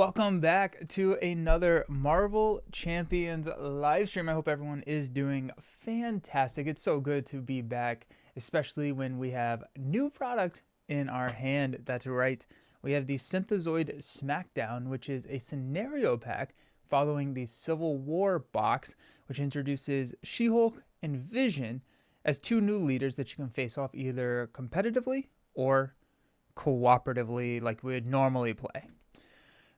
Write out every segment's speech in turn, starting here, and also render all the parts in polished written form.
welcome back to another Marvel Champions live stream. I hope everyone is doing fantastic. It's so good to be back, especially when we have new product in our hand. That's right. We have the Synthezoid Smackdown, which is a scenario pack following the Civil War box, which introduces She-Hulk and Vision as two new leaders that you can face off either competitively or cooperatively like we would normally play.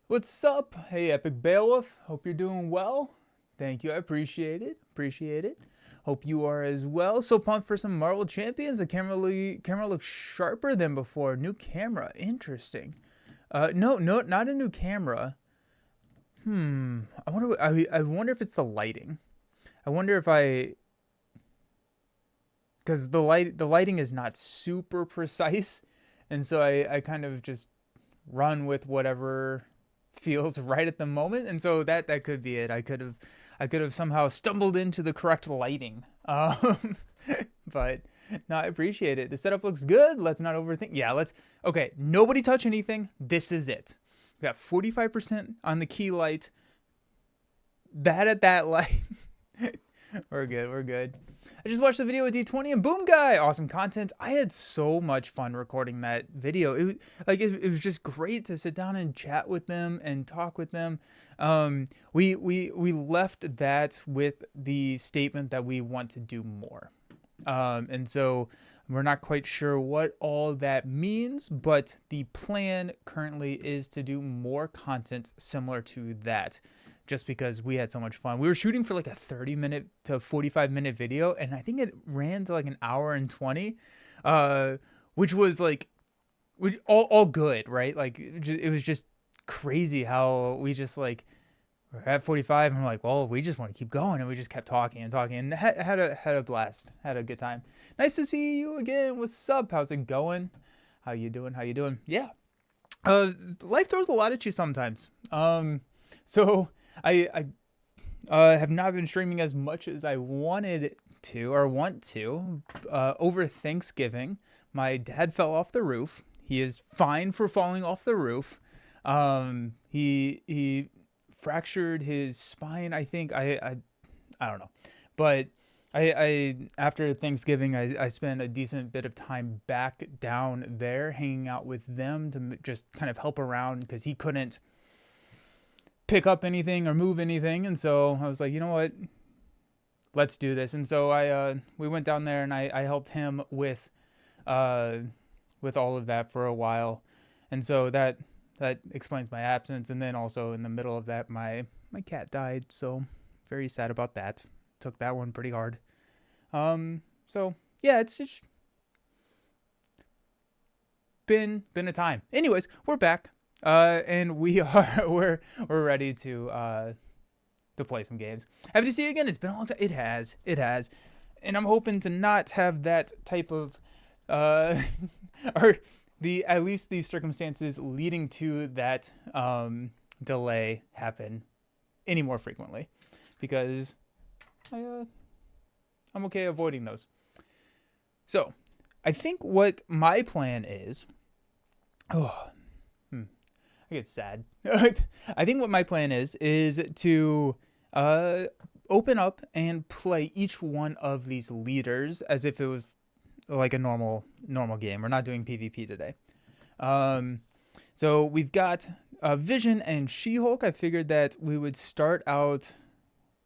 What's up? Hey, Epic Beowulf. Hope you're doing well. Thank you. I appreciate it. Hope you are as well. So pumped for some Marvel Champions. The camera looks sharper than before. New camera. Interesting. No, not a new camera. I wonder if it's the lighting. I wonder if because the lighting is not super precise, and so I kind of just run with whatever feels right at the moment, and so that could be it. I could have somehow stumbled into the correct lighting, but no, I appreciate it. The setup looks good. Let's not overthink. Yeah, okay, nobody touch anything. This is it. We got 45% on the key light. That at that light. We're good. I just watched the video with D20 and Boom Guy. Awesome content. I had so much fun recording that video. It was just great to sit down and chat with them and talk with them. We left that with the statement that we want to do more. And so we're not quite sure what all that means, but the plan currently is to do more content similar to that. Just because we had so much fun. We were shooting for like a 30-minute to 45-minute video, and I think it ran to like an hour and 20, which was like all good, right? Like it was just crazy how we just like we're at 45 and we're like, well, we just want to keep going, and we just kept talking and had a blast, had a good time. Nice to see you again. What's up? How's it going? How you doing? Yeah. Life throws a lot at you sometimes. So I have not been streaming as much as I wanted to or want to. Over Thanksgiving, my dad fell off the roof. He is fine for falling off the roof. He fractured his spine, I think. I don't know. But I after Thanksgiving, I spent a decent bit of time back down there hanging out with them to just kind of help around because he couldn't pick up anything or move anything, and so I was like, you know what, let's do this. And so we went down there and I helped him with all of that for a while, and so that explains my absence. And then also in the middle of that, my cat died, so very sad about that. Took that one pretty hard. So yeah, it's just been a time. Anyways, we're back. And we're ready to play some games. Happy to see you again. It's been a long time. It has. And I'm hoping to not have that type of, or at least the circumstances leading to that, delay happen any more frequently, because I'm okay avoiding those. So I think what my plan is, I get sad. I think what my plan is to open up and play each one of these leaders as if it was like a normal game. We're not doing PvP today. So we've got Vision and She-Hulk. I figured that we would start out.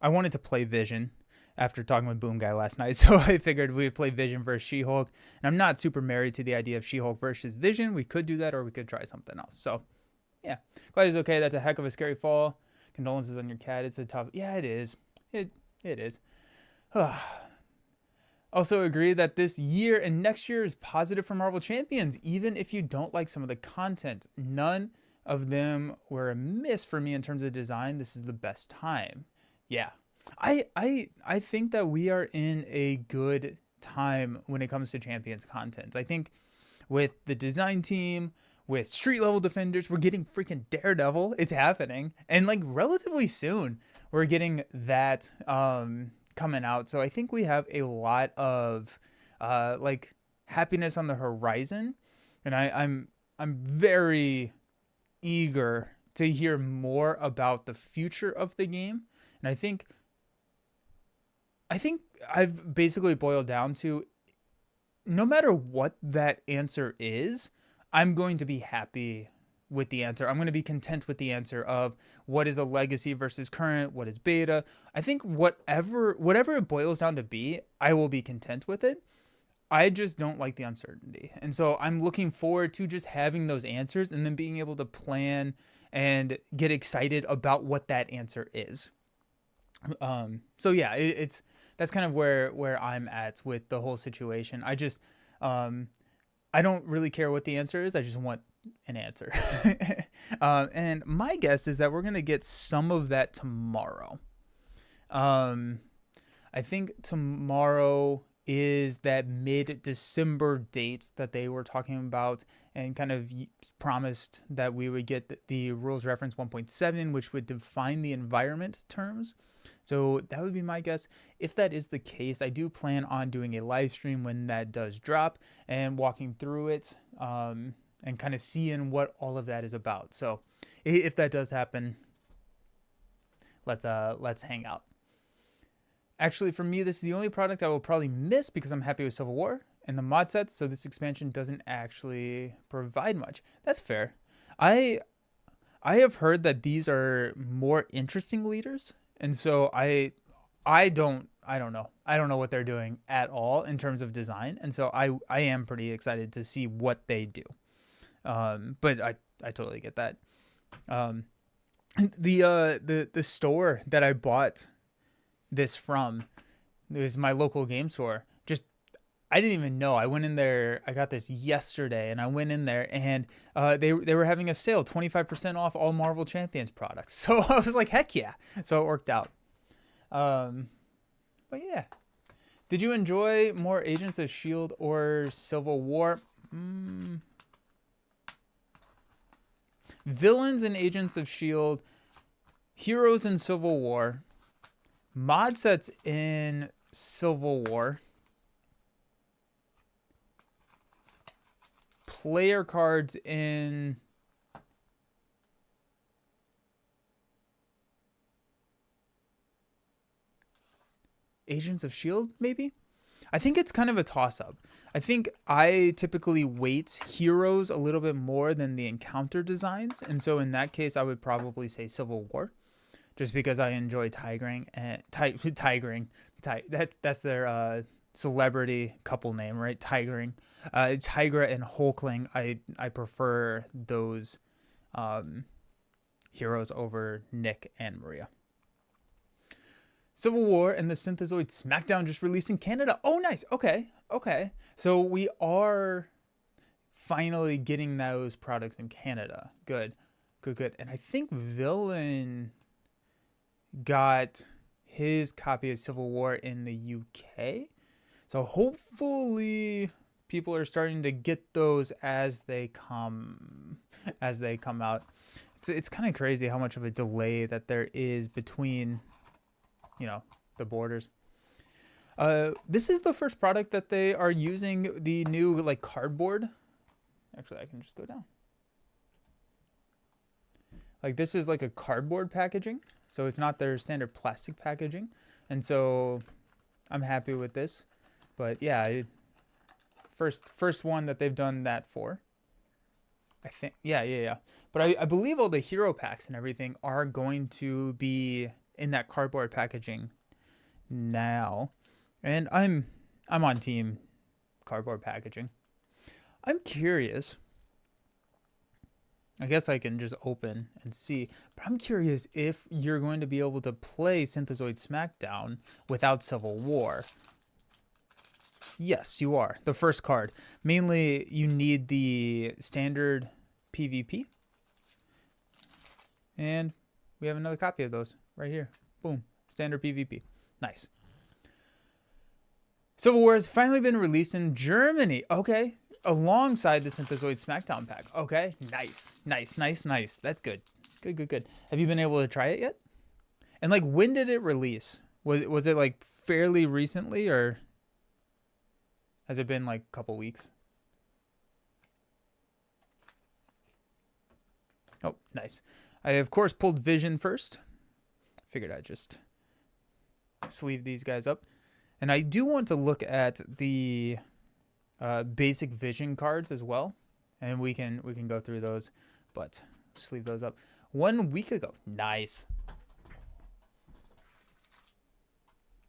I wanted to play Vision after talking with Boom Guy last night, so I figured we would play Vision versus She-Hulk. And I'm not super married to the idea of She-Hulk versus Vision. We could do that, or we could try something else. So yeah, glad he's okay. That's a heck of a scary fall. Condolences on your cat. It's a tough. Yeah, it is. It is. Also agree that this year and next year is positive for Marvel Champions, even if you don't like some of the content. None of them were a miss for me in terms of design. This is the best time. Yeah, I think that we are in a good time when it comes to Champions content. I think with the design team, with street level defenders, we're getting freaking Daredevil. It's happening. And like relatively soon, we're getting that coming out. So I think we have a lot of like happiness on the horizon. And I'm very eager to hear more about the future of the game. And I think I've basically boiled down to, no matter what that answer is, I'm going to be happy with the answer. I'm going to be content with the answer of what is a legacy versus current, what is beta. I think whatever it boils down to be, I will be content with it. I just don't like the uncertainty. And so I'm looking forward to just having those answers and then being able to plan and get excited about what that answer is. So yeah, that's kind of where I'm at with the whole situation. I don't really care what the answer is. I just want an answer. And my guess is that we're gonna get some of that tomorrow. I think tomorrow is that mid-December date that they were talking about, and kind of promised that we would get the rules reference 1.7, which would define the environment terms. So that would be my guess. If that is the case, I do plan on doing a live stream when that does drop and walking through it, and kind of seeing what all of that is about. So if that does happen, let's hang out. Actually, for me, this is the only product I will probably miss because I'm happy with Civil War and the mod sets, so this expansion doesn't actually provide much. That's fair. I have heard that these are more interesting leaders, and so I don't know. I don't know what they're doing at all in terms of design, and so I am pretty excited to see what they do. But I totally get that. The store that I bought this from, it was my local game store. Just, I didn't even know. I went in there. I got this yesterday, and I went in there, and they were having a sale, 25% off all Marvel Champions products. So I was like, heck yeah! So it worked out. But yeah, did you enjoy more Agents of S.H.I.E.L.D. or Civil War? Villains in Agents of S.H.I.E.L.D., heroes in Civil War, mod sets in Civil War, player cards in Agents of S.H.I.E.L.D., maybe? I think it's kind of a toss-up. I think I typically weight heroes a little bit more than the encounter designs, and so in that case, I would probably say Civil War, just because I enjoy tigering and that's their celebrity couple name, right? Tigering, Tigra and Hulkling. I prefer those heroes over Nick and Maria. Civil War and the Synthezoid Smackdown just released in Canada. Oh, nice. Okay. So we are finally getting those products in Canada. Good. And I think Villain got his copy of Civil War in the UK. So hopefully people are starting to get those as they come out. It's kind of crazy how much of a delay that there is between, the borders. This is the first product that they are using the new cardboard. Actually, I can just go down. This is like a cardboard packaging, so it's not their standard plastic packaging, and so I'm happy with this. But yeah, first one that they've done that for. I think, yeah. But I believe all the hero packs and everything are going to be in that cardboard packaging now, and I'm on team cardboard packaging. I'm curious. I guess I can just open and see, but I'm curious if you're going to be able to play Synthezoid Smackdown without Civil War. Yes, you are. The first card. Mainly, you need the standard PvP. And we have another copy of those right here. Boom. Standard PvP. Nice. Civil War has finally been released in Germany. Okay. Alongside the Synthezoid Smackdown pack. Okay. Nice. That's good. Good. Have you been able to try it yet? And when did it release? Was it fairly recently, or has it been a couple weeks? Oh, nice. I, of course, pulled Vision first. Figured I'd just sleeve these guys up. And I do want to look at the basic Vision cards as well. And we can go through those. But sleeve those up. 1 week ago. Nice.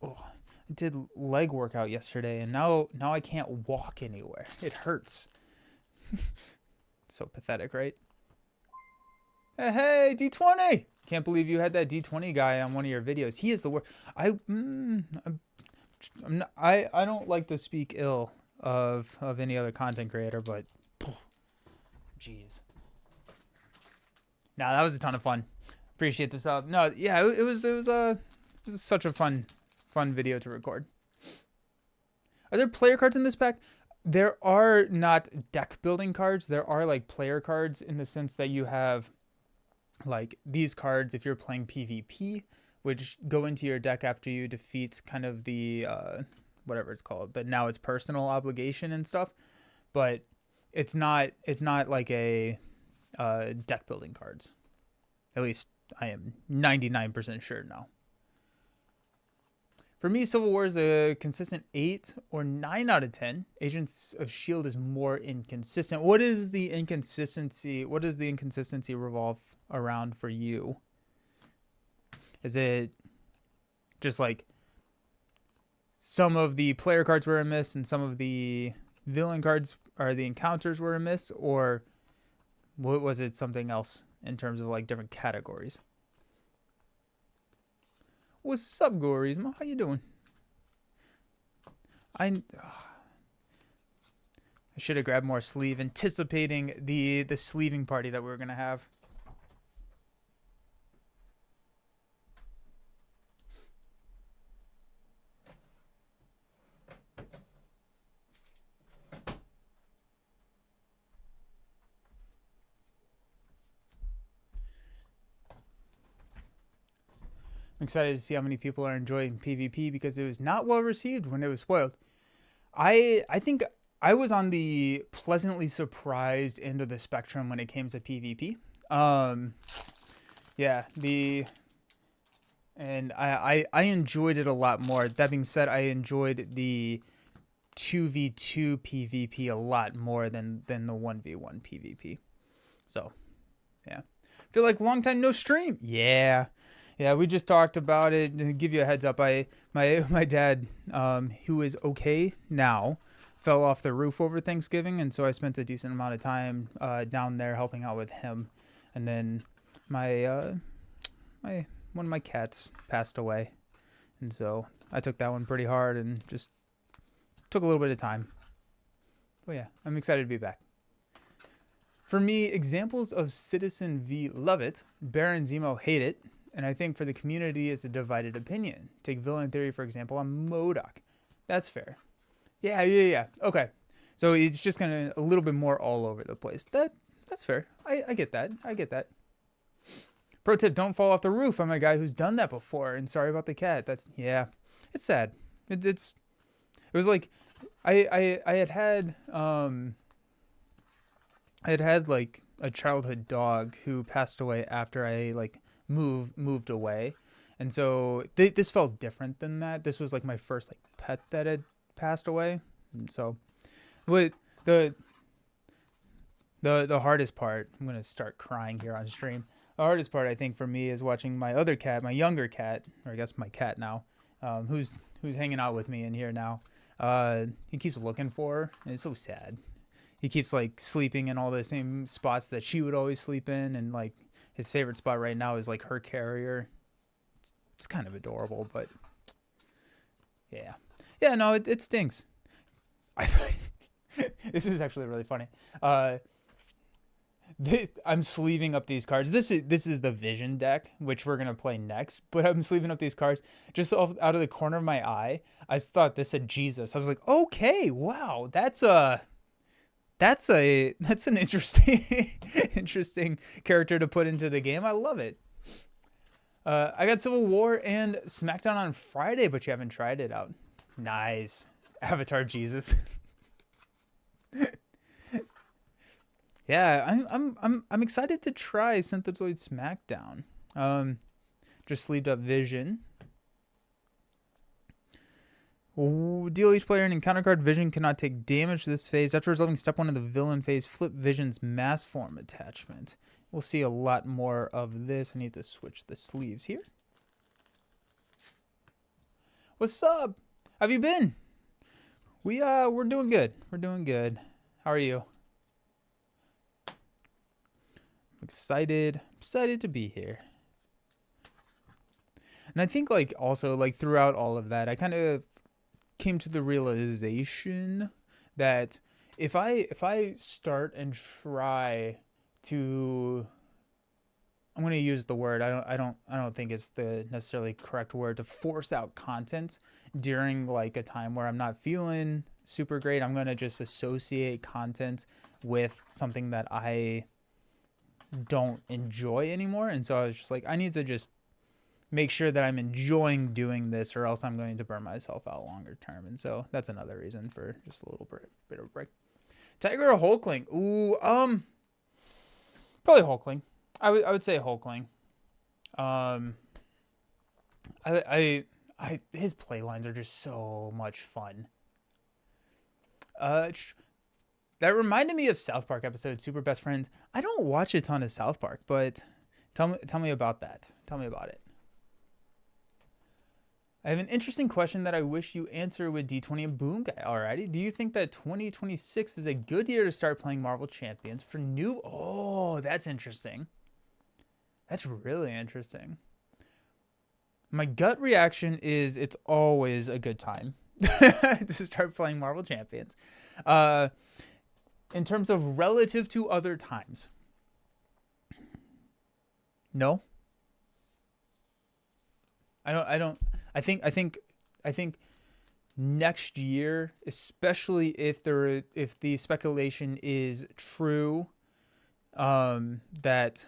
Oh, I did leg workout yesterday, and now I can't walk anywhere. It hurts. So pathetic, right? Hey, D20! Can't believe you had that D20 guy on one of your videos. He is the worst. I don't like to speak ill of any other content creator, but jeez. Nah, that was a ton of fun. Appreciate this up. No, yeah, it was such a fun video to record. Are there player cards in this pack? There are not deck building cards. There are like player cards in the sense that you have like these cards if you're playing PvP, which go into your deck after you defeat kind of the whatever it's called, but now it's personal obligation and stuff. But it's not like a deck building cards. At least I am 99% sure now. For me, Civil War is a consistent 8 or 9 out of 10. Agents of S.H.I.E.L.D. is more inconsistent. What is the inconsistency? What does the inconsistency revolve around for you? Is it just like some of the player cards were a miss and some of the villain cards or the encounters were a miss? Or what was it something else in terms of like different categories? What's up, Gorisma? How you doing? I should have grabbed more sleeve, anticipating the sleeving party that we were gonna have. I'm excited to see how many people are enjoying PvP because it was not well received when it was spoiled. I think I was on the pleasantly surprised end of the spectrum when it came to PvP. Yeah, I enjoyed it a lot more. That being said, I enjoyed the 2v2 PvP a lot more than the 1v1 PvP. So, yeah. Feel like long time no stream. Yeah. Yeah, we just talked about it. To give you a heads up, my dad, who is okay now, fell off the roof over Thanksgiving, and so I spent a decent amount of time down there helping out with him. And then one of my cats passed away, and so I took that one pretty hard and just took a little bit of time. But yeah, I'm excited to be back. For me, examples of Citizen V love it, Baron Zemo hate it. And I think for the community, it's a divided opinion. Take Villain Theory, for example, on MODOK. That's fair. Yeah. Okay. So it's just kind of a little bit more all over the place. That's fair. I get that. I get that. Pro tip, don't fall off the roof. I'm a guy who's done that before. And sorry about the cat. Yeah. It's sad. It was like I had had like a childhood dog who passed away after I like moved away, and so this felt different than that. This was like my first like pet that had passed away, and so what the hardest part, I'm gonna start crying here on stream. The hardest part I think for me is watching my other cat, my younger cat, or I guess my cat now, who's hanging out with me in here now. He keeps looking for her, and it's so sad. He keeps like sleeping in all the same spots that she would always sleep in, and like his favorite spot right now is like her carrier. It's kind of adorable, but yeah. No, it stinks. This is actually really funny. I'm sleeving up these cards. This is the Vision deck, which we're gonna play next. But I'm sleeving up these cards just out of the corner of my eye. I thought this said Jesus. I was like, okay, wow, that's an interesting interesting character to put into the game. I love it. I got Civil War and Smackdown on Friday, but you haven't tried it out. Nice. Avatar Jesus. Yeah, I'm excited to try Synthezoid Smackdown. Just sleeved up Vision. Ooh, deal each player an encounter card. Vision cannot take damage this phase. After resolving step 1 of the villain phase, flip Vision's mass form attachment. We'll see a lot more of this. I need to switch the sleeves here. What's up? How have you been? We're doing good. We're doing good. How are you? I'm excited to be here. And I think like also like throughout all of that, I kind of came to the realization that if I start and try to, I'm going to use the word, I don't think it's the necessarily correct word, to force out content during like a time where I'm not feeling super great. I'm going to just associate content with something that I don't enjoy anymore. And so I was just like, I need to just make sure that I'm enjoying doing this, or else I'm going to burn myself out longer term. And so that's another reason for just a little bit of a break. Tiger or Hulkling? Ooh, probably Hulkling. I would say Hulkling. His play lines are just so much fun. That reminded me of South Park episode Super Best Friends. I don't watch a ton of South Park, but tell me about that. Tell me about it. I have an interesting question that I wish you answer with D20 and Boom Guy. Alrighty. Do you think that 2026 is a good year to start playing Marvel Champions for new? Oh, that's interesting. That's really interesting. My gut reaction is it's always a good time to start playing Marvel Champions. In terms of relative to other times. No. I think next year, especially if the speculation is true, that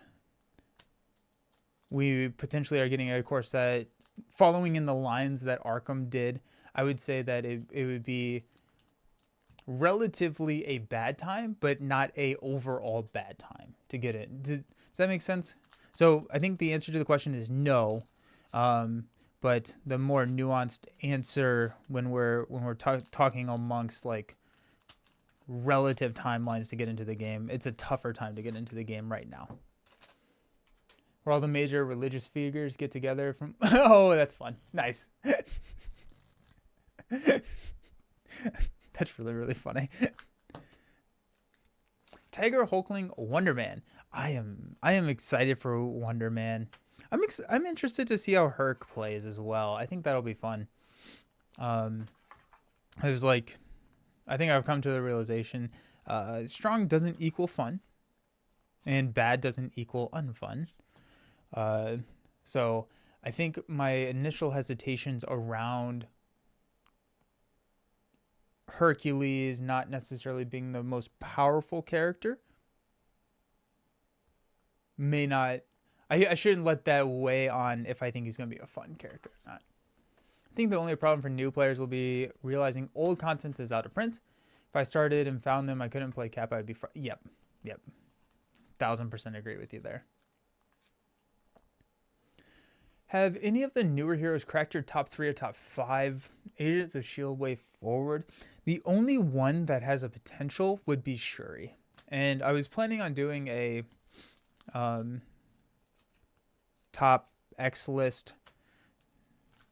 we potentially are getting a core set following in the lines that Arkham did, I would say that it would be relatively a bad time, but not a overall bad time to get it. Does that make sense? So I think the answer to the question is no. But the more nuanced answer when we're talking amongst like relative timelines to get into the game, it's a tougher time to get into the game right now. Where all the major religious figures get together from. Oh, that's fun. Nice. That's really, really funny. Tiger, Hulkling, Wonder Man. I am excited for Wonder Man. I'm interested to see how Herc plays as well. I think that'll be fun. I think I've come to the realization, strong doesn't equal fun, and bad doesn't equal unfun. So I think my initial hesitations around Hercules not necessarily being the most powerful character may not. I shouldn't let that weigh on if I think he's going to be a fun character or not. I think the only problem for new players will be realizing old content is out of print. If I started and found them, I couldn't play Cap, I'd be Yep. 1000% agree with you there. Have any of the newer heroes cracked your top 3 or top 5 Agents of S.H.I.E.L.D. way forward? The only one that has a potential would be Shuri. And I was planning on doing a top X list,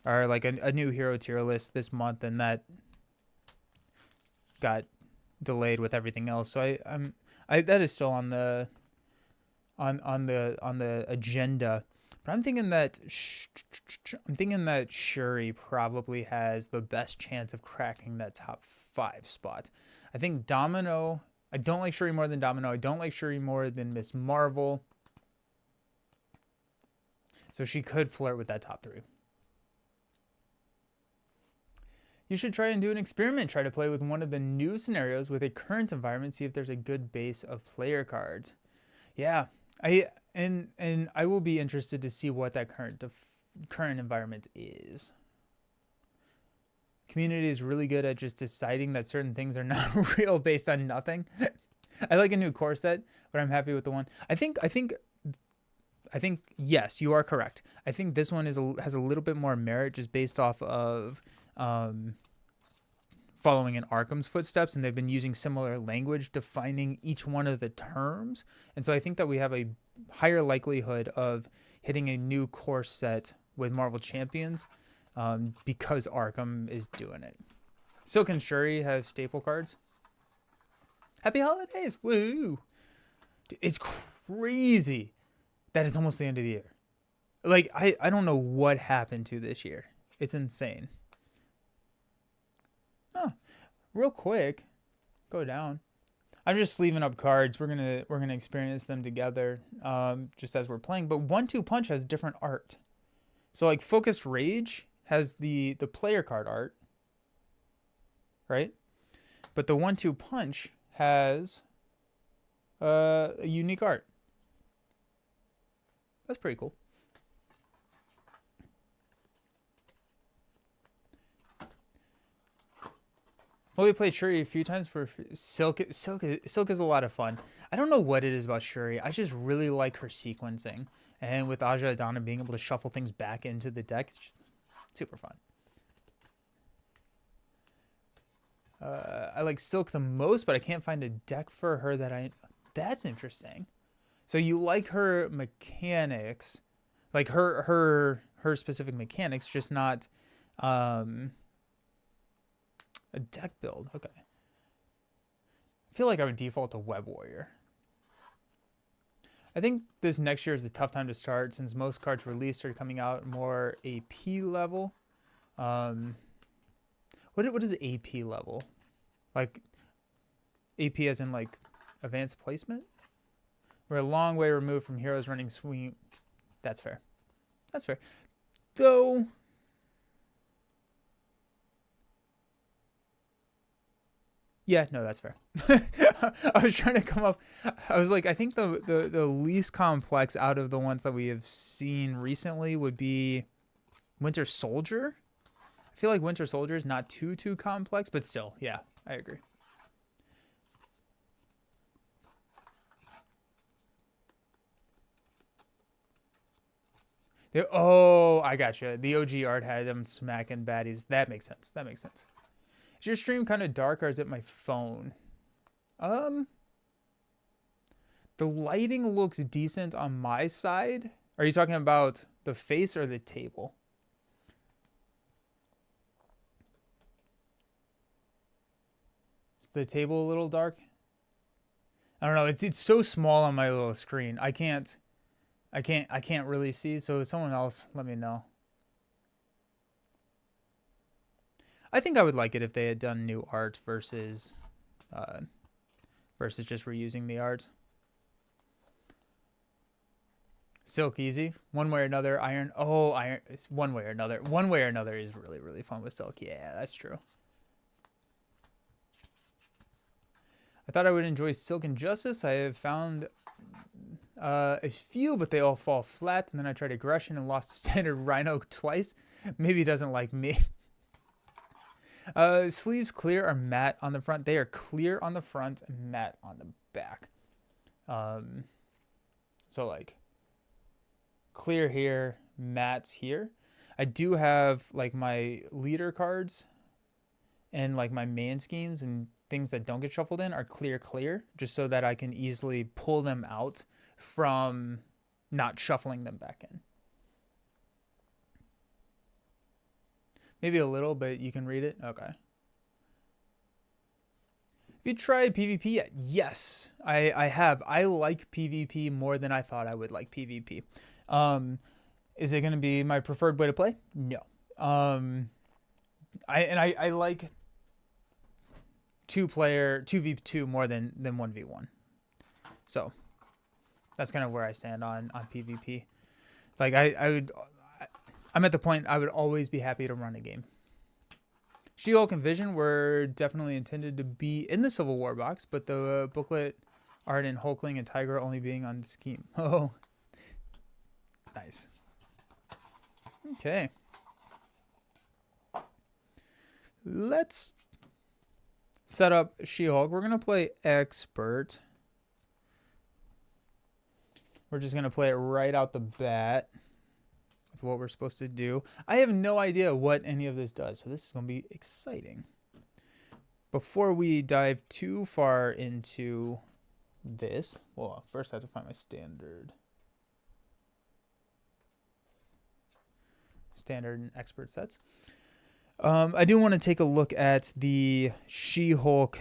or like a new hero tier list this month, and that got delayed with everything else. So that is still on the agenda. But I'm thinking that Shuri probably has the best chance of cracking that top 5 spot. I think Domino. I don't like Shuri more than Domino. I don't like Shuri more than Miss Marvel. So she could flirt with that top 3. You should try and do an experiment. Try to play with one of the new scenarios with a current environment. See if there's a good base of player cards. Yeah, I will be interested to see what that current environment is. Community is really good at just deciding that certain things are not real based on nothing. I like a new core set, but I'm happy with the one. I think yes, you are correct. I think this one has a little bit more merit just based off of um, following in Arkham's footsteps, and they've been using similar language defining each one of the terms. And so I think that we have a higher likelihood of hitting a new core set with Marvel Champions because Arkham is doing it. Silk and Shuri have staple cards. Happy holidays! Woo! It's crazy that it's almost the end of the year. Like, I don't know what happened to this year. It's insane. Oh, real quick, go down. I'm just sleeving up cards. We're gonna experience them together, just as we're playing. But 1-2 Punch has different art. So like Focused Rage has the player card art, right? But the 1-2 Punch has a unique art. That's pretty cool. Well, we played Shuri a few times for Silk. Silk is a lot of fun. I don't know what it is about Shuri. I just really like her sequencing. And with Aja Adana being able to shuffle things back into the deck, it's just super fun. I like Silk the most, but I can't find a deck for her that I... That's interesting. So you like her mechanics, like her specific mechanics, just not a deck build. Okay. I feel like I would default to Web Warrior. I think this next year is a tough time to start since most cards released are coming out more AP level. What is AP level? Like AP as in like advanced placement? We're a long way removed from heroes running swing. That's fair. That's fair. Though yeah, no, that's fair. I was trying to come up. I was like, I think the least complex out of the ones that we have seen recently would be Winter Soldier. I feel like Winter Soldier is not too complex, but still, yeah, I agree. Oh, I gotcha. The OG art had them smacking baddies. That makes sense. That makes sense. Is your stream kind of dark or is it my phone? The lighting looks decent on my side. Are you talking about the face or the table? Is the table a little dark? I don't know. It's so small on my little screen. I can't really see. So someone else, let me know. I think I would like it if they had done new art versus just reusing the art. Silk easy, one way or another. Iron, oh, iron, one way or another. One way or another is really fun with Silk. Yeah, that's true. I thought I would enjoy Silk and Justice. I have found a few, but they all fall flat. And then I tried Aggression and lost to Standard Rhino twice. Maybe he doesn't like me. Sleeves clear or matte on the front. They are clear on the front and matte on the back. So like clear here, matte here. I do have like my leader cards and like my main schemes and things that don't get shuffled in are clear, just so that I can easily pull them out from not shuffling them back in. Maybe a little, but you can read it? Okay. Have you tried PvP yet? Yes, I have. I like PvP more than I thought I would like PvP. Is it going to be my preferred way to play? No. I like 2v2 more than 1v1. So that's kind of where I stand on PvP. Like I'm at the point I would always be happy to run a game. She-Hulk and Vision were definitely intended to be in the Civil War box, but the booklet art in Hulkling and Tiger only being on the scheme. Oh, nice. Okay. Let's set up She-Hulk. We're going to play Expert. We're just going to play it right out the bat with what we're supposed to do. I have no idea what any of this does, so this is going to be exciting. Before we dive too far into this, well, first I have to find my standard and expert sets. I do want to take a look at the She-Hulk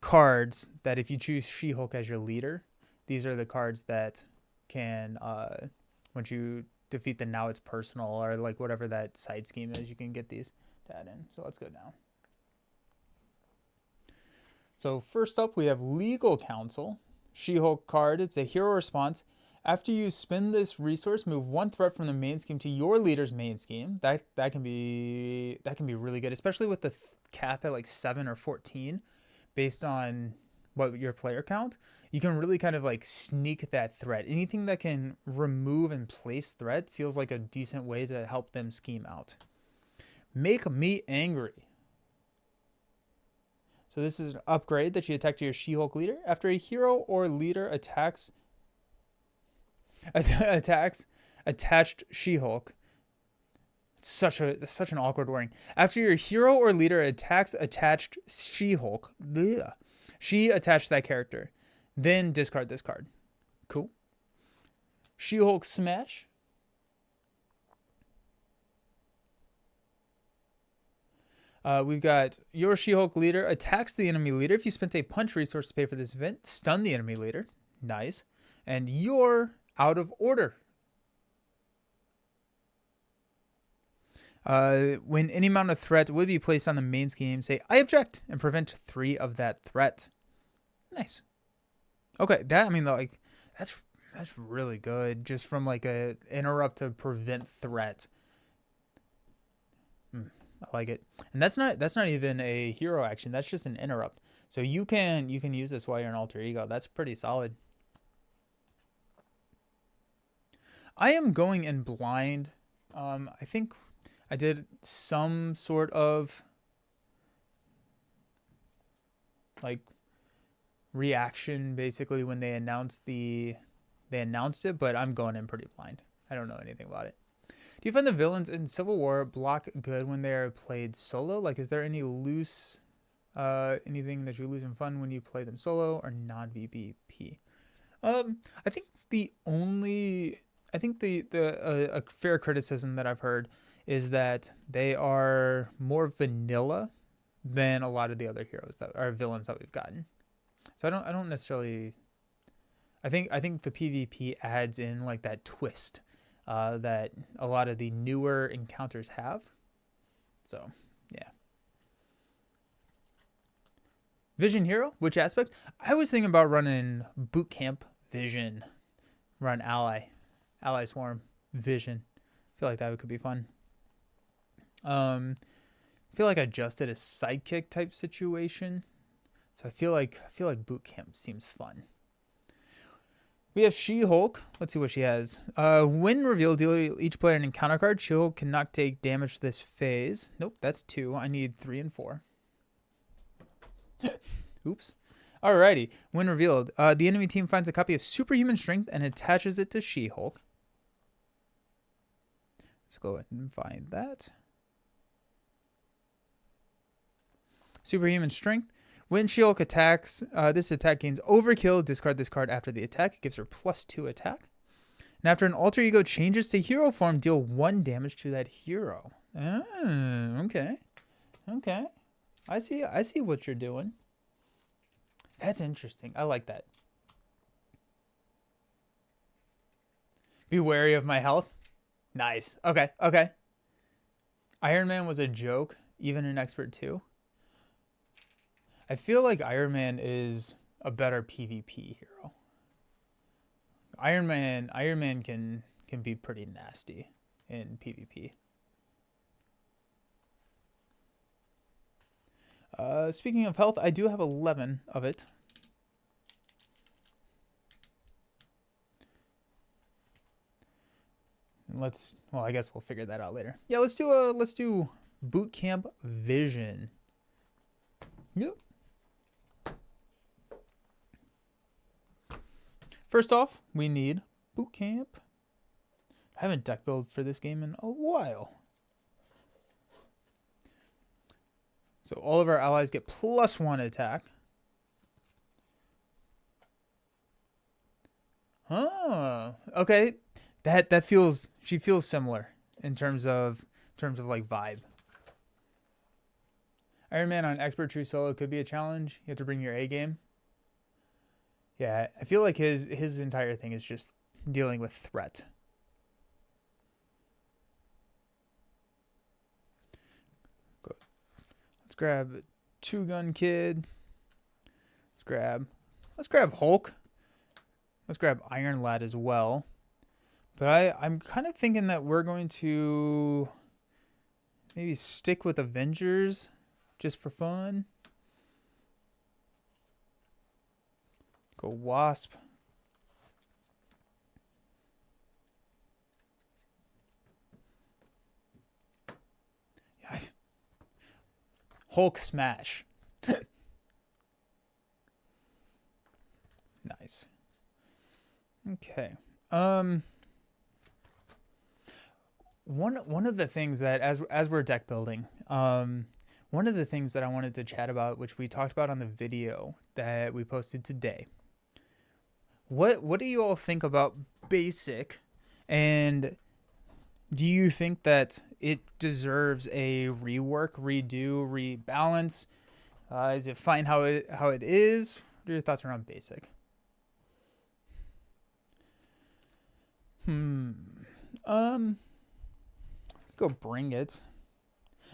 cards that if you choose She-Hulk as your leader, these are the cards that can, once you defeat the Now It's Personal or like whatever that side scheme is, you can get these to add in. So let's go down. So first up, we have Legal Counsel. She-Hulk card. It's a hero response. After you spend this resource, move one threat from the main scheme to your leader's main scheme. That can be really good, especially with the cap at like 7 or 14, based on what your player count. You can really kind of like sneak that threat. Anything that can remove and place threat feels like a decent way to help them scheme out. Make me angry. So this is an upgrade that you attack to your She-Hulk leader. After a hero or leader attacks attached She-Hulk. Such an awkward wording. After your hero or leader attacks attached She-Hulk, she attached that character. Then discard this card. Cool. She-Hulk Smash. We've got your She-Hulk leader attacks the enemy leader. If you spent a punch resource to pay for this event, stun the enemy leader. Nice. And you're out of order. When any amount of threat would be placed on the main scheme, say, I object, and prevent 3 of that threat. Nice. Okay, that's really good. Just from like a interrupt to prevent threat. I like it. And that's not even a hero action. That's just an interrupt. So you can use this while you're an alter ego. That's pretty solid. I am going in blind. I think I did some sort of like reaction basically when they announced it, but I'm going in pretty blind. I don't know anything about it. Do you find the villains in Civil War block good when they are played solo? Like, is there any loose, anything that you lose in fun when you play them solo or non-VBP? I think a fair criticism that I've heard is that they are more vanilla than a lot of the other heroes that are villains that we've gotten. So I don't necessarily. I think the PvP adds in like that twist. That a lot of the newer encounters have. So, yeah. Vision Hero, which aspect? I was thinking about running Boot Camp Vision. Run Ally Swarm Vision. I feel like that could be fun. I feel like I just did a sidekick type situation. So I feel like Boot Camp seems fun. We have She-Hulk. Let's see what she has. When revealed, deal each player an encounter card. She-Hulk cannot take damage this phase. Nope, that's 2. I need 3 and 4. Oops. Alrighty. When revealed, the enemy team finds a copy of Superhuman Strength and attaches it to She-Hulk. Let's go ahead and find that. Superhuman Strength. When She-Hulk attacks, this attack gains Overkill. Discard this card after the attack. It gives her +2 attack. And after an alter ego changes to hero form, deal 1 damage to that hero. Okay. I see what you're doing. That's interesting. I like that. Be wary of my health. Nice. Okay. Iron Man was a joke, even in Expert 2. I feel like Iron Man is a better PvP hero. Iron Man can be pretty nasty in PvP. Speaking of health, I do have 11 of it. I guess we'll figure that out later. Yeah, let's do Boot Camp Vision. Yep. First off, we need boot camp. I haven't deck build for this game in a while. So all of our allies get +1 attack. Oh, okay. That feels, she feels similar in terms of like vibe. Iron Man on expert true solo could be a challenge. You have to bring your A game. Yeah, I feel like his entire thing is just dealing with threat. Good. Let's grab Two Gun Kid. Let's grab Hulk. Let's grab Iron Lad as well. But I'm kind of thinking that we're going to maybe stick with Avengers just for fun. Go Wasp. Yeah. Hulk smash. Nice. Okay. One of the things that as we're deck building, one of the things that I wanted to chat about, which we talked about on the video that we posted today. What do you all think about basic, and do you think that it deserves a rework, redo, rebalance? Is it fine how it is? What are your thoughts around basic? Go bring it.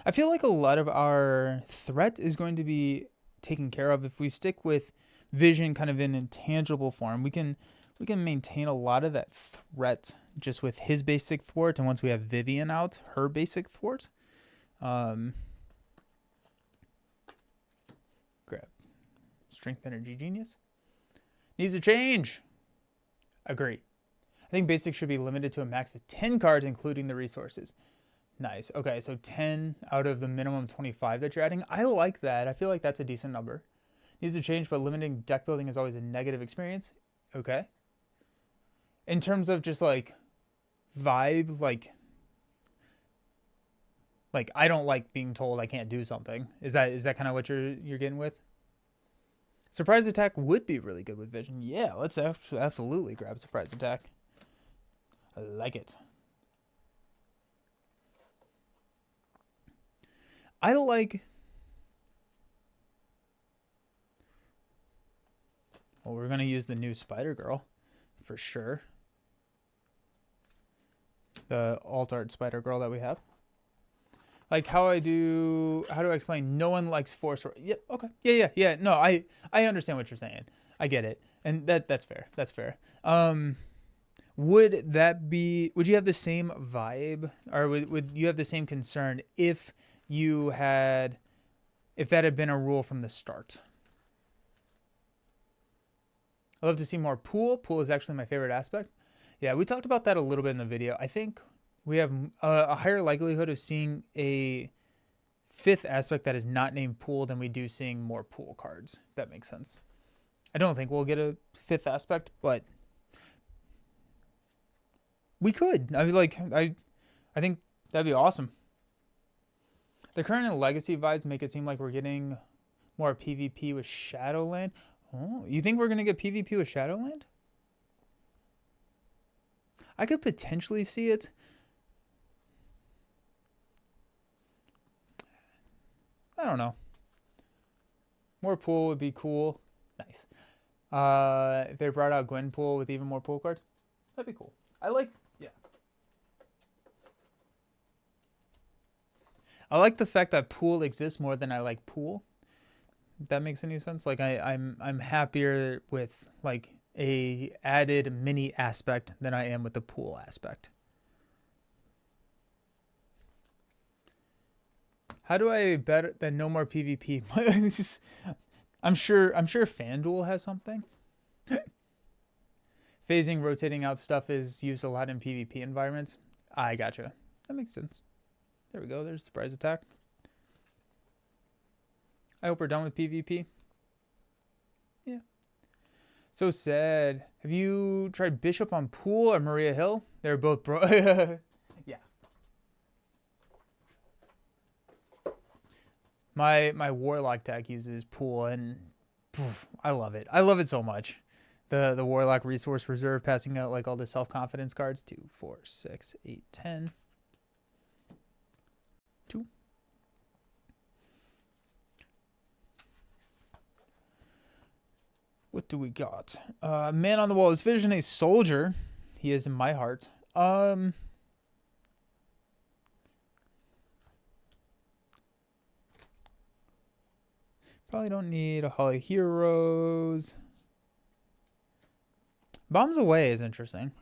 I feel like a lot of our threat is going to be taken care of if we stick with Vision kind of in intangible form. We can maintain a lot of that threat just with his basic thwart, and once we have Vivian out, her basic thwart. Grab Strength Energy Genius. Needs a change. Agree. I think basic should be limited to a max of 10 cards, including the resources. Nice. Okay, so 10 out of the minimum 25 that you're adding. I like that. I feel like that's a decent number. Needs to change, but limiting deck building is always a negative experience. Okay. In terms of just like vibe, like I don't like being told I can't do something. Is that kind of what you're getting with? Surprise attack would be really good with Vision. Yeah, let's absolutely grab surprise attack. I like it. I like... Well, we're going to use the new Spider-Girl for sure. The alt-art Spider-Girl that we have. Like how do I explain? No one likes Force. Yep, okay. Yeah. No, I understand what you're saying. I get it. And that's fair. That's fair. Would you have the same vibe, or would you have the same concern if that had been a rule from the start? I'd love to see more pool. Pool is actually my favorite aspect. Yeah, we talked about that a little bit in the video. I think we have a higher likelihood of seeing a fifth aspect that is not named pool than we do seeing more pool cards, if that makes sense. I don't think we'll get a fifth aspect, but we could. I think that'd be awesome. The current and legacy vibes make it seem like we're getting more PvP with Shadowland. Oh, you think we're going to get PvP with Shadowland? I could potentially see it. I don't know. More pool would be cool. Nice. If they brought out Gwenpool with even more pool cards, that'd be cool. I like the fact that pool exists more than I like pool. If that makes any sense. Like I'm happier with like a added mini aspect than I am with the pool aspect. How do I bet that no more PvP? I'm sure FanDuel has something. Phasing, rotating out stuff is used a lot in PvP environments. I gotcha. That makes sense. There we go. There's surprise attack. I hope we're done with PvP. Yeah. So sad. Have you tried Bishop on Pool or Maria Hill? They're both bro. Yeah. My Warlock deck uses Pool, and poof, I love it. I love it so much. The Warlock Resource Reserve passing out like all the self-confidence cards. 2, 4, 6, 8, 10. 2. What do we got? Man on the Wall is Vision, a soldier. He is in my heart. Probably don't need a Hall of Heroes. Bombs Away is interesting.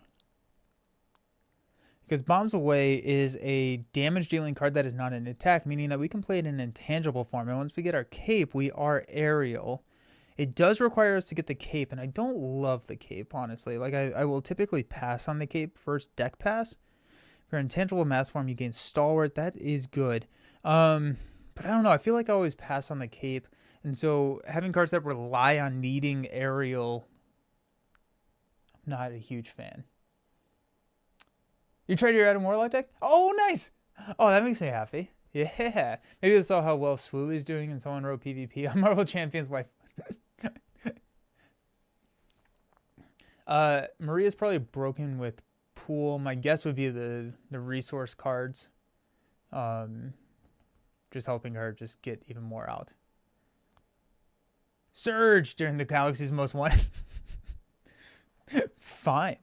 Because Bombs Away is a damage dealing card that is not an attack, meaning that we can play it in intangible form. And once we get our cape, we are aerial. It does require us to get the cape, and I don't love the cape, honestly. Like, I will typically pass on the cape first deck pass. For intangible mass form, you gain Stalwart. That is good. But I don't know. I feel like I always pass on the cape. And so having cards that rely on needing aerial, I'm not a huge fan. You tried your Adam Warlock deck? Oh, nice! Oh, that makes me happy. Yeah. Maybe they saw how well Swoo is doing and someone wrote PvP on Marvel Champions wife. Maria's probably broken with Pool. My guess would be the resource cards. Just helping her just get even more out. Surge during the Galaxy's Most Wanted. Fine.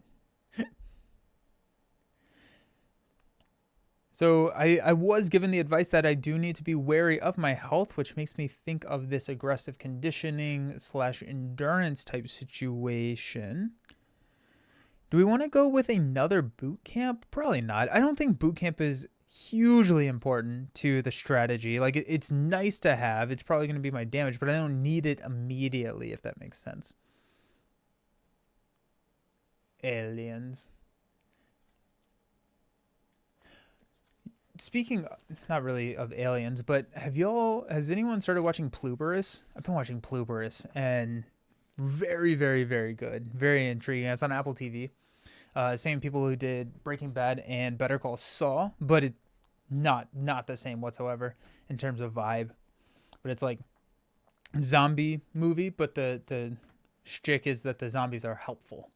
So I was given the advice that I do need to be wary of my health, which makes me think of this aggressive conditioning / endurance type situation. Do we want to go with another boot camp? Probably not. I don't think boot camp is hugely important to the strategy. Like, it's nice to have. It's probably going to be my damage, but I don't need it immediately, if that makes sense. Aliens. Speaking, not really of aliens, but has anyone started watching Pluberus? I've been watching Pluberus, and very, very, very good. Very intriguing. It's on Apple TV. Same people who did Breaking Bad and Better Call Saul, but it not the same whatsoever in terms of vibe. But it's like zombie movie, but the shtick is that the zombies are helpful.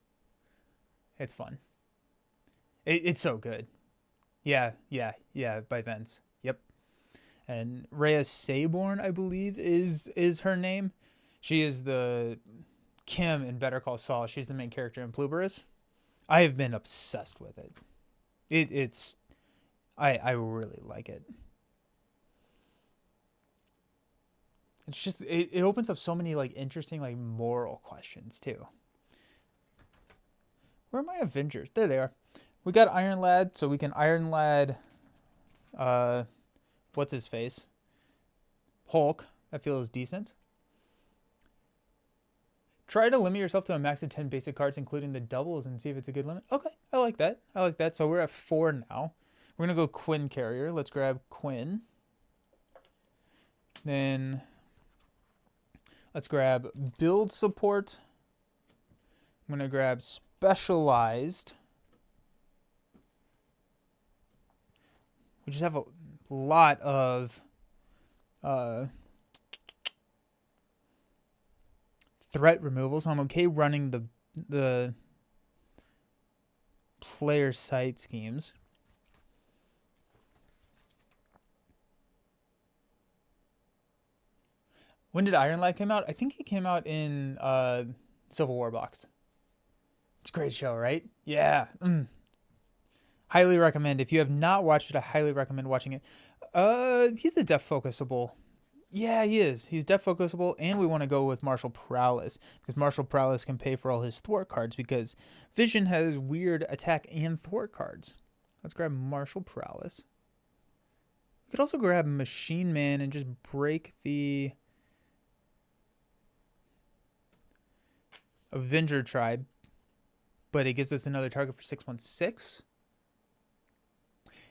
It's fun. It's so good. Yeah, by Vince. Yep. And Rhea Sayborn, I believe, is her name. She is the Kim in Better Call Saul. She's the main character in Pluberus. I have been obsessed with it. I really like it. It's just it opens up so many like interesting like moral questions too. Where are my Avengers? There they are. We got Iron Lad, so we can Iron Lad, what's his face? Hulk. I feel is decent. Try to limit yourself to a max of 10 basic cards, including the doubles, and see if it's a good limit. Okay, I like that. So we're at 4 now. We're going to go Quinn Carrier. Let's grab Quinn. Then let's grab Build Support. I'm going to grab Specialized. We just have a lot of threat removal, so I'm okay running the player site schemes. When did Iron Lad came out? I think he came out in Civil War box. It's a great show, right? Yeah. Highly recommend. If you have not watched it, I highly recommend watching it. He's a depth focusable. Yeah, he is. He's depth focusable, and we want to go with Martial Prowess because Martial Prowess can pay for all his thwart cards because Vision has weird attack and thwart cards. Let's grab Martial Prowess. We could also grab Machine Man and just break the Avenger Tribe, but it gives us another target for 616.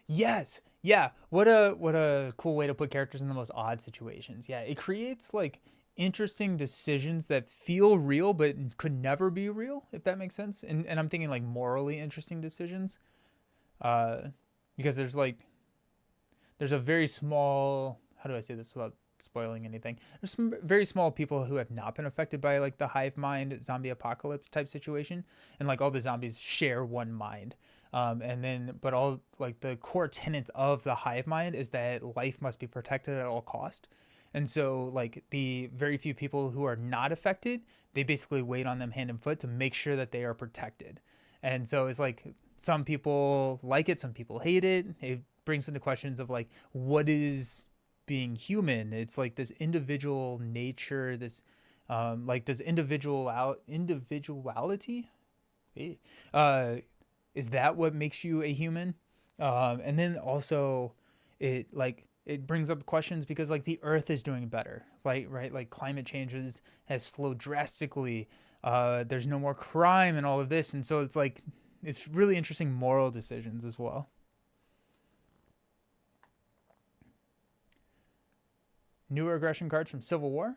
Yes. Yeah. What a cool way to put characters in the most odd situations. Yeah. It creates like interesting decisions that feel real but could never be real, if that makes sense. And I'm thinking like morally interesting decisions, uh, because there's a very small, how do I say this without spoiling anything? There's some very small people who have not been affected by like the hive mind zombie apocalypse type situation, and like all the zombies share one mind. And then, but all like the core tenet of the hive mind is that life must be protected at all cost. And so, like the very few people who are not affected, they basically wait on them hand and foot to make sure that they are protected. And so it's like some people like it, some people hate it. It brings into questions of like what is being human. It's like this individual nature, this like does individuality uh is that what makes you a human? And then also it brings up questions because like the earth is doing better, right, like climate changes has slowed drastically. There's no more crime and all of this, and so it's like it's really interesting moral decisions as well. Newer aggression cards from Civil War.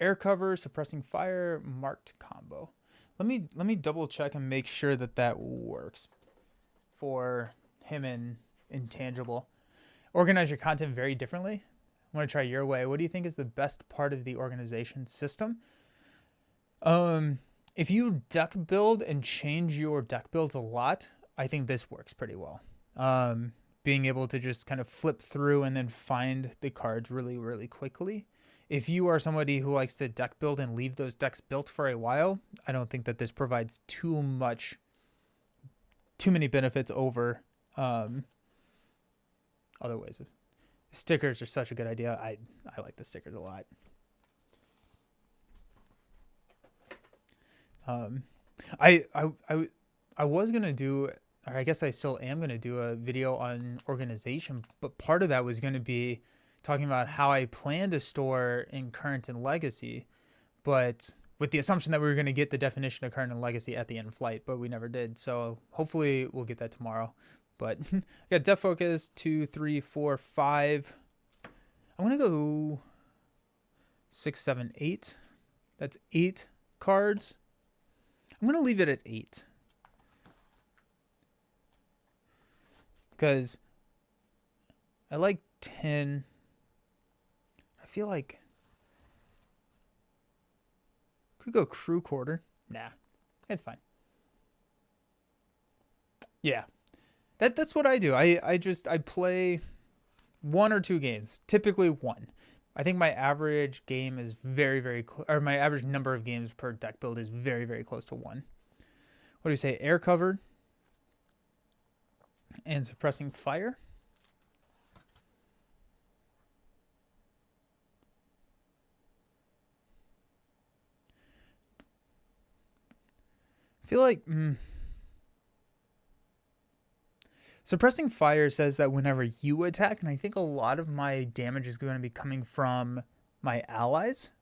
Air cover, suppressing fire, marked combo. Let me double check and make sure that that works for him and Intangible. Organize your content very differently. I want to try your way. What do you think is the best part of the organization system? If you deck build and change your deck builds a lot, I think this works pretty well. Being able to just kind of flip through and then find the cards really, really quickly. If you are somebody who likes to deck build and leave those decks built for a while, I don't think that this provides too many benefits over other ways. Stickers are such a good idea. I like the stickers a lot. I was gonna do, or I guess I still am gonna do a video on organization, but part of that was gonna be talking about how I plan to store in current and legacy, but with the assumption that we were gonna get the definition of current and legacy at the end of flight, but we never did. So hopefully we'll get that tomorrow. But I got Depth Focus 2, 3, 4, 5. I'm gonna go 6, 7, 8. That's 8 cards. I'm gonna leave it at 8 because I like 10. I feel like could go crew quarter. Nah, it's fine. Yeah, that's what I do. I play 1 or 2 games, typically 1. I think my average game is or my average number of games per deck build is very, very close to 1. What do you say? Air covered and suppressing fire. I feel like suppressing fire says that whenever you attack, and I think a lot of my damage is going to be coming from my allies.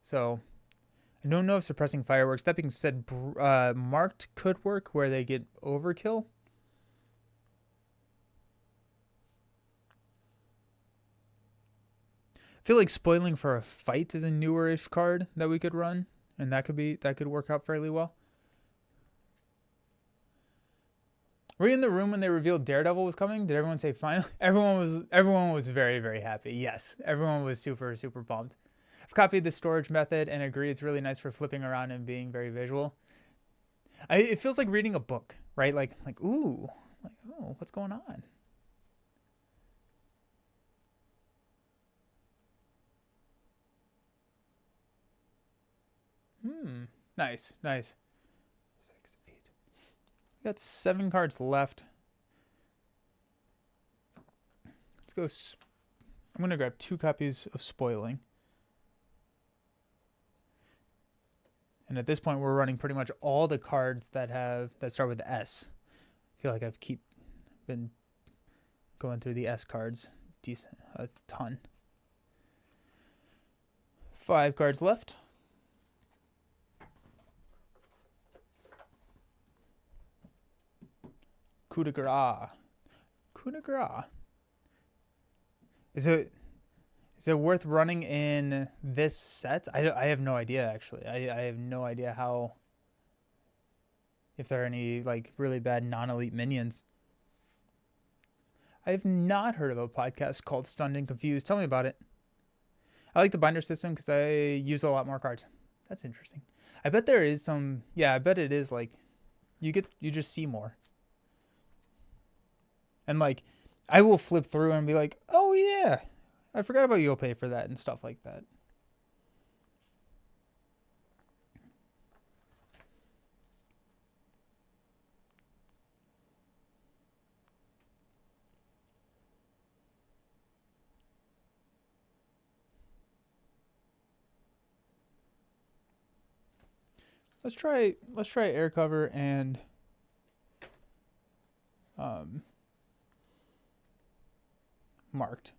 So I don't know if suppressing fire works. That being said, marked could work where they get overkill. I feel like spoiling for a fight is a newer-ish card that we could run, and that could work out fairly well. Were you in the room when they revealed Daredevil was coming? Did everyone say finally? Everyone was very, very happy. Yes, everyone was super, super pumped. I've copied the storage method and agree it's really nice for flipping around and being very visual. It feels like reading a book, right? Like ooh, like oh, what's going on? Nice. 6, 8. We got 7 cards left. Let's go. I'm gonna grab 2 copies of Spoiling. And at this point, we're running pretty much all the cards that start with S. I feel like I've been going through the S cards a ton. 5 cards left. Coup de grace. Coup de grace. Is Is it worth running in this set? I have no idea, actually. I have no idea how, if there are any like really bad non-elite minions. I have not heard of a podcast called Stunned and Confused. Tell me about it. I like the binder system because I use a lot more cards. That's interesting. I bet there is some, yeah, I bet it is like, you just see more. And like, I will flip through and be like, oh yeah, I forgot about You'll Pay for that and stuff like that. Let's try air cover and marked.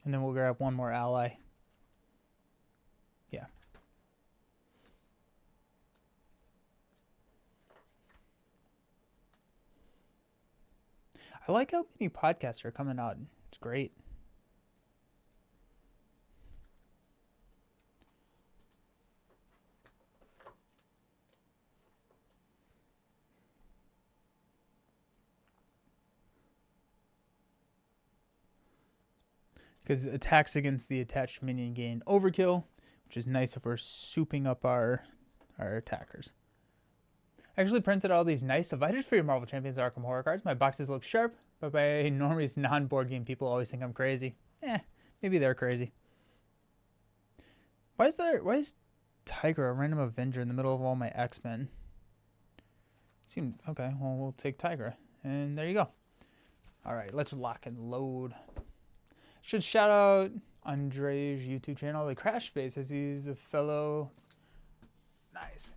And then we'll grab one more ally. Yeah. I like how many podcasts are coming out. It's great. Because attacks against the attached minion gain overkill, which is nice if we're souping up our attackers. I actually printed all these nice dividers for your Marvel Champions Arkham Horror cards. My boxes look sharp, but by normies non-board game people always think I'm crazy. Maybe they're crazy. Why is Tiger a random Avenger in the middle of all my X-Men? Okay, well, we'll take Tigra. And there you go. All right, let's lock and load. Should shout out Andre's YouTube channel, The Crash Space, as he's a fellow. Nice.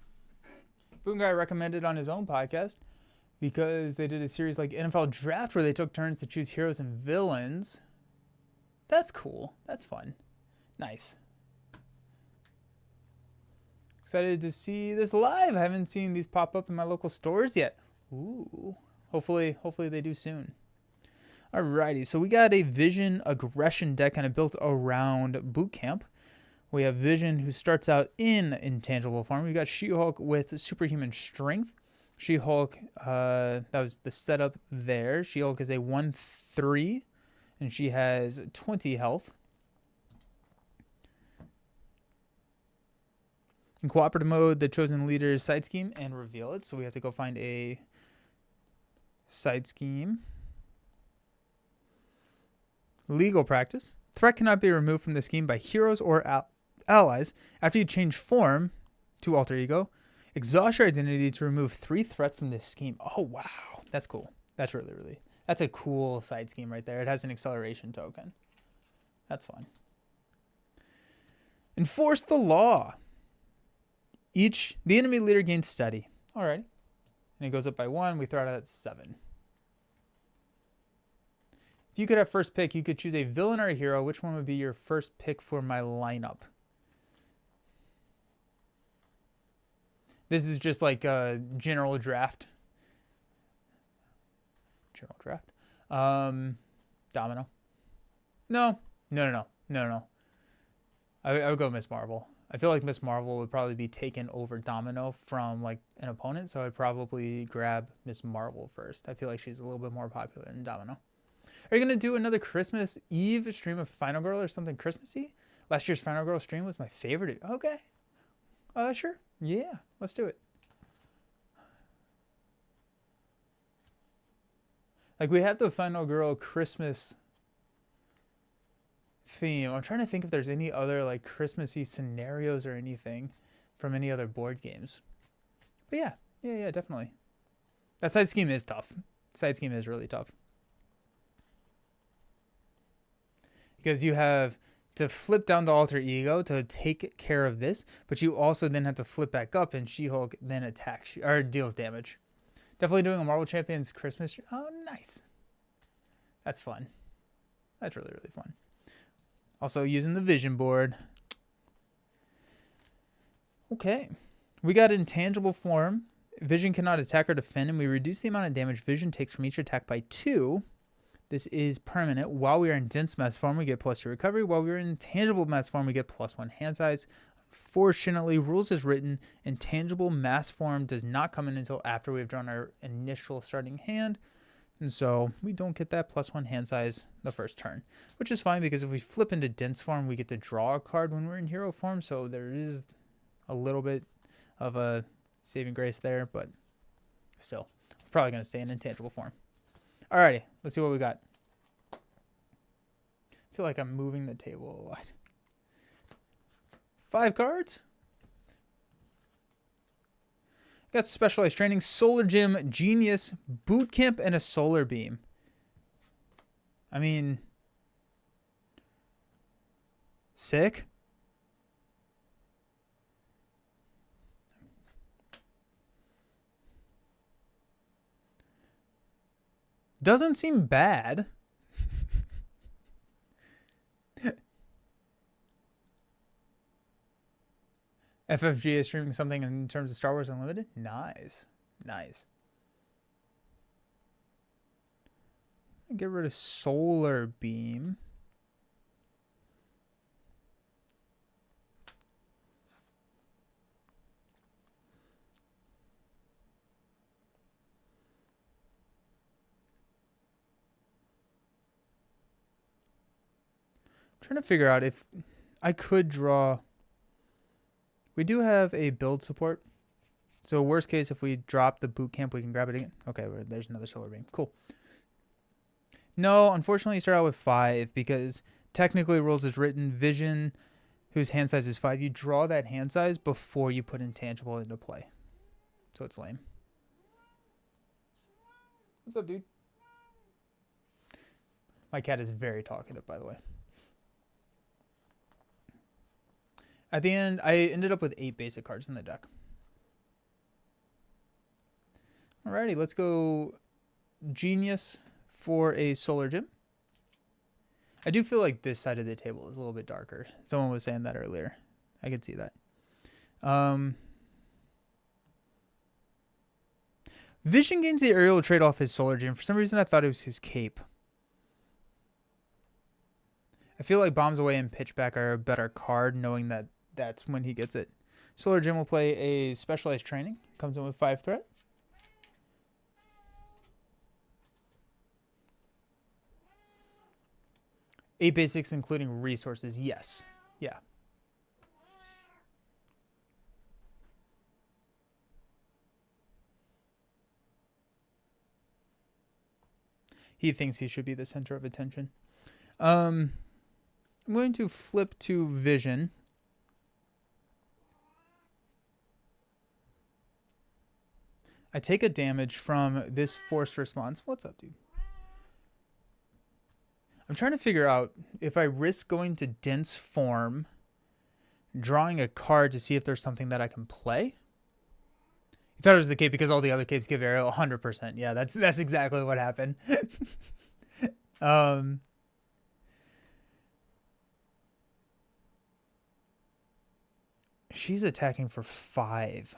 Boon Guy recommended on his own podcast because they did a series like NFL Draft where they took turns to choose heroes and villains. That's cool. That's fun. Nice. Excited to see this live. I haven't seen these pop up in my local stores yet. Ooh. Hopefully they do soon. Alrighty, so we got a Vision aggression deck kind of built around Boot Camp. We have Vision, who starts out in intangible form. We got She-Hulk with superhuman strength. She-Hulk, that was the setup there. She-Hulk is a 1/3, and she has 20 health. In cooperative mode, the chosen leader's side scheme and reveal it. So we have to go find a side scheme. Legal practice. Threat cannot be removed from the scheme by heroes or allies after you change form to alter ego. Exhaust your identity to remove 3 threat from this scheme. Oh, wow. That's cool. That's really, that's a cool side scheme right there. It has an acceleration token. That's fun. Enforce the law. The enemy leader gains steady. All right. And it goes up by 1. We throw it out at 7. If you could have first pick, you could choose a villain or a hero. Which one would be your first pick for my lineup? This is just like a general draft. Domino. No. I would go Miss Marvel. I feel like Miss Marvel would probably be taken over Domino from like an opponent, so I'd probably grab Miss Marvel first. I feel like she's a little bit more popular than Domino. Are you going to do another Christmas Eve stream of Final Girl or something Christmassy? Last year's Final Girl stream was my favorite. Okay. Sure. Yeah, let's do it. Like, we have the Final Girl Christmas theme. I'm trying to think if there's any other, like, Christmassy scenarios or anything from any other board games. But yeah, definitely. That side scheme is tough. Side scheme is really tough. Because you have to flip down the alter ego to take care of this, but you also then have to flip back up, and She-Hulk then attacks you, or deals damage. Definitely doing a Marvel Champions Christmas. Oh, nice. That's fun. That's really fun. Also using the vision board. Okay. We got intangible form. Vision cannot attack or defend, and we reduce the amount of damage Vision takes from each attack by 2. This is permanent. While we are in dense mass form, we get +2 recovery. While we are in intangible mass form, we get +1 hand size. Unfortunately, rules as written, intangible mass form does not come in until after we have drawn our initial starting hand. And so we don't get that +1 hand size the first turn, which is fine because if we flip into dense form, we get to draw a card when we're in hero form. So there is a little bit of a saving grace there, but still, we're probably going to stay in intangible form. Alrighty, let's see what we got. I feel like I'm moving the table a lot. 5 cards. Got specialized training, Solar Gym, Genius, Boot Camp, and a Solar Beam. I mean, sick. Doesn't seem bad. FFG is streaming something in terms of Star Wars Unlimited. Nice. Nice. Get rid of Solar Beam. I'm trying to figure out if I could draw. We do have a build support. So worst case, if we drop the boot camp, we can grab it again. Okay, there's another Solar Beam. Cool. No, unfortunately, you start out with 5 because technically rules as written, Vision, whose hand size is 5, you draw that hand size before you put intangible into play. So it's lame. What's up, dude? My cat is very talkative, by the way. At the end, I ended up with 8 basic cards in the deck. Alrighty, let's go Genius for a Solar Gym. I do feel like this side of the table is a little bit darker. Someone was saying that earlier. I could see that. Vision gains the aerial trait off his Solar Gym. For some reason, I thought it was his cape. I feel like Bombs Away and Pitchback are a better card, knowing that that's when he gets it. Solar Gym will play a specialized training. Comes in with 5 threat. Eight basics, including resources. Yes. Yeah. He thinks he should be the center of attention. I'm going to flip to Vision. I take a damage from this forced response. What's up, dude? I'm trying to figure out if I risk going to dense form, drawing a card to see if there's something that I can play. You thought it was the cape because all the other capes give aerial 100%. Yeah, that's exactly what happened. She's attacking for 5.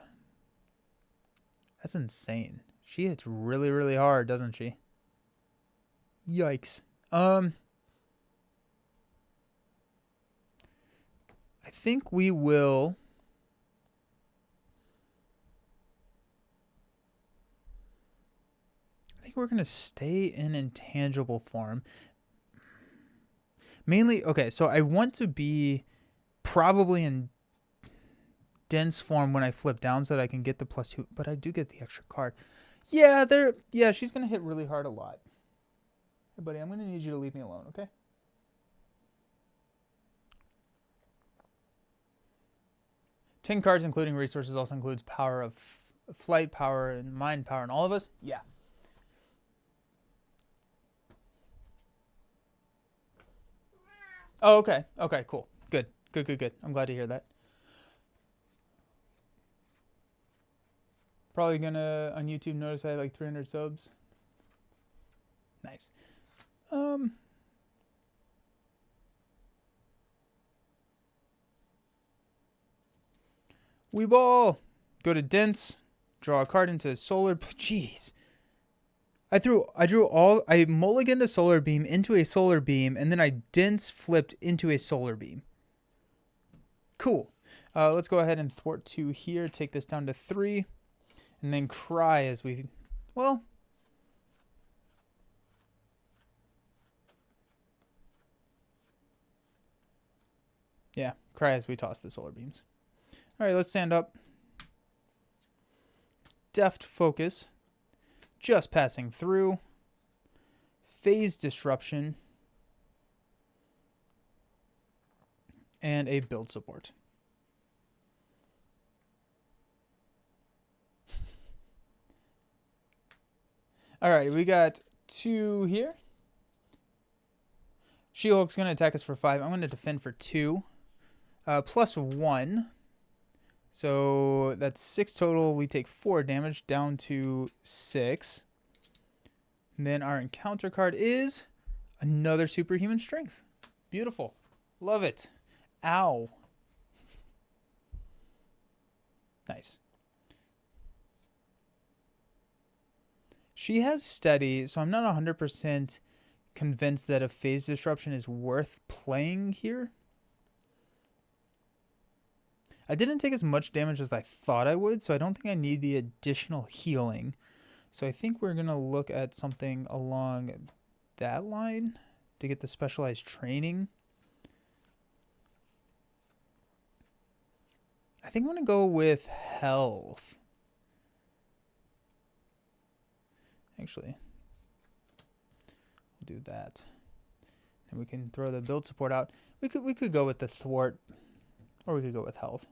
That's insane. She hits really, really hard, doesn't she? Yikes. I think we will. I think we're going to stay in intangible form. Mainly, okay, so I want to be probably in dense form when I flip down so that I can get the +2, but I do get the extra card. Yeah, she's going to hit really hard a lot. Hey, buddy, I'm going to need you to leave me alone, okay? Ten cards, including resources, also includes power of flight, power, and mind power in all of us. Yeah. Oh, okay. Okay, cool. Good. Good. I'm glad to hear that. Probably gonna, on YouTube, notice I had like 300 subs. Nice. We ball. Go to dense. Draw a card into Solar. Jeez. I mulliganed a Solar Beam into a Solar Beam, and then I Dense flipped into a Solar Beam. Cool. Let's go ahead and thwart 2 here. Take this down to 3. And then cry as we... Well... Yeah, cry as we toss the Solar Beams. All right, let's stand up. Deft Focus. Just Passing Through. Phase Disruption. And a Build Support. All right, we got 2 here. She-Hulk's going to attack us for 5. I'm going to defend for 2. Plus 1. So that's 6 total. We take 4 damage down to 6. And then our encounter card is another Superhuman Strength. Beautiful. Love it. Ow. Nice. She has Steady, so I'm not 100% convinced that a Phase Disruption is worth playing here. I didn't take as much damage as I thought I would, so I don't think I need the additional healing. So I think we're going to look at something along that line to get the specialized training. I think I'm going to go with health. Actually, we'll do that. And we can throw the build support out. We could go with the thwart, or we could go with health.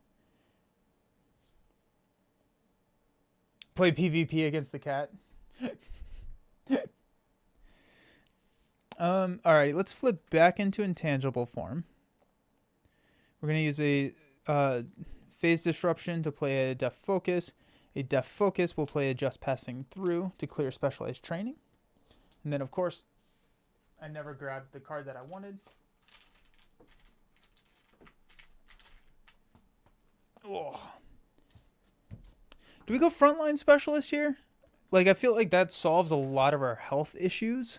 Play PvP against the cat. Alright, let's flip back into intangible form. We're going to use a Phase Disruption to play a Deft Focus. A Deft Focus will play a Just Passing Through to clear specialized training. And then, of course, I never grabbed the card that I wanted. Oh. Do we go Frontline Specialist here? Like, I feel like that solves a lot of our health issues.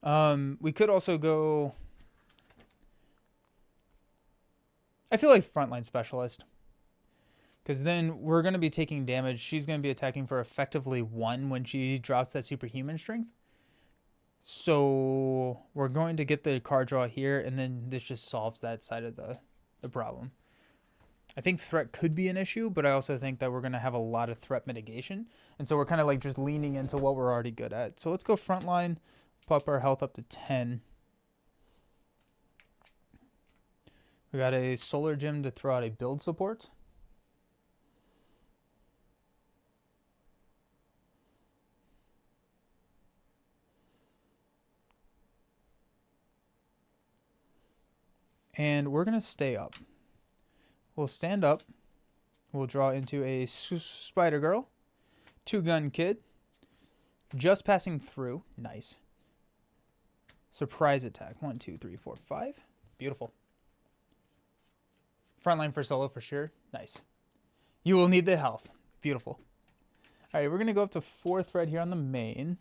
We could also go... I feel like Frontline Specialist. Because then we're going to be taking damage. She's going to be attacking for effectively 1 when she drops that Superhuman Strength. So we're going to get the card draw here, and then this just solves that side of the problem. I think threat could be an issue, but I also think that we're going to have a lot of threat mitigation. And so we're kind of like just leaning into what we're already good at. So let's go Frontline, pop our health up to 10. We got a Solar Gem to throw out a Build Support. And we're going to stay up. We'll stand up. We'll draw into a Spider Girl. 2-Gun Kid. Just Passing Through. Nice. Surprise attack. 1, 2, 3, 4, 5. Beautiful. Frontline for solo for sure. Nice. You will need the health. Beautiful. All right, we're going to go up to 4th thread here on the main.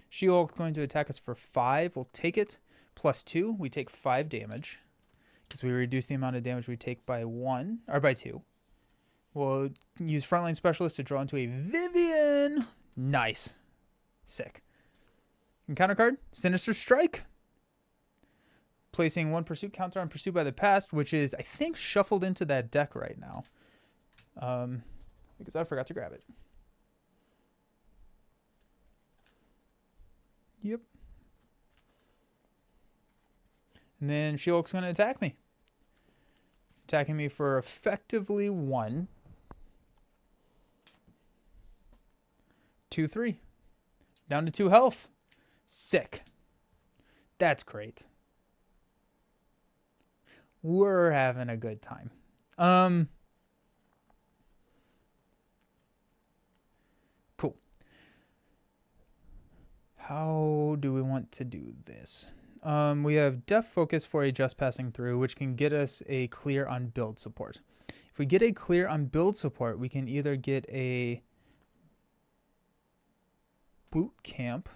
She-Hulk going to attack us for 5. We'll take it. Plus 2. We take 5 damage. Because we reduce the amount of damage we take by 1, or by 2. We'll use Frontline Specialist to draw into a Vivian. Nice. Sick. Encounter card, Sinister Strike. Placing 1 pursuit counter on Pursued by the Past, which is, I think, shuffled into that deck right now. Because I forgot to grab it. Yep. And then She-Hulk's going to attack me. Attacking me for effectively 1. 2, 3. Down to 2 health. Sick. That's great. We're having a good time. Cool. How do we want to do this? We have Deft Focus for a Just Passing Through, which can get us a clear on Build Support. If we get a clear on build support, we can either get a boot camp.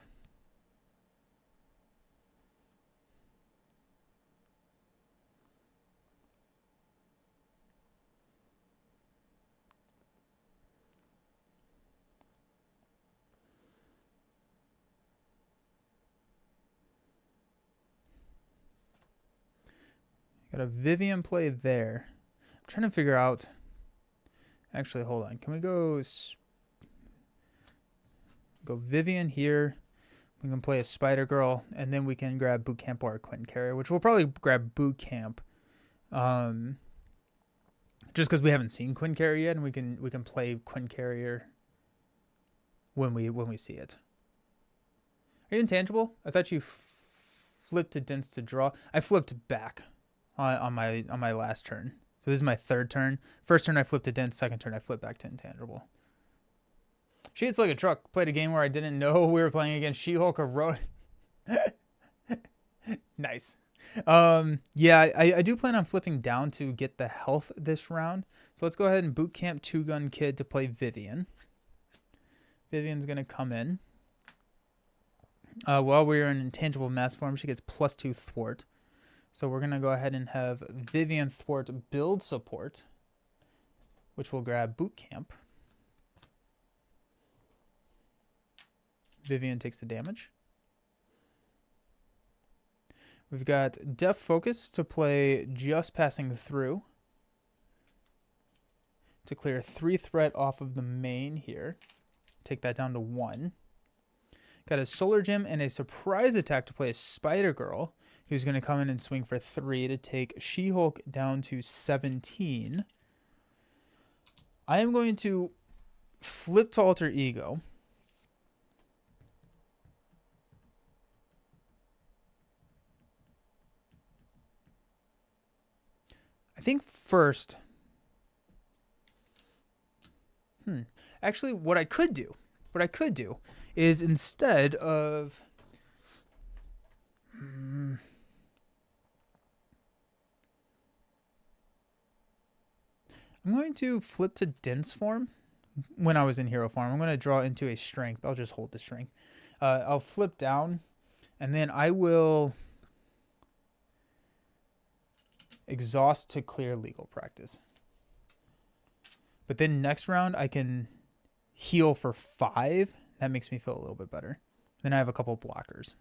Got a Vivian play there. I'm trying to figure out. Actually, hold on. Can we go Vivian here? We can play a Spider Girl, and then we can grab Boot Camp or a Quinn Carrier, which we'll probably grab Boot Camp, just because we haven't seen Quinn Carrier yet, and we can play Quinn Carrier when we see it. Are you intangible? I thought you flipped to Dense to draw. I flipped back on my last turn. So this is my third turn. First turn I flipped to Dense. Second turn I flipped back to intangible. She Hits Like a Truck played a game where I didn't know we were playing against She-Hulk or Road. Nice. Yeah, I do plan on flipping down to get the health this round. So let's go ahead and boot camp Two Gun Kid to play Vivian. Vivian's going to come in. While we're in intangible mass form, she gets +2 thwart. So we're going to go ahead and have Vivian thwart build support, which will grab boot camp. Vivian takes the damage. We've got Def Focus to play Just Passing Through to clear 3 threat off of the main here. Take that down to 1. Got a Solar Gem and a Surprise Attack to play a Spider Girl, who's going to come in and swing for 3 to take She-Hulk down to 17. I am going to flip to Alter Ego. I think first, actually what I could do is instead of, I'm going to flip to Dense form when I was in Hero form. I'm going to draw into a Strength. I'll just hold the Strength. I'll flip down, and then I will Exhaust to clear Legal Practice. But then next round, I can heal for 5. That makes me feel a little bit better. Then I have a couple blockers.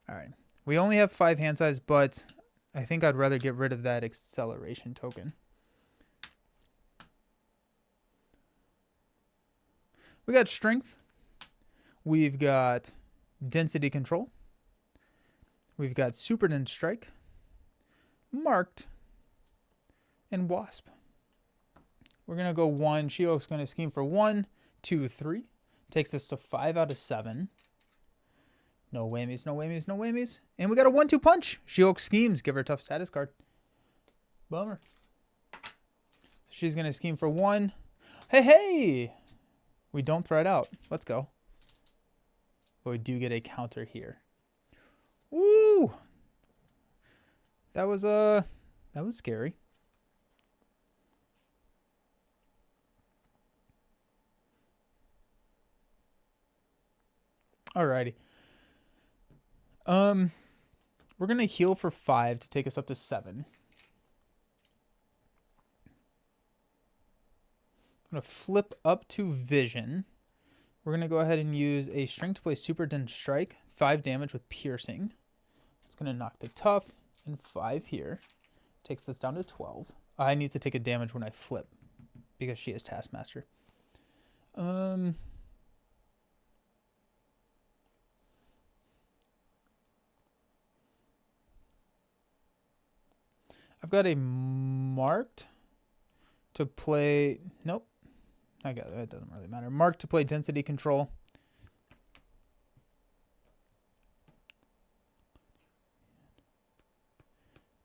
All right. We only have 5 hand size, but I think I'd rather get rid of that acceleration token. We got Strength. We've got Density Control. We've got Super Dense Strike, Marked, and Wasp. We're going to go 1. She-Hulk's going to scheme for 1, 2, 3. Takes us to 5 out of 7. No whammies, no whammies, no whammies. And we got a 1-2 punch. She-Hulk schemes. Give her a tough status card. Bummer. She's going to scheme for 1. Hey! We don't throw it out. Let's go. But we do get a counter here. Woo! That was scary. Alrighty. We're gonna heal for 5 to take us up to 7. I'm gonna flip up to Vision. We're gonna go ahead and use a Strength to play Super Dense Strike, 5 damage with Piercing. It's gonna knock the Tough and 5 here. Takes us down to 12. I need to take a damage when I flip because she is Taskmaster. I've got a Marked to play. Nope. I got that. Doesn't really matter. Marked to play Density Control.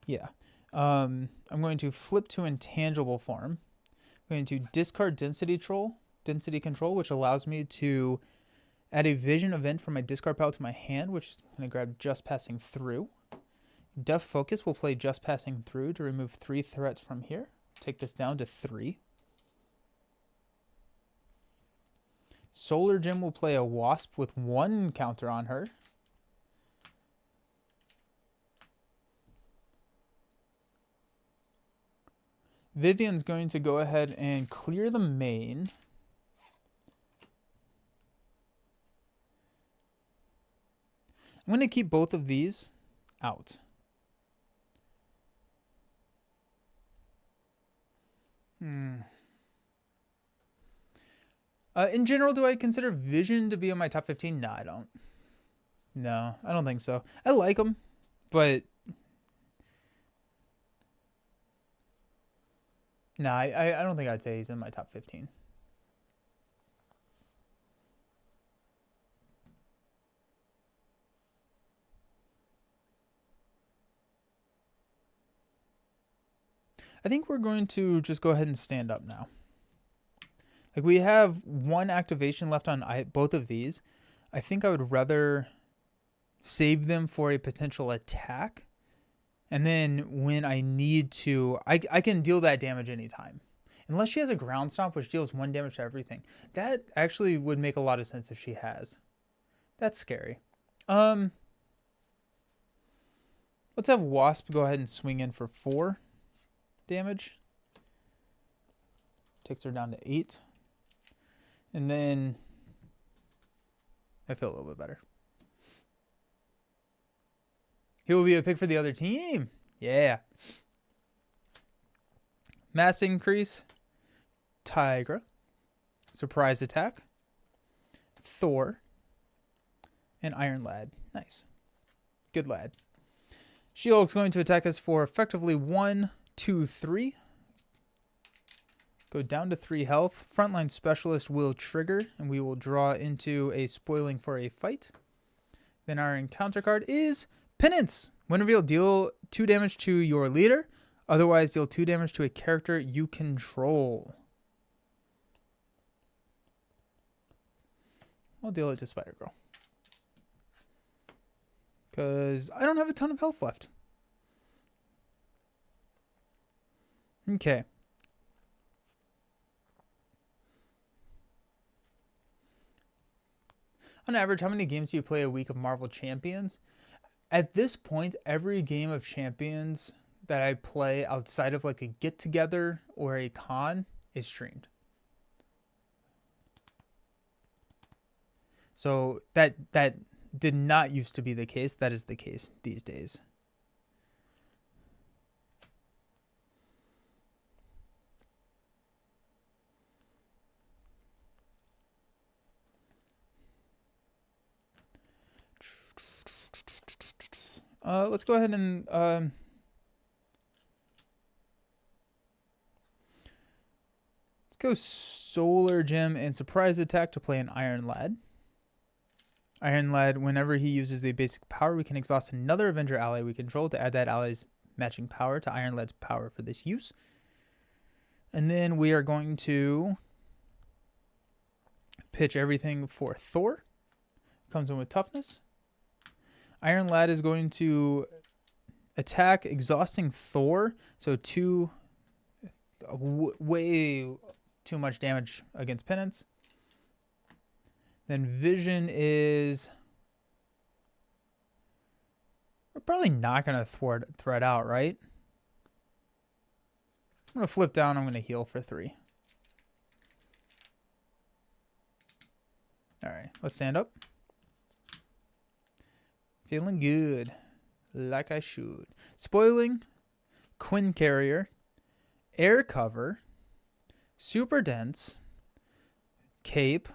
Yeah. I'm going to flip to Intangible form. I'm going to discard Density Control, which allows me to add a Vision event from my discard pile to my hand, which is going to grab Just Passing Through. Deaf Focus will play Just Passing Through to remove 3 threats from here. Take this down to 3. Solar Gem will play a Wasp with 1 counter on her. Vivian's going to go ahead and clear the main. I'm going to keep both of these out. In general, do I consider Vision to be in my top 15? No, I don't. No, I don't think so. I like him, but no, I don't think I'd say he's in my top 15. I think we're going to just go ahead and stand up now. Like, we have 1 activation left on both of these. I think I would rather save them for a potential attack. And then when I need to, I can deal that damage anytime. Unless she has a ground stomp, which deals 1 damage to everything. That actually would make a lot of sense if she has. That's scary. Let's have Wasp go ahead and swing in for 4 damage. Takes her down to 8. And then I feel a little bit better. He will be a pick for the other team. Yeah. Mass increase. Tigra. Surprise attack. Thor. And Iron Lad. Nice. Good lad. She-Hulk's going to attack us for effectively 1, 2, 3. Go down to 3 health. Frontline Specialist will trigger, and we will draw into a Spoiling for a Fight. Then our encounter card is Penance. When revealed, deal 2 damage to your leader. Otherwise, deal 2 damage to a character you control. I'll deal it to Spider-Girl, because I don't have a ton of health left. Okay. On average, how many games do you play a week of Marvel Champions? At this point, every game of Champions that I play outside of like a get-together or a con is streamed. So that did not used to be the case. That is the case these days. Let's go ahead and let's go Solar Gem and Surprise Attack to play an Iron Lad. Iron Lad, whenever he uses a basic power, we can exhaust another Avenger ally we control to add that ally's matching power to Iron Lad's power for this use. And then we are going to pitch everything for Thor. Comes in with toughness. Iron Lad is going to attack, exhausting Thor. So way too much damage against Penance. Then Vision is... We're probably not going to thread out, right? I'm going to flip down. I'm going to heal for 3. All right, let's stand up. Feeling good. Like I should. Spoiling. Quinn Carrier. Air Cover. Super Dense. Cape.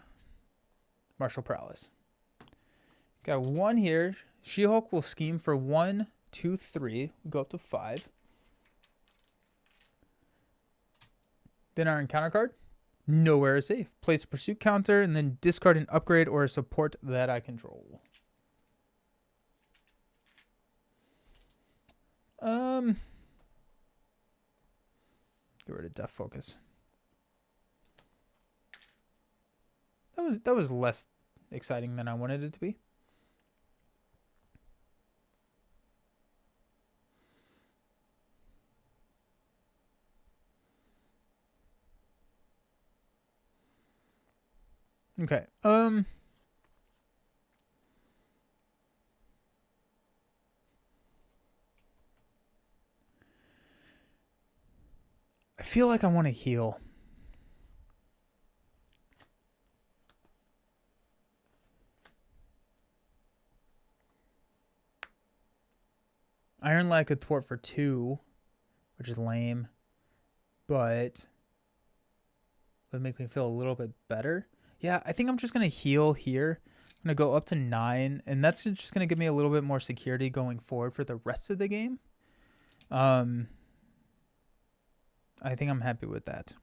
Martial Prowess. Got 1 here. She-Hulk will scheme for 1, 2, 3. Go up to 5. Then our encounter card. Nowhere is safe. Place a pursuit counter and then discard an upgrade or a support that I control. Get rid of Death Focus. That was less exciting than I wanted it to be. Okay. I feel like I want to heal. Iron Lad could thwart for 2, which is lame, but would make me feel a little bit better. Yeah, I think I'm just going to heal here. I'm going to go up to 9, and that's just going to give me a little bit more security going forward for the rest of the game. I think I'm happy with that.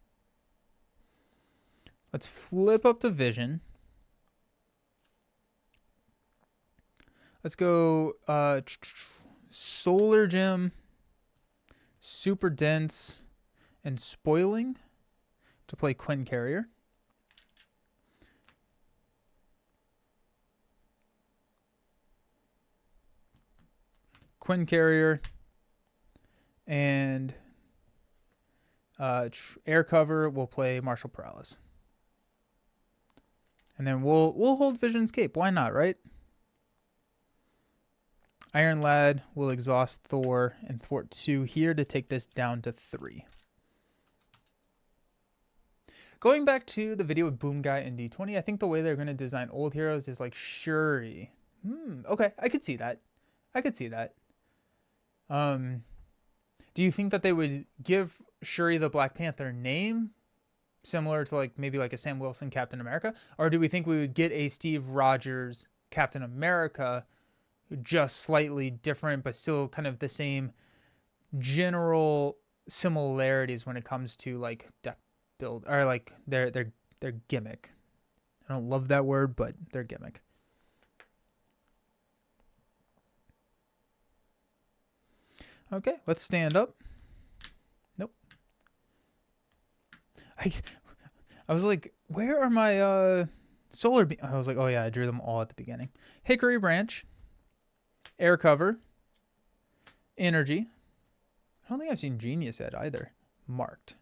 Let's flip up to Vision. Let's go Solar Gem, Super Dense, and Spoiling to play Quinn Carrier. Quinn Carrier and Air Cover will play Martial Paralysis. And then we'll hold Vision's Cape. Why not, right? Iron Lad will exhaust Thor and thwart 2 here to take this down to 3. Going back to the video with Boom Guy and D20, I think the way they're going to design old heroes is like Shuri. Okay, I could see that. Do you think that they would give Shuri the Black Panther name similar to like maybe like a Sam Wilson Captain America? Or do we think we would get a Steve Rogers Captain America, just slightly different but still kind of the same general similarities when it comes to like deck build or like their gimmick? I don't love that word, but their gimmick. Okay, let's stand up. Nope. I was like, where are my solar beam? I was like, oh yeah, I drew them all at the beginning. Hickory Branch, Air Cover, Energy. I don't think I've seen Genius yet either. Marked.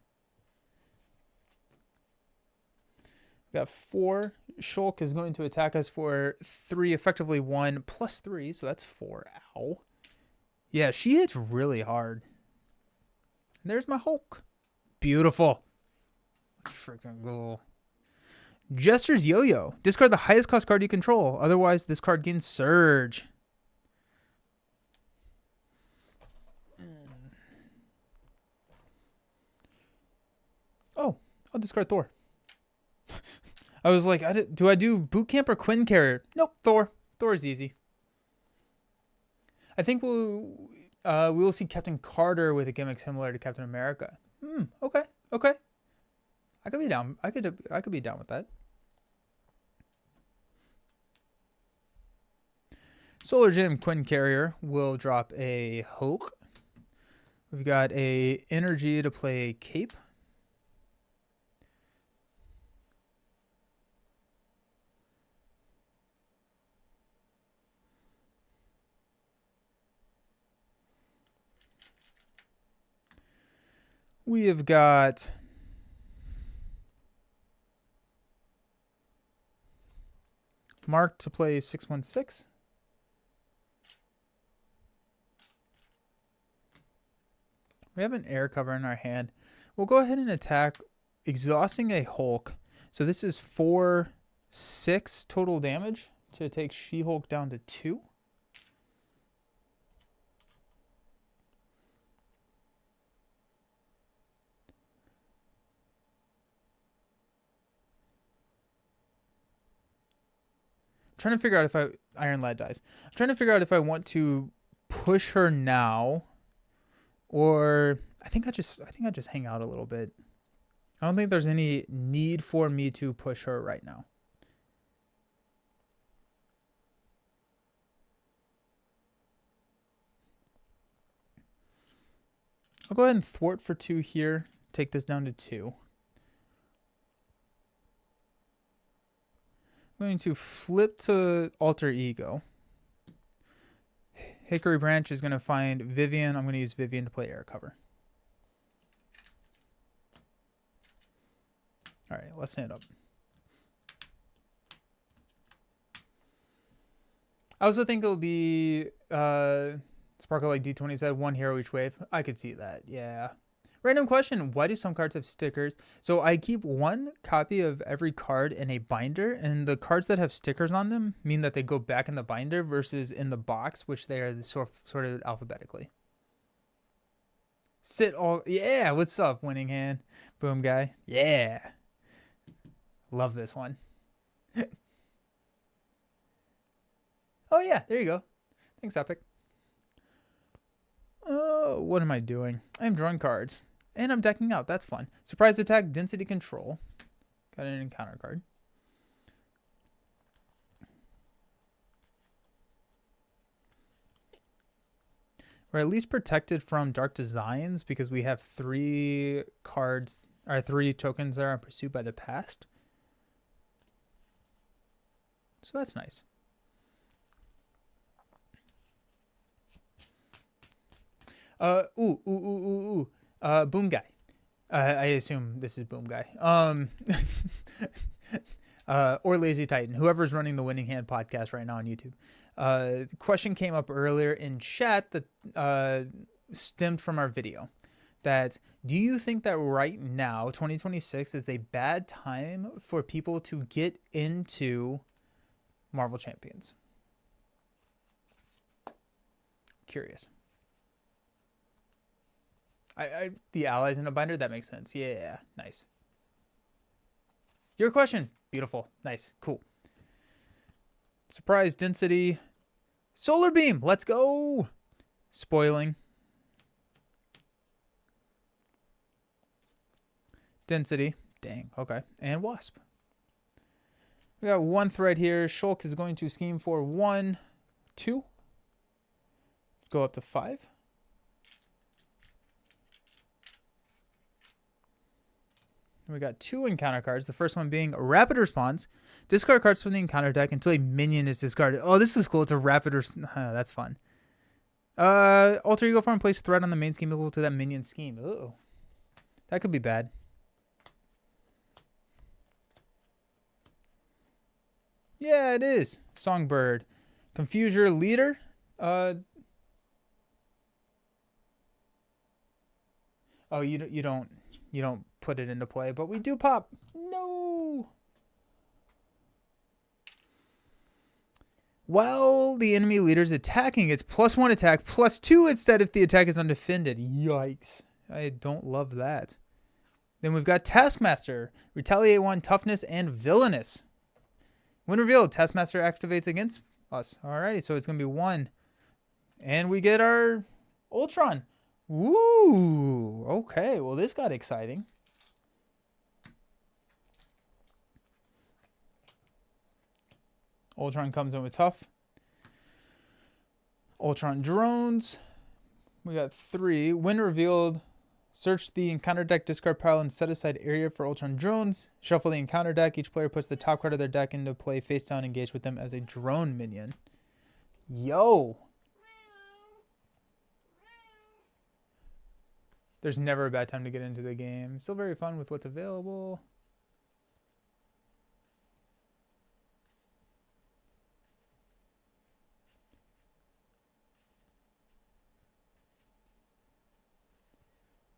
We got 4. Shulk is going to attack us for 3, effectively 1 plus 3, so that's 4. Ow. Yeah, she hits really hard. And there's my Hulk. Beautiful. Freaking cool. Jester's Yo-Yo. Discard the highest cost card you control. Otherwise, this card gains Surge. Oh, I'll discard Thor. I was like, do I do Boot Camp or Quinn Carrier? Nope, Thor. Thor is easy. I think we will see Captain Carter with a gimmick similar to Captain America. Okay. I could be down. I could be down with that. Solar Gem Quinn Carrier will drop a Hulk. We've got a Energy to play Cape. We have got Mark to play 616. We have an Air Cover in our hand. We'll go ahead and attack, exhausting a Hulk. So this is 4/6 total damage to take She-Hulk down to 2. Trying to figure out if Iron Lad dies. I'm trying to figure out if I want to push her now, or I think I just hang out a little bit. I don't think there's any need for me to push her right now. I'll go ahead and thwart for 2 here. Take this down to 2. I'm going to flip to Alter Ego. Hickory Branch is going to find Vivian. I'm going to use Vivian to play Air Cover. All right, let's stand up. I also think it'll be Sparkle like D20 said, one hero each wave. I could see that. Yeah. Random question. Why do some cards have stickers? So I keep one copy of every card in a binder, and the cards that have stickers on them mean that they go back in the binder versus in the box, which they are sorted alphabetically. Sit all. Yeah. What's up, winning hand? Boom guy. Yeah. Love this one. Oh, yeah. There you go. Thanks, Epic. Oh, what am I doing? I'm drawing cards. And I'm decking out. That's fun. Surprise attack, density control. Got an encounter card. We're at least protected from dark designs because we have 3 cards, or 3 tokens that are pursued by the past. So that's nice. Boom guy. I assume this is Boom guy. Or Lazy Titan, whoever's running the Winning Hand podcast right now on YouTube. The question came up earlier in chat that stemmed from our video. That do you think that right now, 2026, is a bad time for people to get into Marvel Champions? Curious. The allies in a binder, that makes sense. Yeah, nice. Your question. Beautiful. Nice. Cool. Surprise density. Solar beam. Let's go. Spoiling. Density. Dang. Okay. And wasp. We got 1 thread here. Shulk is going to scheme for 1, 2. Go up to 5. We got 2 encounter cards. The first one being a rapid response. Discard cards from the encounter deck until a minion is discarded. Oh, this is cool. It's a rapid that's fun. Alter ego form, place threat on the main scheme equal to that minion scheme. Uh-oh. That could be bad. Yeah, it is. Songbird. Confuse your leader. Oh, you don't put it into play, but we do pop. No. While the enemy leader is attacking, it's +1 attack, +2 instead if the attack is undefended. Yikes. I don't love that. Then we've got Taskmaster. Retaliate 1, toughness, and villainous. When revealed, Taskmaster activates against us. Alrighty, so it's going to be 1. And we get our Ultron. Woo! Okay, well this got exciting. Ultron comes in with tough. Ultron drones. We got 3. When revealed, search the encounter deck, discard pile, and set aside area for Ultron drones. Shuffle the encounter deck. Each player puts the top card of their deck into play face down, engage with them as a drone minion. Yo! There's never a bad time to get into the game. Still very fun with what's available.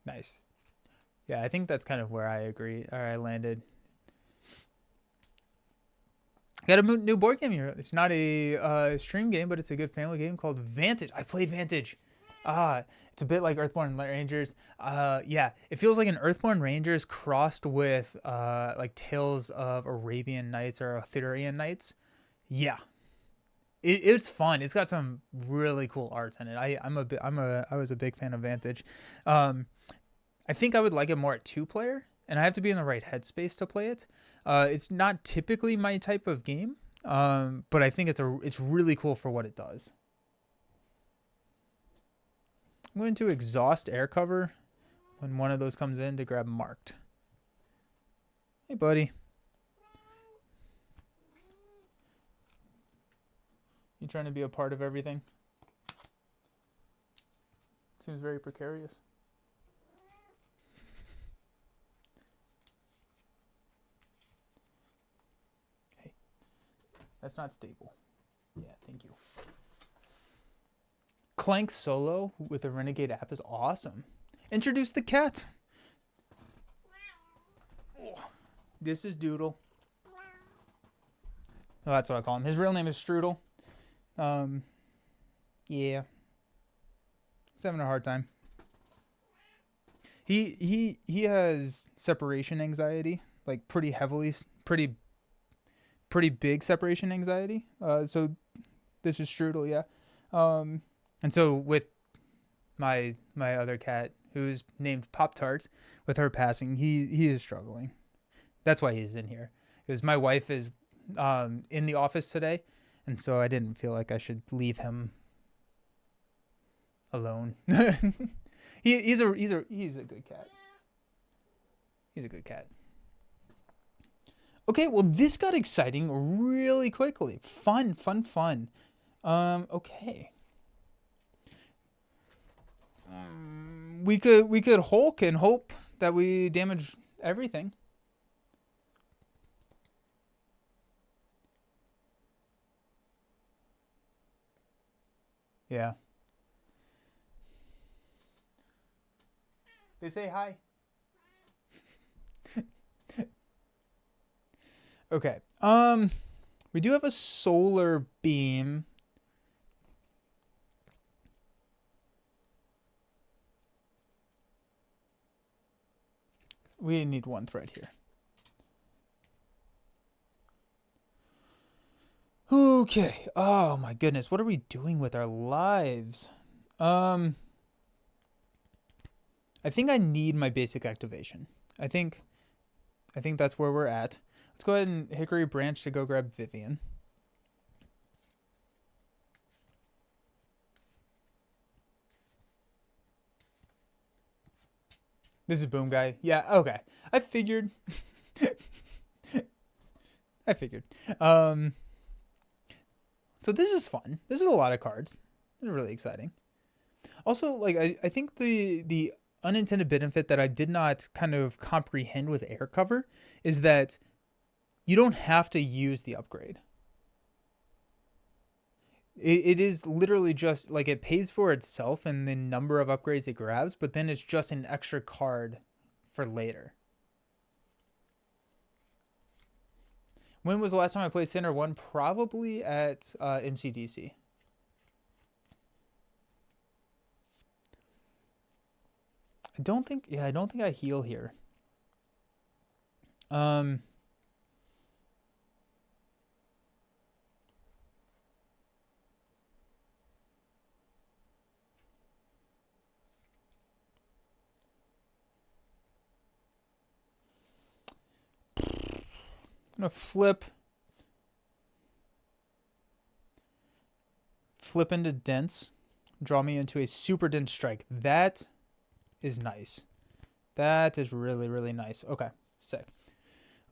Nice. Yeah, I think that's kind of where I agree, or I landed. Got a new board game here. It's not a stream game, but it's a good family game called Vantage. I played Vantage. It's a bit like Earthborn Rangers. Yeah, it feels like an Earthborn Rangers crossed with like Tales of Arabian Nights or Arthurian Nights. Yeah, it's fun. It's got some really cool art in it. I was a big fan of Vantage. I think I would like it more at 2-player, and I have to be in the right headspace to play it. It's not typically my type of game, but I think it's really cool for what it does. I'm going to exhaust air cover when one of those comes in to grab marked. Hey, buddy. You trying to be a part of everything? Seems very precarious. Hey, that's not stable. Yeah, thank you. Clank solo with a Renegade app is awesome. Introduce the cat. Oh, this is Doodle. Oh, that's what I call him. His real name is Strudel. Yeah. He's having a hard time. He has separation anxiety, like pretty heavily, pretty big separation anxiety. So this is Strudel, yeah. And so with my other cat, who's named Pop Tart, with her passing, he is struggling. That's why he's in here, because my wife is in the office today, and so I didn't feel like I should leave him alone. He's a good cat. He's a good cat. Okay, well this got exciting really quickly. Fun. Okay. We could Hulk and hope that we damage everything. Yeah. They say hi. Okay. We do have a solar beam. We need one thread here. Okay. Oh my goodness. What are we doing with our lives? I think I need my basic activation. I think that's where we're at. Let's go ahead and Hickory Branch to go grab Vivian. This is Boom Guy. Yeah, okay. I figured. I figured. So this is fun. This is a lot of cards. This is really exciting. Also, like I think the unintended benefit that I did not kind of comprehend with air cover is that you don't have to use the upgrade. It is literally just like it pays for itself and the number of upgrades it grabs, but then it's just an extra card for later. When was the last time I played Center 1? Probably at MCDC. I don't think I heal here. I'm gonna flip into dense, draw me into a super dense strike. That is nice. That is really, really nice. Okay, sick.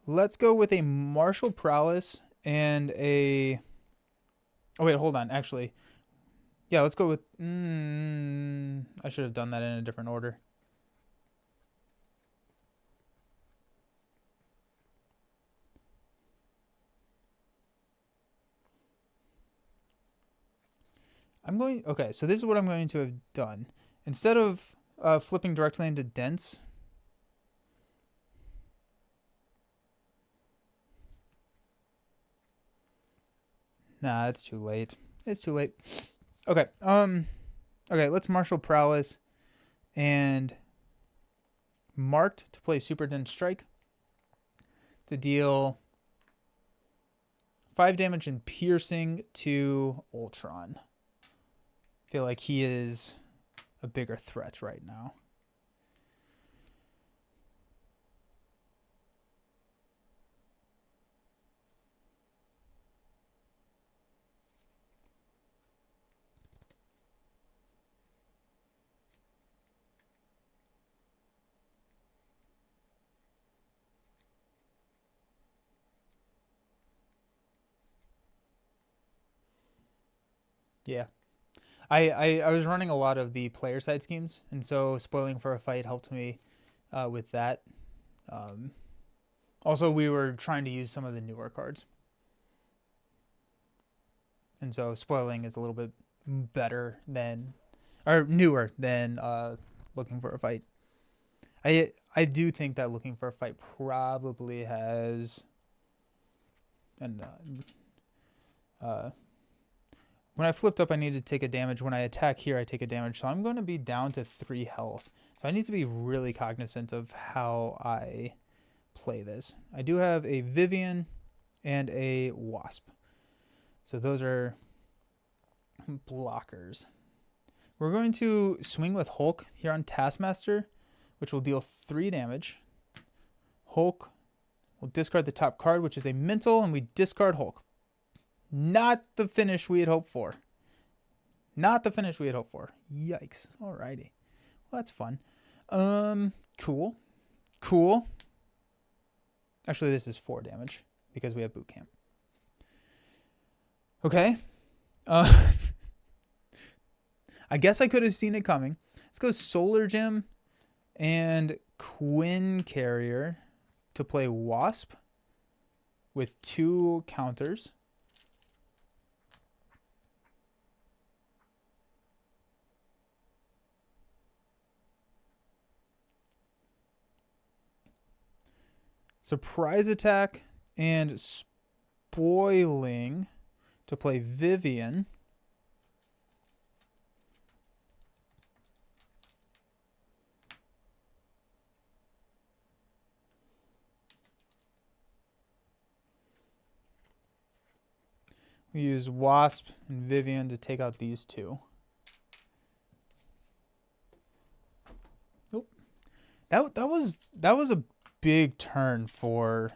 Let's go with a Martial Prowess and a... Oh, wait, hold on. Actually, yeah, let's go with... I should have done that in a different order. Okay, so this is what I'm going to have done. Instead of flipping directly into dense... Nah, it's too late. It's too late. Okay, okay, let's Martial Prowess and Marked to play Super Dense Strike to deal 5 damage and piercing to Ultron. I feel like he is a bigger threat right now. Yeah. I was running a lot of the player side schemes, and so spoiling for a fight helped me with that. Also, we were trying to use some of the newer cards. And so spoiling is a little bit better than, or newer than looking for a fight. I do think that looking for a fight probably has, and when I flipped up, I need to take a damage. When I attack here, I take a damage. So I'm going to be down to 3 health. So I need to be really cognizant of how I play this. I do have a Vivian and a Wasp. So those are blockers. We're going to swing with Hulk here on Taskmaster, which will deal 3 damage. Hulk will discard the top card, which is a mental, and we discard Hulk. Not the finish we had hoped for. Not the finish we had hoped for. Yikes. Alrighty. Well, that's fun. Cool. Cool. Actually, this is 4 damage because we have boot camp. Okay. I guess I could have seen it coming. Let's go Solar Gem and Quinn Carrier to play Wasp with 2 counters. Surprise Attack and Spoiling to play Vivian. We use Wasp and Vivian to take out these 2. Nope. That was a big turn for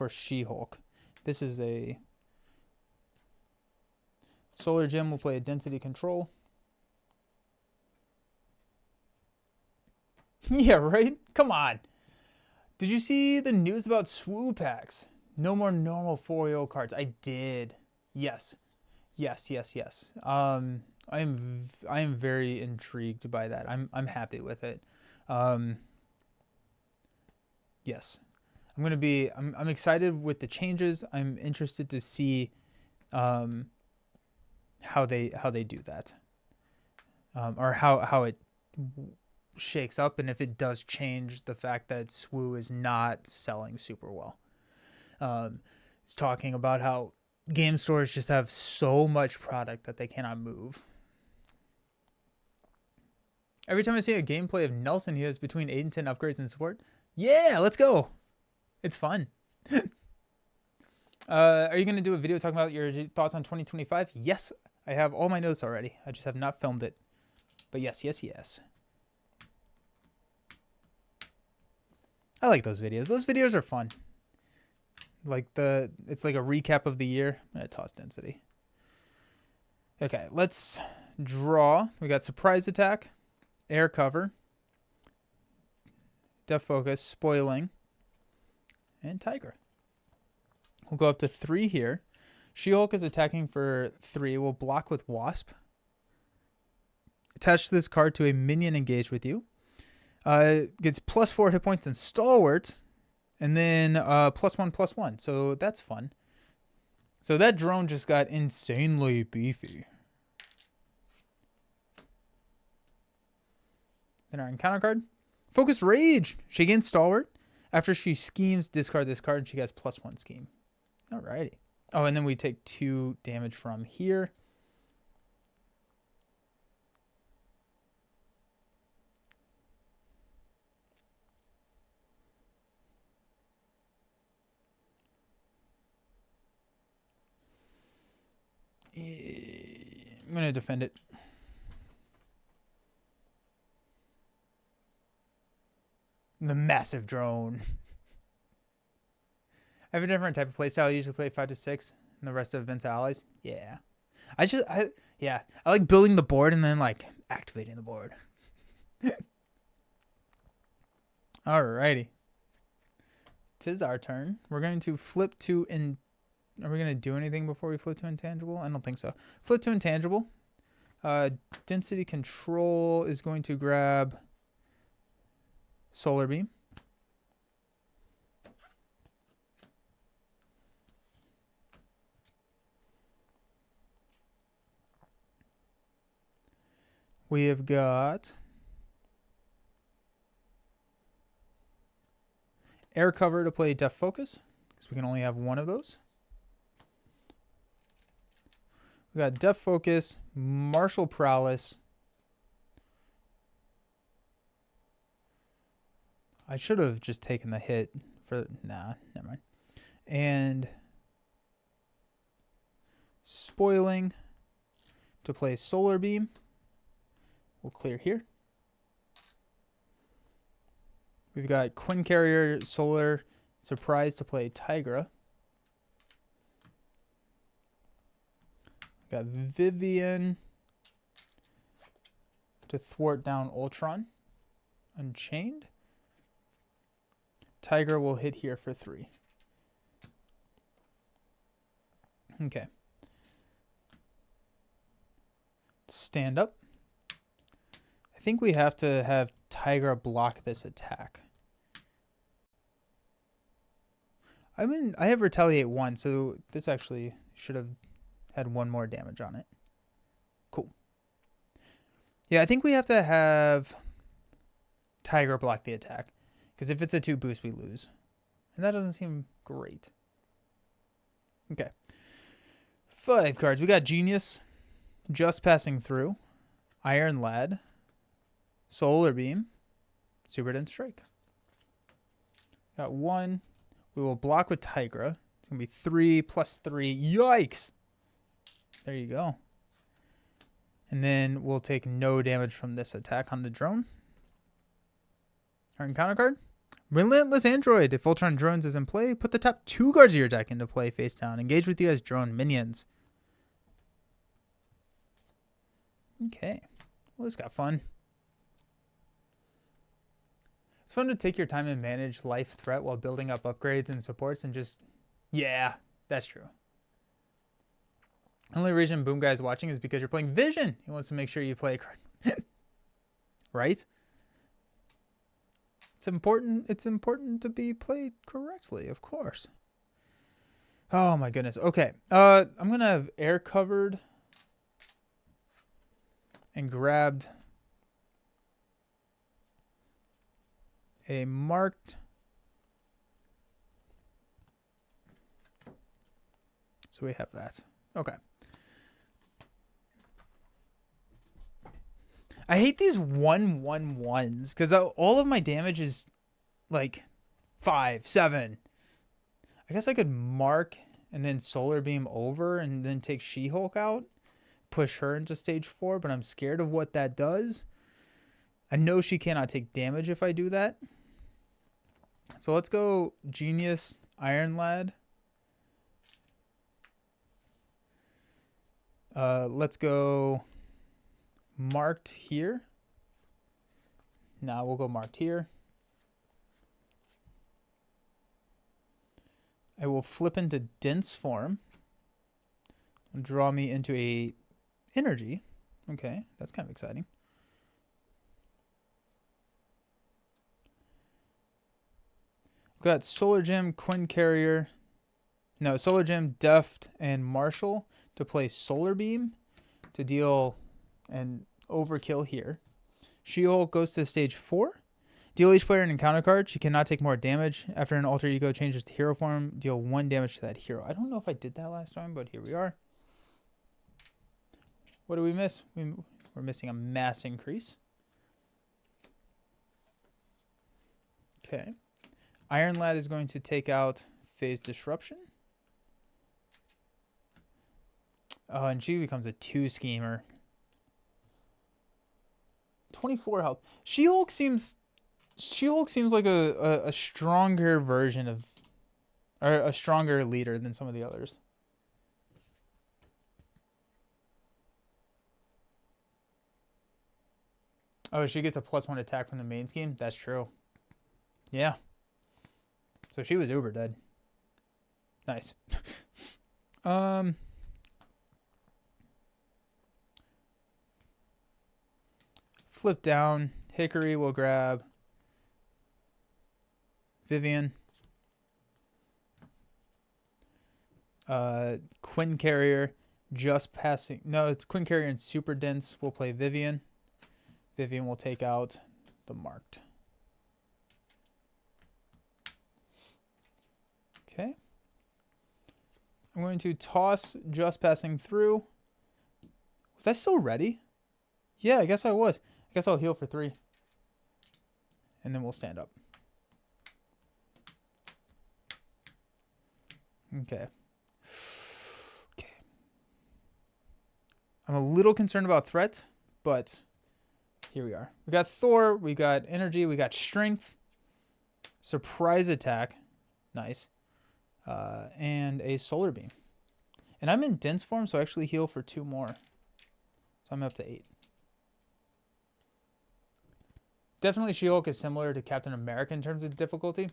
She-Hulk. This is a Solar Gem will play a density control. Yeah, right? Come on. Did you see the news about SWU packs? No more normal foil cards. I did. Yes. Yes. I am very intrigued by that. I'm happy with it. Yes. I'm excited with the changes. I'm interested to see how they do that. Or how it shakes up, and if it does change the fact that SWU is not selling super well. It's talking about how game stores just have so much product that they cannot move. Every time I see a gameplay of Nelson, he has between 8 and 10 upgrades and support. Yeah, let's go. It's fun. Are you going to do a video talking about your thoughts on 2025? Yes, I have all my notes already. I just have not filmed it. But yes. I like those videos. Those videos are fun. It's like a recap of the year. I'm going to toss density. Okay, let's draw. We got Surprise Attack, Air Cover, Def Focus, Spoiling, and Tiger. We'll go up to 3 here. She-Hulk is attacking for 3. We'll block with Wasp. Attach this card to a minion engaged with you. Gets +4 hit points and Stalwart. And then +1/+1. So that's fun. So that drone just got insanely beefy. Then our encounter card. Focus Rage. She gains Stalwart. After she schemes, discard this card and she gets +1 scheme. Alrighty. Oh, and then we take 2 damage from here. I'm going to defend it. The massive drone. I have a different type of playstyle. I usually play 5 to 6 and the rest of events allies. Yeah. I like building the board and then like activating the board. Alrighty. 'Tis our turn. We're going to flip to Are we going to do anything before we flip to intangible? I don't think so. Flip to intangible. Density control is going to grab Solar Beam. We have got Air Cover to play Def Focus, because we can only have one of those. We got Def Focus, Martial Prowess. I should have just taken the hit for... Nah, never mind. And Spoiling to play Solar Beam. We'll clear here. We've got Quinn Carrier, Solar Surprise to play Tigra. We've got Vivian to thwart down Ultron. Unchained. Tigra will hit here for 3. Okay. Stand up. I think we have to have Tigra block this attack. I have Retaliate 1, so this actually should have had 1 more damage on it. Cool. Yeah, I think we have to have Tigra block the attack. Because if it's a 2 boost, we lose. And that doesn't seem great. Okay. 5 cards. We got Genius. Just Passing Through. Iron Lad. Solar Beam. Super Dense Strike. Got 1. We will block with Tigra. It's going to be 3 plus 3. Yikes! There you go. And then we'll take no damage from this attack on the drone. Our encounter card. Relentless Android. If Ultron Drones is in play, put the top 2 cards of your deck into play face down. Engage with you as drone minions. Okay. Well, this got fun. It's fun to take your time and manage life threat while building up upgrades and supports and just... Yeah, that's true. The only reason Boom Guy is watching is because you're playing Vision. He wants to make sure you play correct. Right? It's important to be played correctly, of course. Oh my goodness. Okay. I'm gonna have Air Covered and grabbed a marked. So we have that. Okay. I hate these 1/1/1s because all of my damage is like 5, 7. I guess I could mark and then Solar Beam over and then take She-Hulk out, push her into stage 4, but I'm scared of what that does. I know she cannot take damage if I do that. So let's go Genius, Iron Lad. Let's go marked here. Now we'll go marked here. I will flip into dense form and draw me into a energy. Okay, that's kind of exciting. Got Solar Gem, Quinn Carrier. No, Solar Gem, Deft, and Marshall to play Solar Beam to deal and overkill here. She-Hulk goes to stage 4. Deal each player an encounter card. She cannot take more damage. After an alter ego changes to hero form, deal 1 damage to that hero. I don't know if I did that last time, but here we are. What do we miss? We're missing a mass increase. Okay. Iron Lad is going to take out Phase Disruption. Oh, and she becomes a 2 schemer. 24 health. She-Hulk seems like a stronger version of, or a stronger leader than some of the others. Oh, she gets a +1 attack from the main scheme? That's true. Yeah. So she was uber dead. Nice. Flip down. Hickory will grab Vivian. Quinn Carrier just passing. No, it's Quinn Carrier and Super Dense. We'll play Vivian. Vivian will take out the marked. Okay. I'm going to toss Just Passing Through. Was I still ready? Yeah, I guess I was. I guess I'll heal for 3. And then we'll stand up. Okay. Okay. I'm a little concerned about threat, but here we are. We got Thor, we got energy, we got strength, surprise attack, nice, and a solar beam. And I'm in dense form, so I actually heal for 2 more. So I'm up to 8. Definitely She-Hulk is similar to Captain America in terms of difficulty.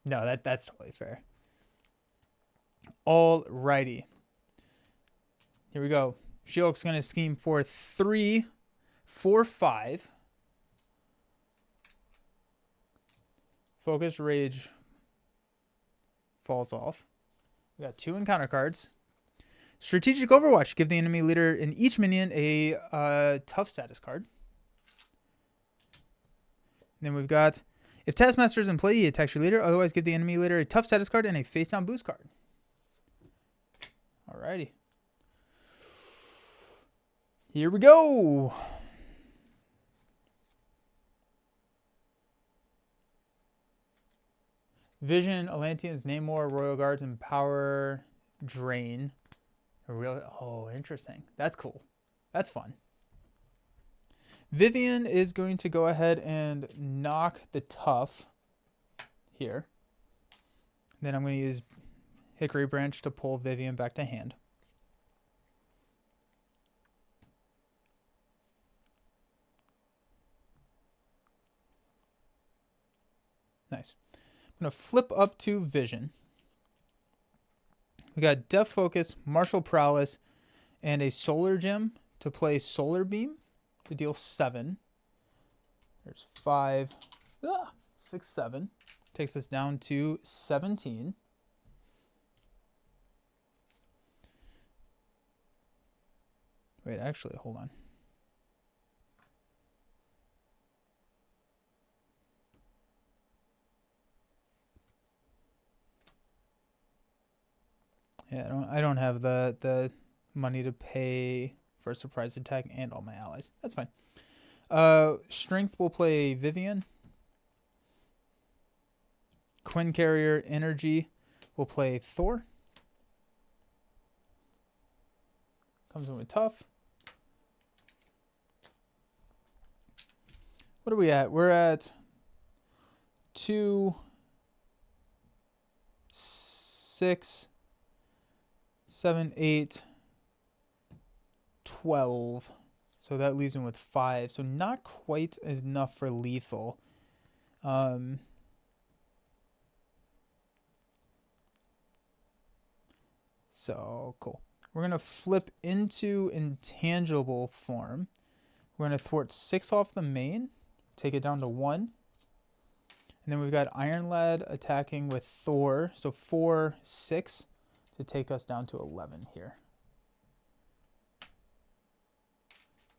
No, that's totally fair. Alrighty. Here we go. She-Hulk's going to scheme for 3, 4, 5. Focus Rage falls off. We got 2 encounter cards. Strategic Overwatch. Give the enemy leader in each minion a tough status card. And then we've got, if Taskmaster is in play, he attacks your leader. Otherwise, give the enemy leader a tough status card and a face down boost card. Alrighty. Here we go. Vision, Atlanteans, Namor, Royal Guards, and Power Drain. Oh, interesting. That's cool. That's fun. Vivian is going to go ahead and knock the tough here. Then I'm going to use Hickory Branch to pull Vivian back to hand. Nice. I'm going to flip up to Vision. We got Def Focus, Martial Prowess, and a Solar Gem to play Solar Beam to deal 7. There's 5, 6, 7. Takes us down to 17. Wait, actually, hold on. Yeah, I don't have the money to pay for a surprise attack and all my allies. That's fine. Strength will play Vivian. Quinn Carrier Energy will play Thor. Comes in with tough. What are we at? We're at 2, 6, 7, 8, 12. So that leaves him with 5. So not quite enough for lethal. So cool. We're going to flip into intangible form. We're going to thwart 6 off the main. Take it down to 1. And then we've got Iron Lad attacking with Thor. So 4, 6 to take us down to 11 here.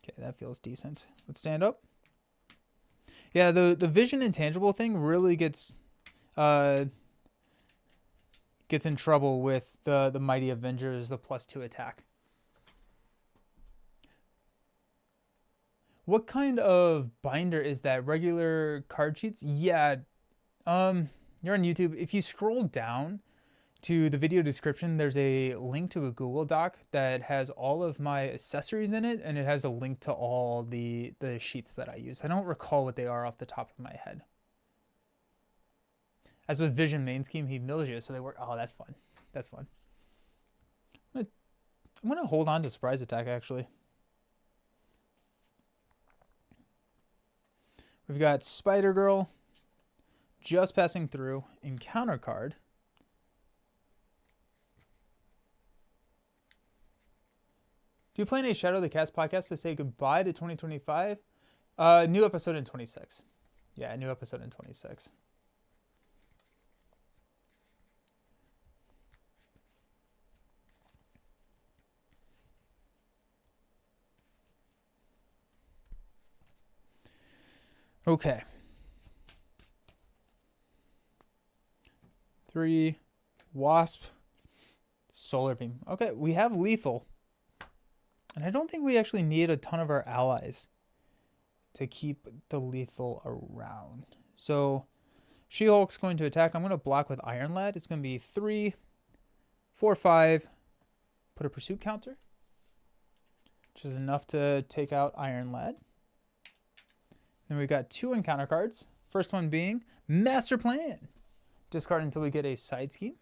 Okay, that feels decent. Let's stand up. Yeah, the Vision intangible thing really gets in trouble with the Mighty Avengers, the +2 attack. What kind of binder is that? Regular card sheets? Yeah. You're on YouTube. If you scroll down to the video description, there's a link to a Google Doc that has all of my accessories in it, and it has a link to all the sheets that I use. I don't recall what they are off the top of my head. As with Vision main scheme, he mills you, so they work. Oh, that's fun. That's fun. I'm gonna hold on to surprise attack, actually. We've got Spider-Girl, Just Passing Through, Encounter card. Do you plan a Shadow the Cast podcast to say goodbye to 2025? New episode in 26. Yeah, new episode in 26. Okay. 3 Wasp, Solar Beam. Okay, we have lethal. And I don't think we actually need a ton of our allies to keep the lethal around. So She-Hulk's going to attack. I'm going to block with Iron Lad. It's going to be 3, 4, 5. Put a pursuit counter, which is enough to take out Iron Lad. Then we got 2 encounter cards. First one being Master Plan. Discard until we get a side scheme.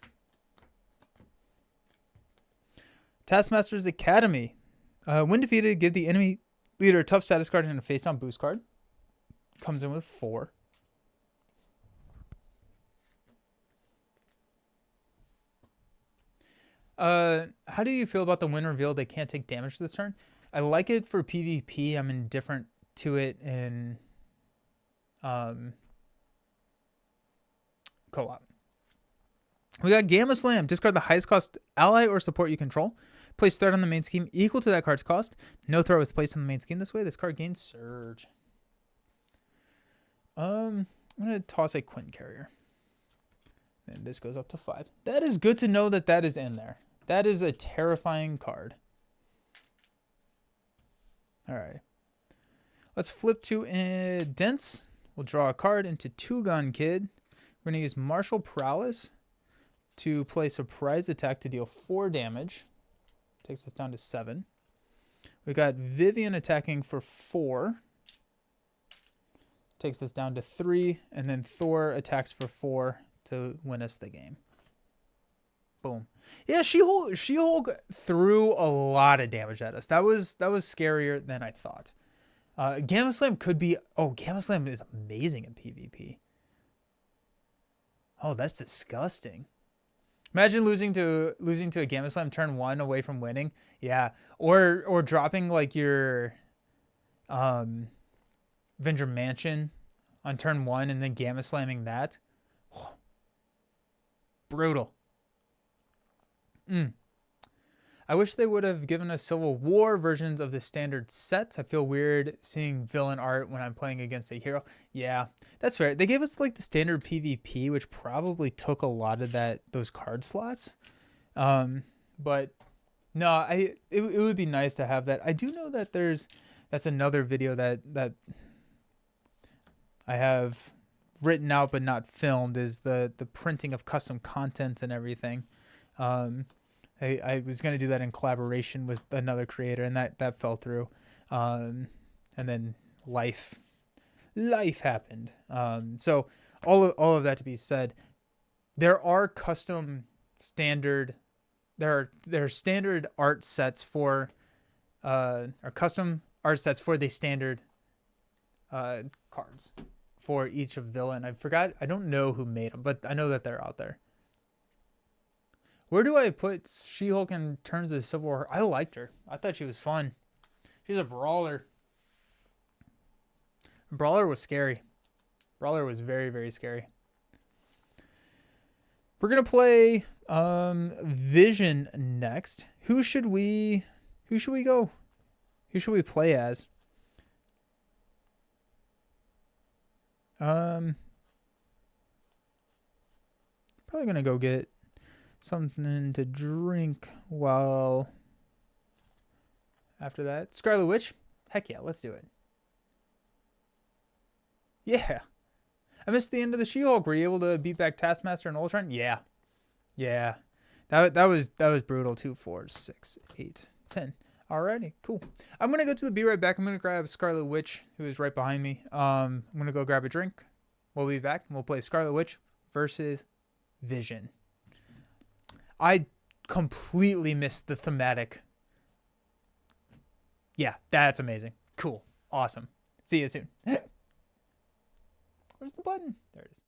Taskmaster's Academy. When defeated, give the enemy leader a tough status card and a face down boost card. Comes in with 4. How do you feel about the win reveal? They can't take damage this turn. I like it for PvP. I'm indifferent to it in co-op. We got Gamma Slam. Discard the highest cost ally or support you control. Place threat on the main scheme equal to that card's cost. No threat was placed on the main scheme this way. This card gains Surge. I'm going to toss a Quinn Carrier. And this goes up to 5. That is good to know that that is in there. That is a terrifying card. All right. Let's flip to Dense. We'll draw a card into Two Gun Kid. We're going to use Martial Prowess to play Surprise Attack to deal 4 damage. Takes us down to 7. We got Vivian attacking for 4. Takes us down to 3. And then Thor attacks for 4 to win us the game. Boom. Yeah, She-Hulk threw a lot of damage at us. That was scarier than I thought. Gamma Slam could be... Oh, Gamma Slam is amazing in PvP. Oh, that's disgusting. Imagine losing to a Gamma Slam turn 1 away from winning. Yeah. Or dropping like your Avenger Mansion on turn 1 and then Gamma Slamming that. Oh, brutal. I wish they would have given us Civil War versions of the standard sets. I feel weird seeing villain art when I'm playing against a hero. Yeah, that's fair. They gave us like the standard PvP, which probably took a lot of those card slots. But no, it would be nice to have that. I do know that that's another video that I have written out but not filmed, is the printing of custom content and everything. I was going to do that in collaboration with another creator, and that fell through. And then life happened. So all of that to be said, there are custom standard, there are standard art sets for, or custom art sets for the standard cards for each of villain. I don't know who made them, but I know that they're out there. Where do I put She-Hulk in terms of Civil War? I liked her. I thought she was fun. She's a brawler. Brawler was scary. Brawler was very, very scary. We're gonna play Vision next. Who should we go? Who should we play as? Probably gonna go get something to drink while after that. Scarlet Witch? Heck yeah, let's do it. Yeah. I missed the end of the She-Hulk. Were you able to beat back Taskmaster and Ultron? Yeah. Yeah. That was brutal. 2, 4, 6, 8, 10. Alrighty, cool. I'm gonna go to the be right back. I'm gonna grab Scarlet Witch, who is right behind me. I'm gonna go grab a drink. We'll be back and we'll play Scarlet Witch versus Vision. I completely missed the thematic. Yeah, that's amazing. Cool. Awesome. See you soon. Where's the button? There it is.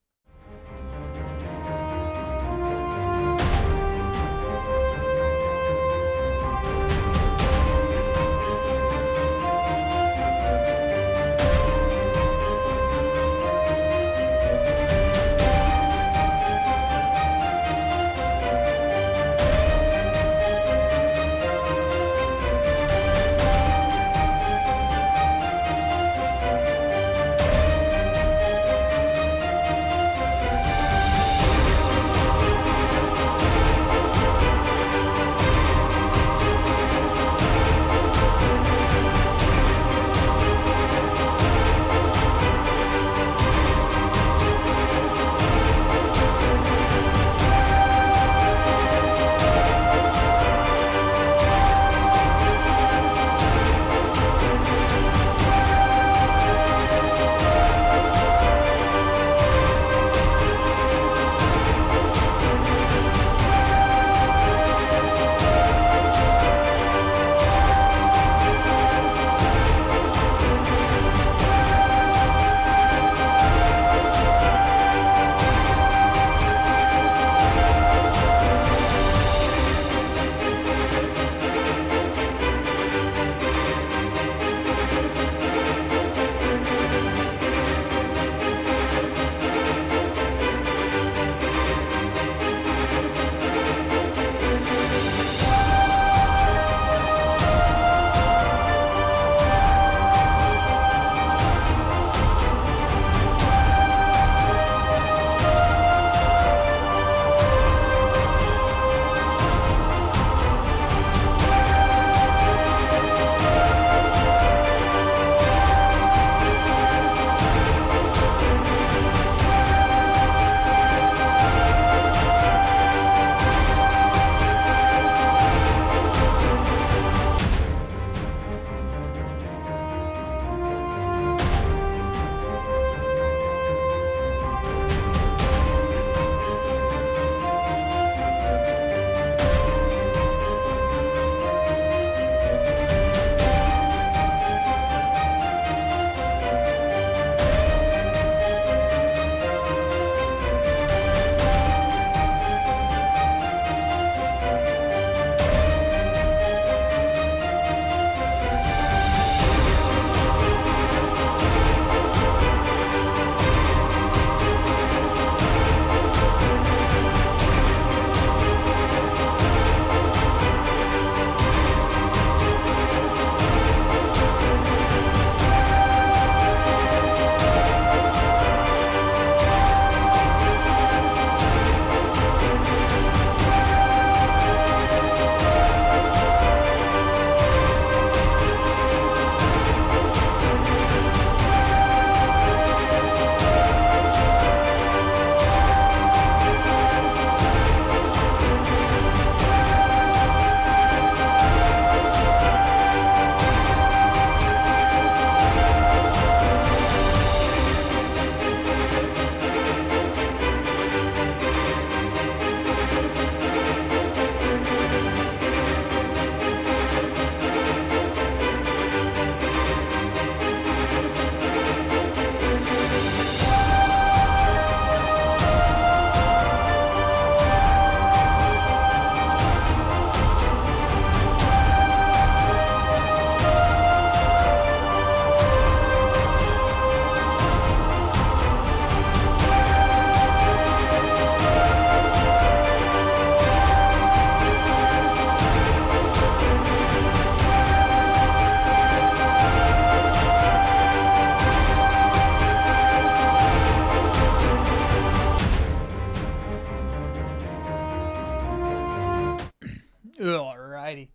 Alrighty.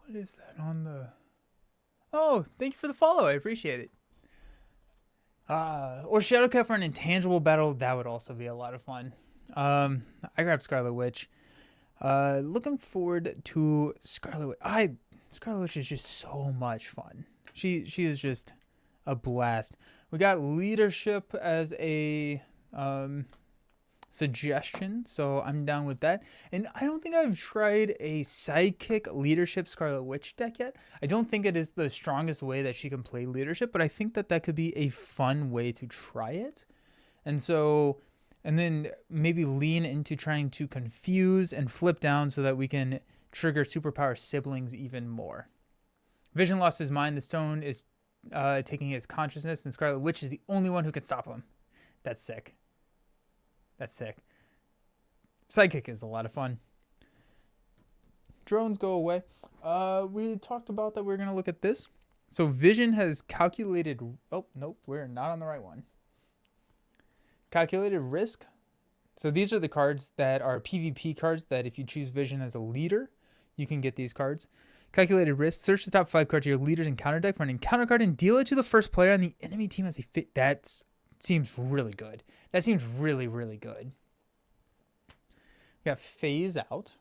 What is that on the... Oh, thank you for the follow. I appreciate it. Or Shadowcat for an intangible battle. That would also be a lot of fun. I grabbed Scarlet Witch. Looking forward to Scarlet Witch. Scarlet Witch is just so much fun. She is just a blast. We got leadership as a suggestion, so I'm down with that. And I don't think I've tried a sidekick leadership Scarlet Witch deck yet. I don't think it is the strongest way that she can play leadership, but I think that could be a fun way to try it. And then maybe lean into trying to confuse and flip down so that we can trigger superpower siblings even more. Vision lost his mind. The stone is taking his consciousness, and Scarlet Witch is the only one who can stop him. That's sick. That's sick. Sidekick is a lot of fun. Drones go away. We talked about that. We're going to look at this. So Vision has calculated... Oh, nope. We're not on the right one. Calculated risk. So these are the cards that are PvP cards that if you choose Vision as a leader, you can get these cards. Calculated risk. Search the top 5 cards of your leader's encounter deck for an encounter card and deal it to the first player on the enemy team as a fit. That seems really good. That seems really, really good. We got Phase Out.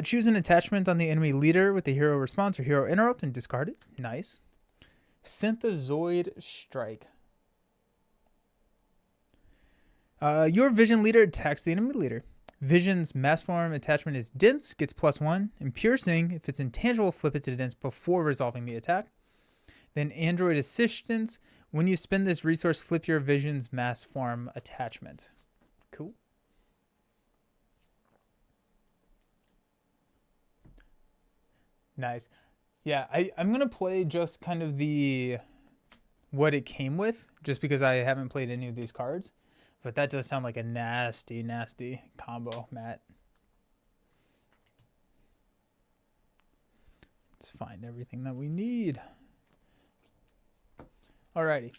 Choose an attachment on the enemy leader with the hero response or hero interrupt and discard it. Nice. Synthezoid Strike. Your Vision leader attacks the enemy leader. Vision's mass form attachment is dense, gets +1, and piercing. If it's intangible, flip it to dense before resolving the attack. Then Android Assistance. When you spend this resource, flip your Vision's mass form attachment. Cool. Nice. Yeah, I'm going to play just kind of what it came with, just because I haven't played any of these cards. But that does sound like a nasty, nasty combo, Matt. Let's find everything that we need. Alrighty.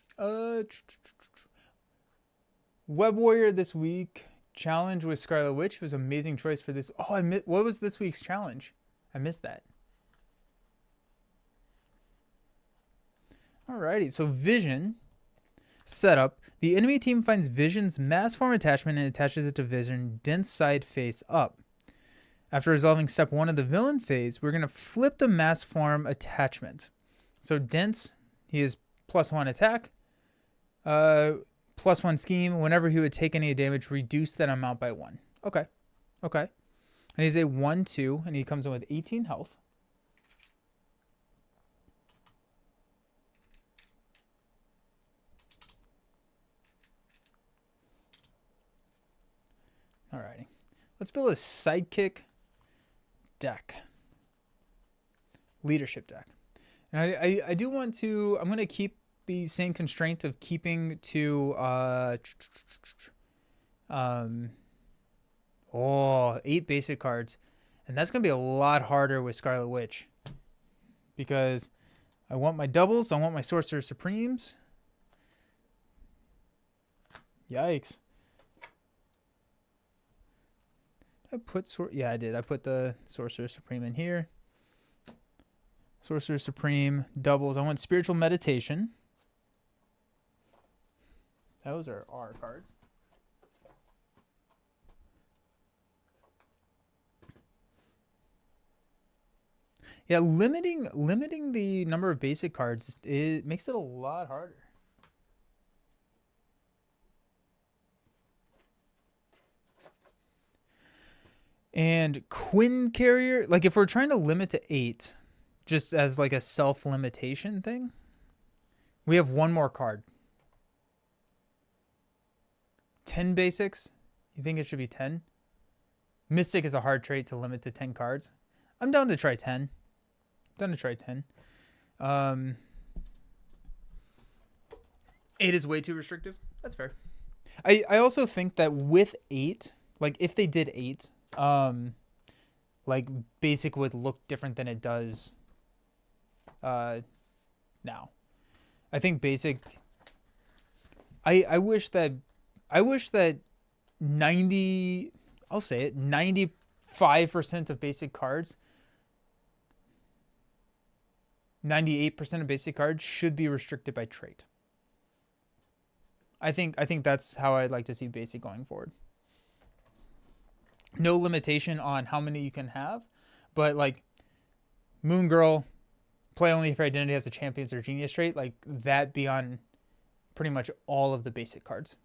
Web Warrior this week. Challenge with Scarlet Witch was an amazing choice for this. Oh, what was this week's challenge? I missed that. Alrighty. So Vision setup. The enemy team finds Vision's mass form attachment and attaches it to Vision dense side face up. After resolving step 1 of the villain phase, we're going to flip the mass form attachment. So dense, he is +1 attack, +1 scheme. Whenever he would take any damage, reduce that amount by 1. Okay. Okay. And he's a 1/2, and he comes in with 18 health. Alrighty. Let's build a sidekick deck. Leadership deck. And I do want to... I'm going to keep the same constraint of keeping to... 8 basic cards. And that's going to be a lot harder with Scarlet Witch. Because I want my doubles. I want my Sorcerer Supremes. Yikes. Yeah, I did. I put the Sorcerer Supreme in here. Sorcerer Supreme, doubles. I want Spiritual Meditation. Those are our cards. Yeah, limiting the number of basic cards, it makes it a lot harder. And Quinn Carrier, like if we're trying to limit to 8, just as like a self-limitation thing, we have one more card. 10 basics? You think it should be 10? Mystic is a hard trait to limit to 10 cards. I'm down to try 10. Done to try 10. 8 is way too restrictive. That's fair. I also think that with 8, like if they did 8, like basic would look different than it does now. I think basic... I wish that 90... I'll say it, 95% of basic cards, 98% of basic cards should be restricted by trait. I think that's how I'd like to see basic going forward. No limitation on how many you can have, but like Moon Girl, play only if your identity has a champions or genius trait, like that be on pretty much all of the basic cards.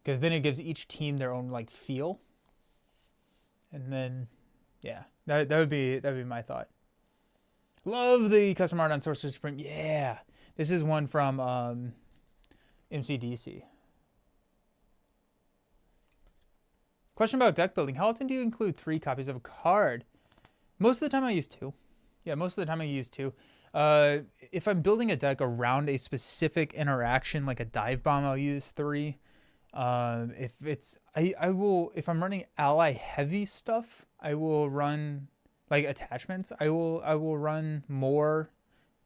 Because then it gives each team their own like feel. And then yeah, that would be my thought. Love the custom art on Sorcerer Supreme. Yeah. This is one from MCDC. Question about deck building. How often do you include 3 copies of a card? Most of the time I use 2. Yeah, most of the time I use 2. If I'm building a deck around a specific interaction, like a dive bomb, I'll use 3. If it's if I'm running ally heavy stuff, I will run like attachments. I will run more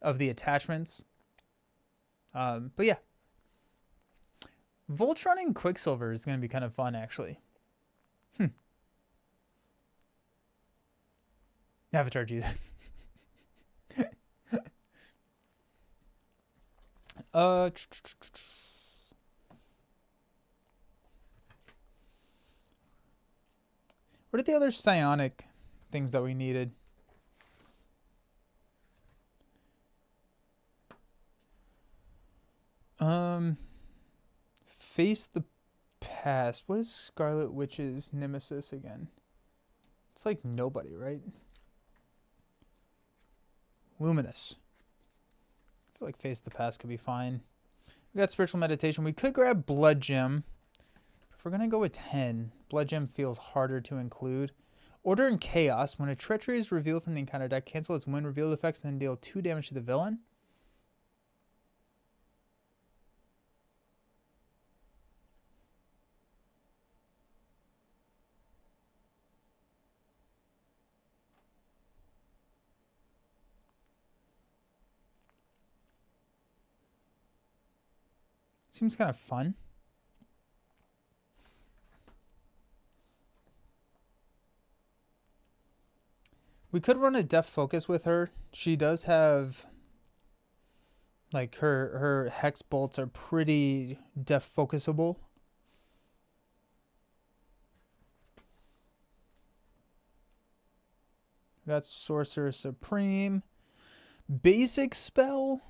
of the attachments. But yeah, Voltron and Quicksilver is going to be kind of fun actually. Avatar Jesus. What are the other psionic things that we needed? Face the past. What is Scarlet Witch's nemesis again? It's like nobody, right? Luminous. I feel like face the past could be fine. We got spiritual meditation. We could grab blood gem. If we're gonna go with 10, blood gem feels harder to include. Order and chaos. When a treachery is revealed from the encounter deck, cancel its when revealed effects and then deal 2 damage to the villain. Seems kind of fun. We could run a def focus with her. She does have like her hex bolts are pretty def focusable. We got Sorcerer Supreme. Basic spell.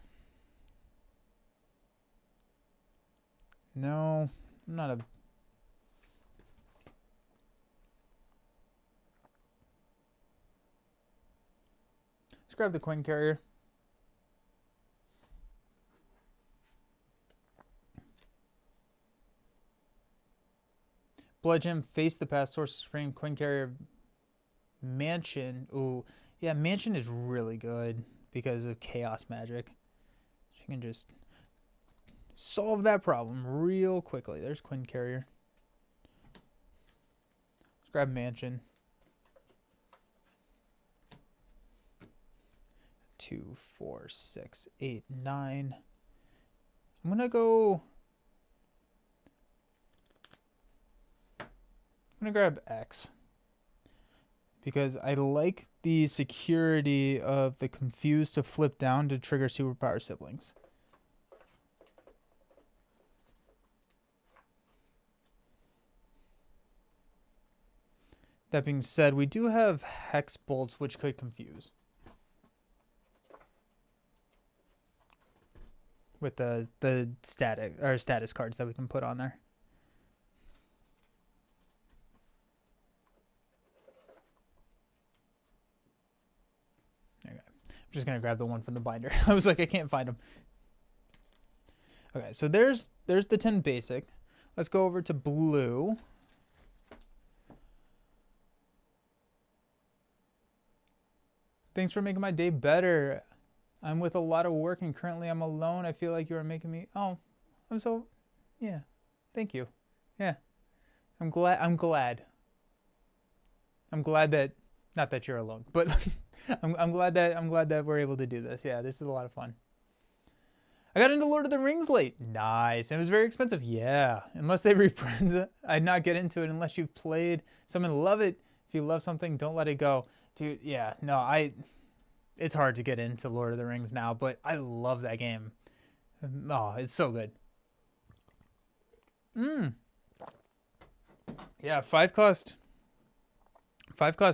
No, I'm not a... Let's grab the Coin Carrier. Blood Gem, Face the Past, Sorcerer Supreme, Coin Carrier, Mansion. Ooh, yeah, Mansion is really good because of Chaos Magic. She can just solve that problem real quickly. There's Coin Carrier. Let's grab Mansion. 2, 4, 6, 8, 9. I'm gonna grab X because I like the security of the Confused to flip down to trigger Superpower Siblings. That being said, we do have Hex Bolts, which could confuse. With the status cards that we can put on there. Okay. I'm just gonna grab the one from the binder. I was like, I can't find them. Okay, so there's the 10 basic. Let's go over to blue. Thanks for making my day better. I'm with a lot of work and currently I'm alone. I feel like you are making me... Oh, I'm so... Yeah. Thank you. Yeah. I'm glad that... Not that you're alone, but I'm glad that we're able to do this. Yeah, this is a lot of fun. I got into Lord of the Rings late. Nice. And it was very expensive. Yeah. Unless they reprint it, I'd not get into it unless you've played something. Love it. If you love something, don't let it go. Dude, yeah. No, it's hard to get into Lord of the Rings now, but I love that game. Oh, it's so good. Yeah, five cost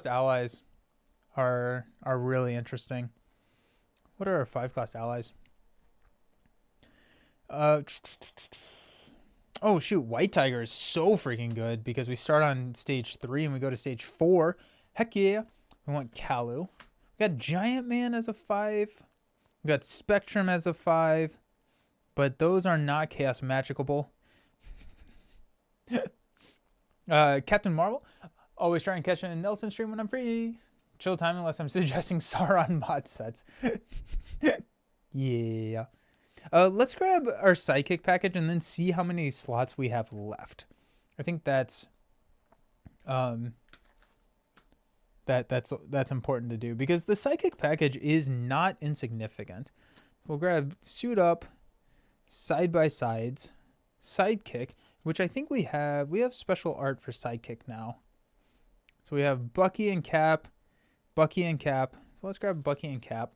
allies are really interesting. What are our 5 cost allies? Oh shoot, White Tiger is so freaking good because we start on stage 3 and we go to stage 4. Heck yeah. We want Kalu. We got Giant Man as a 5. We got Spectrum as a 5. But those are not Chaos Magicable. Captain Marvel. Always try and catch a Nelson stream when I'm free. Chill time unless I'm suggesting Sauron mod sets. Yeah. Let's grab our Sidekick package and then see how many slots we have left. I think that's that's important to do because the Sidekick package is not insignificant. We'll grab Suit Up, Side by Sides, Sidekick, which I think we have special art for Sidekick now. So we have Bucky and Cap. So let's grab Bucky and Cap.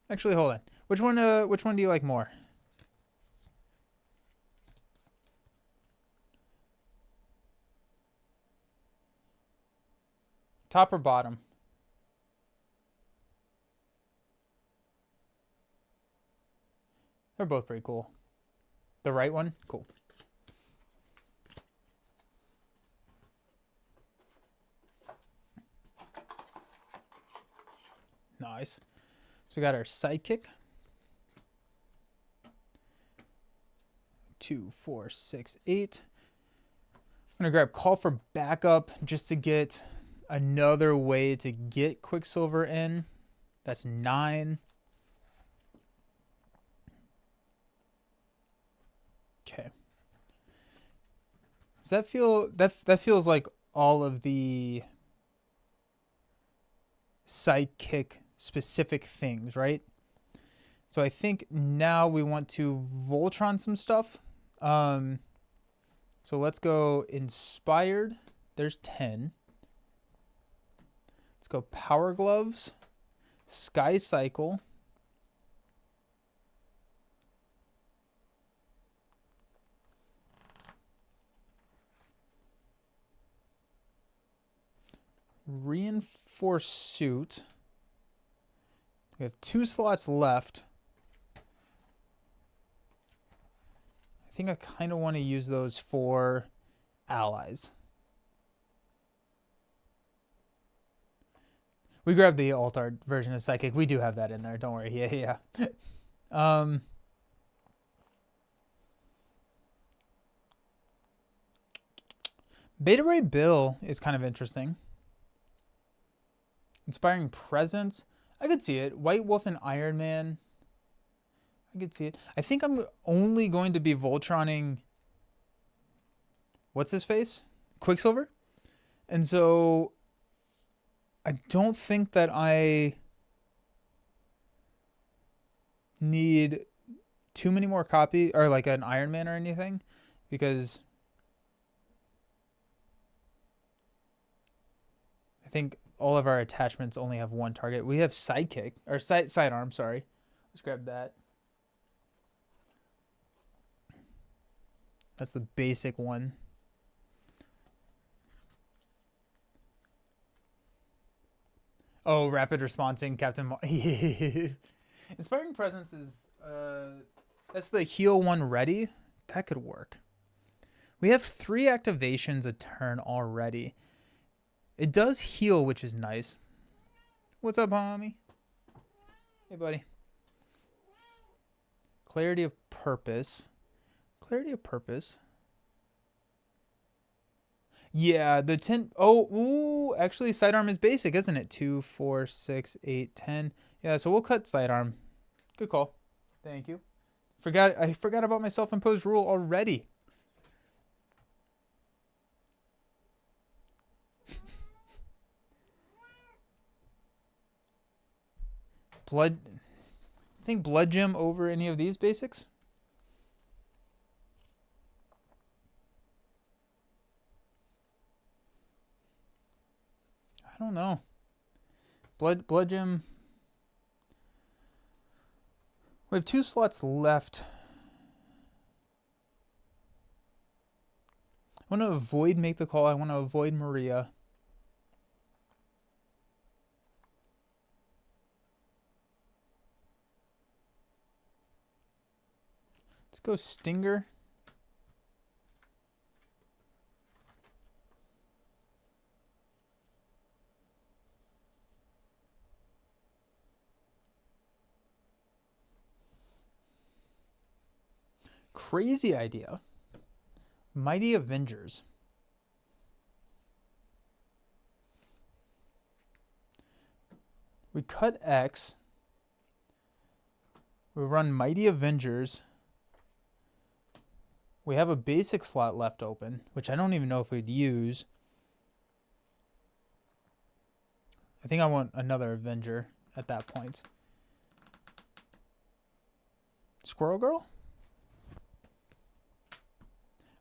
Actually, hold on. Which one do you like more? Top or bottom? They're both pretty cool. The right one? Cool. Nice. So we got our Sidekick. 2, 4, 6, 8. I'm going to grab Call for Backup just to get another way to get Quicksilver in. That's 9. Okay. Does that feel... That feels like all of the Sidekick specific things, right? So I think now we want to Voltron some stuff. So let's go Inspired. There's 10. Let's go Power Gloves, Sky Cycle, Reinforced Suit. We have 2 slots left. I think I kind of want to use those for allies. We grabbed the alt art version of Psychic. We do have that in there. Don't worry. Yeah. Beta Ray Bill is kind of interesting. Inspiring Presence. I could see it. White Wolf and Iron Man. I could see it. I think I'm only going to be Voltroning... What's his face? Quicksilver? And so... I don't think that I need too many more copies, or like an Iron Man or anything, because I think all of our attachments only have one target. We have Sidekick, or Sidearm, sorry. Let's grab that. That's the basic one. Oh, rapid responsing, Captain Inspiring Presence is, that's the heal 1 ready. That could work. We have 3 activations a turn already. It does heal, which is nice. What's up, homie? Hey, buddy. Clarity of Purpose. Clarity of Purpose. Yeah, the 10... Oh, ooh, actually, Sidearm is basic, isn't it? 2, 4, 6, 8, 10. Yeah, so we'll cut Sidearm. Good call. Thank you. I forgot about my self-imposed rule already. Blood... think Blood Gem over any of these basics. I don't know. Blood Gem. We have 2 slots left. I want to avoid Make the Call. I want to avoid Maria. Let's go Stinger. Crazy idea. Mighty Avengers. We cut X. We run Mighty Avengers. We have a basic slot left open, which I don't even know if we'd use. I think I want another Avenger at that point. Squirrel Girl?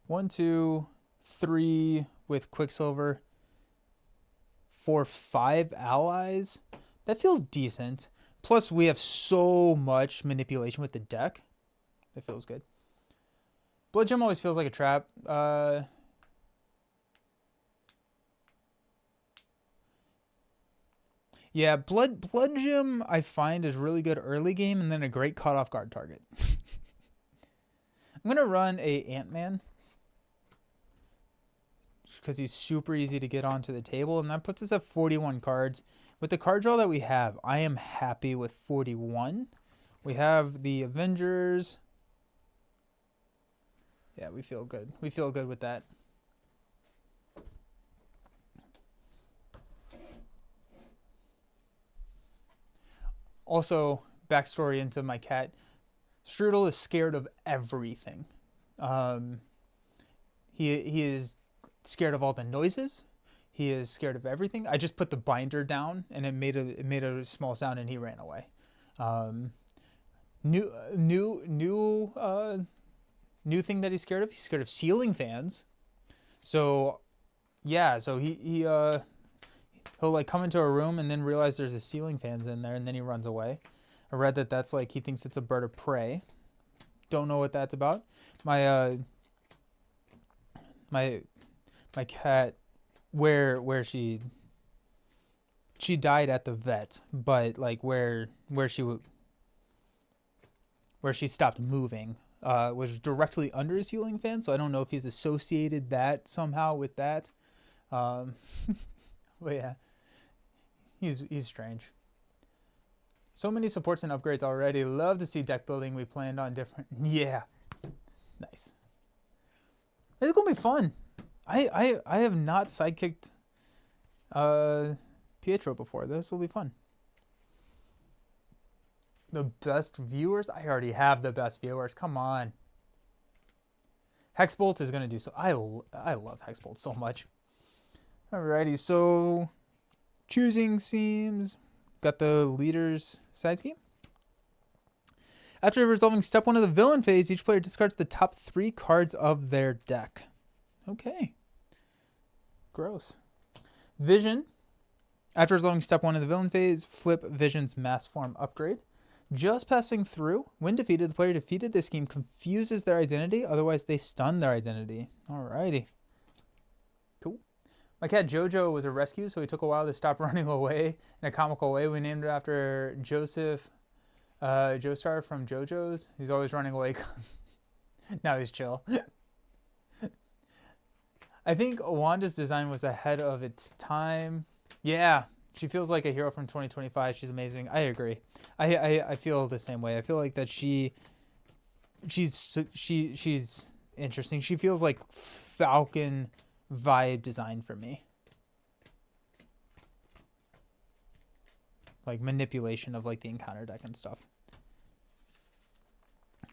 1, 2, 3 with Quicksilver. 4, 5 allies. That feels decent. Plus, we have so much manipulation with the deck. That feels good. Blood Gem always feels like a trap. Yeah, Blood Gem I find is really good early game and then a great cut off guard target. I'm gonna run a Ant-Man because he's super easy to get onto the table, and that puts us at 41 cards. With the card draw that we have, I am happy with 41. We have the Avengers. Yeah, we feel good. We feel good with that. Also, backstory into my cat. Strudel is scared of everything. He is scared of all the noises. He is scared of everything. I just put the binder down and it made a small sound and he ran away. New thing that he's scared of. He's scared of ceiling fans. So yeah, so he'll like come into a room and then realize there's a ceiling fans in there and then he runs away. I read that that's like he thinks it's a bird of prey. Don't know what that's about. My cat, where she died at the vet, but like where she stopped moving was directly under a ceiling fan. So I don't know if he's associated that somehow with that. But yeah, he's strange. So many supports and upgrades already. Love to see deck building. We planned on different. Yeah, nice. It's gonna be fun. I have not sidekicked Pietro before. This will be fun. The best viewers? I already have the best viewers. Come on. Hexbolt is gonna do so. I love Hexbolt so much. Alrighty, so choosing seems. Got the leader's side scheme. After resolving step 1 of the villain phase, each player discards the top 3 cards of their deck. Okay. Gross. Vision. After resolving step 1 of the villain phase, flip Vision's mass form upgrade. Just passing through. When defeated, the player defeated this scheme confuses their identity. Otherwise, they stun their identity. Alrighty. Cool. My cat Jojo was a rescue, so he took a while to stop running away in a comical way. We named it after Joseph Joestar from JoJo's. He's always running away. Now he's chill. I think Wanda's design was ahead of its time. Yeah, she feels like a hero from 2025. She's amazing. I agree. I feel the same way. I feel like that she's interesting. She feels like Falcon vibe design for me. Like manipulation of like the encounter deck and stuff.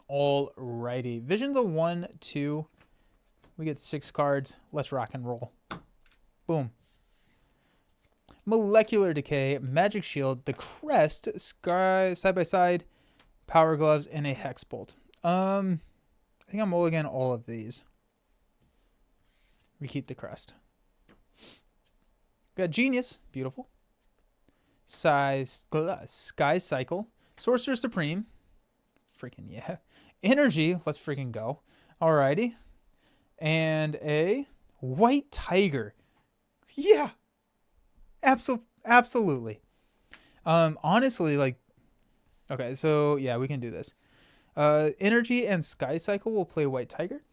Alrighty. Vision's a 1/2. We get 6 cards. Let's rock and roll. Boom. Molecular Decay, Magic Shield, the Crest, Sky, Side by Side, Power Gloves, and a Hex Bolt. I think I'm mulligan all of these. We keep the crest. We got Genius, beautiful. Sky Cycle, Sorcerer Supreme, freaking yeah. Energy, let's freaking go. Alrighty. And a White Tiger. Yeah. Absolutely. Honestly, like, okay, so yeah, we can do this. Energy and Sky Cycle will play White Tiger.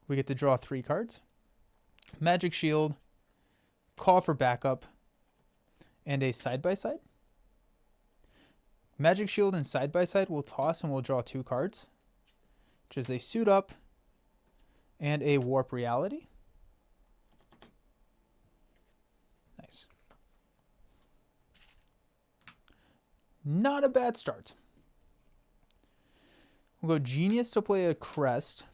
We get to draw 3 cards. Magic Shield, call for backup, and a side-by-side. Magic Shield and side-by-side will toss and we'll draw 2 cards, which is a Suit Up and a Warp Reality. Nice. Not a bad start. We'll go Genius to play a crest.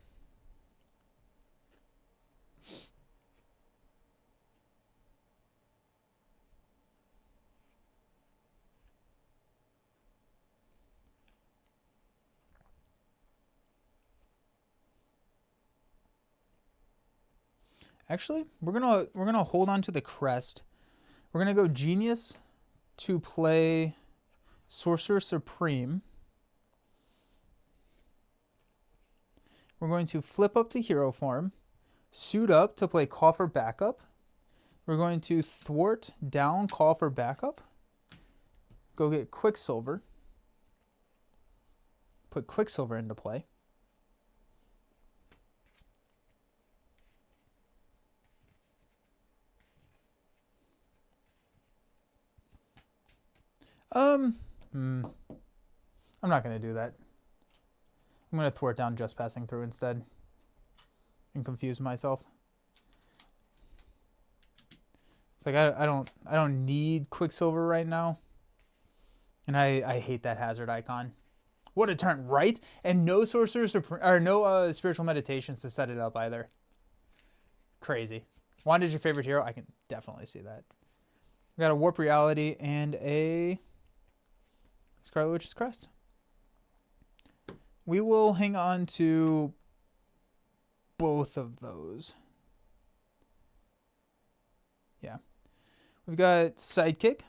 Actually, we're gonna hold on to the crest. We're gonna go Genius to play Sorcerer Supreme. We're going to flip up to hero form, Suit Up to play Call for Backup. We're going to thwart down, Call for Backup. Go get Quicksilver. Put Quicksilver into play. I'm not going to do that. I'm going to thwart down Just Passing Through instead and confuse myself. It's like I don't need Quicksilver right now. And I hate that hazard icon. What a turn, right? And no Sorcerer's or no Spiritual Meditations to set it up either. Crazy. Wanda's your favorite hero? I can definitely see that. We got a Warp Reality and a Scarlet Witch's Crest. We will hang on to both of those. Yeah. We've got Sidekick,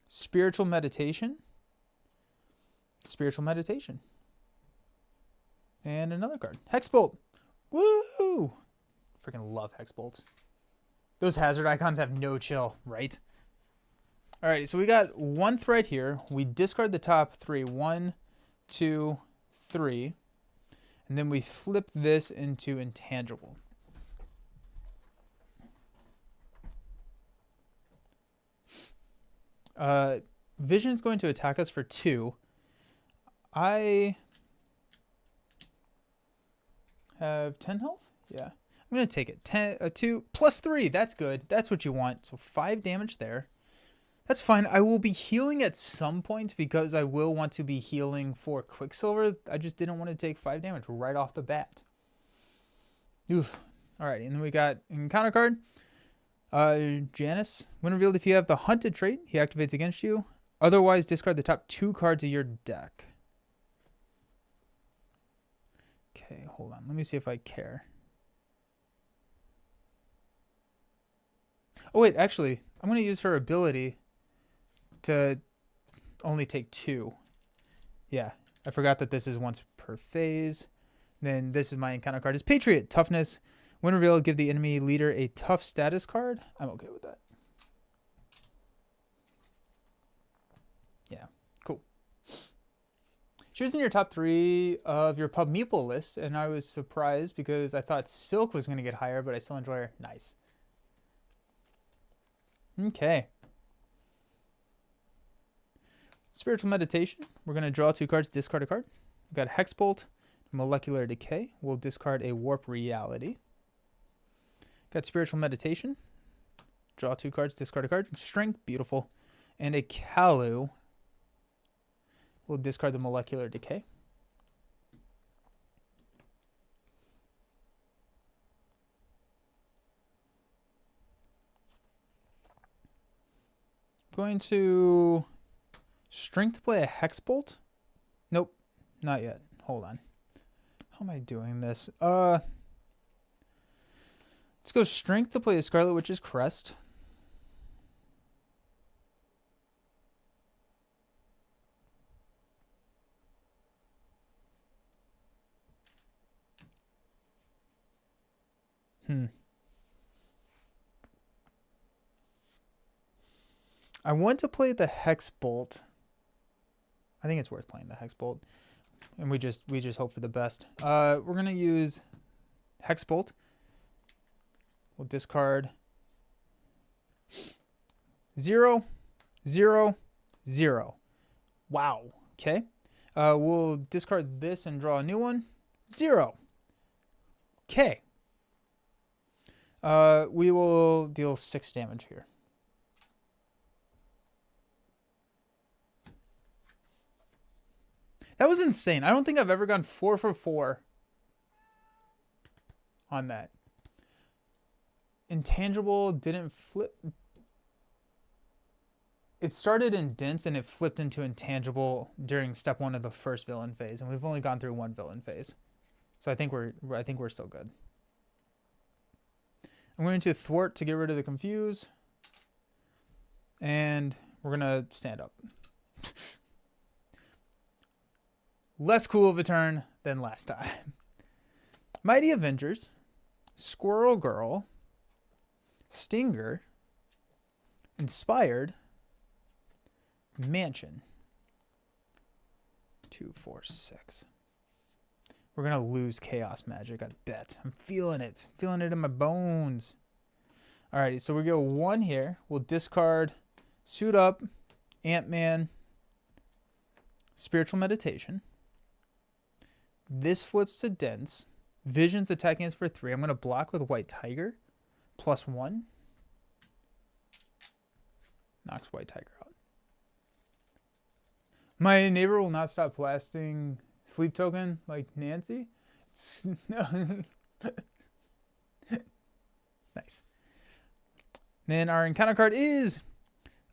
Spiritual Meditation, Spiritual Meditation, and another card. Hexbolt. Woo! Freaking love Hexbolts. Those hazard icons have no chill, right? Alright, so we got 1 threat here. We discard the top 3. 1, 2, 3. And then we flip this into Intangible. Vision's going to attack us for 2. I have 10 health? Yeah. I'm going to take it. 2 plus 3. That's good. That's what you want. So 5 damage there. That's fine. I will be healing at some point because I will want to be healing for Quicksilver. I just didn't want to take 5 damage right off the bat. Oof. Alright, and then we got encounter card. Janus. When revealed, if you have the Hunted trait, he activates against you. Otherwise, discard the top 2 cards of your deck. Okay, hold on. Let me see if I care. Oh, wait, actually, I'm going to use her ability to only take 2. Yeah, I forgot that this is once per phase. Then this is my encounter card. Is Patriot. Toughness. When revealed, give the enemy leader a tough status card. I'm okay with that. Yeah, cool. She was in your top 3 of your Pub Meeple list, and I was surprised because I thought Silk was going to get higher, but I still enjoy her. Nice. Okay. Spiritual Meditation. We're going to draw 2 cards, discard a card. We've got Hexbolt, Molecular Decay. We'll discard a Warp Reality. Got Spiritual Meditation. Draw 2 cards, discard a card. Strength, beautiful. And a Kalu. We'll discard the Molecular Decay. Going to Strength play a Hexbolt. not yet. Hold on. How am I doing this? Let's go strength to play the Scarlet Witch's Crest. I want to play the Hex Bolt. I think it's worth playing the Hex Bolt. And we just hope for the best. We're gonna use Hex Bolt. We'll discard 0, 0, 0. Wow. Okay. We'll discard this and draw a new one. 0. Okay. We will deal 6 damage here. That was insane. I don't think I've ever gone 4 for 4 on that. Intangible didn't flip. It started in dense and it flipped into intangible during step 1 of the first villain phase, and we've only gone through 1 villain phase. So I think we're still good. I'm going to thwart to get rid of the confuse. And we're going to stand up. Less cool of a turn than last time. Mighty Avengers, Squirrel Girl, Stinger, Inspired, Mansion. 2, 4, 6. We're going to lose Chaos Magic, I bet. I'm feeling it. I'm feeling it in my bones. Alrighty, so we go 1 here. We'll discard Suit Up, Ant-Man, Spiritual Meditation. This flips to dense. Vision's attacking us for 3. I'm going to block with White Tiger. +1. Knocks White Tiger out. My neighbor will not stop blasting Sleep Token like Nancy. Nice. Then our encounter card is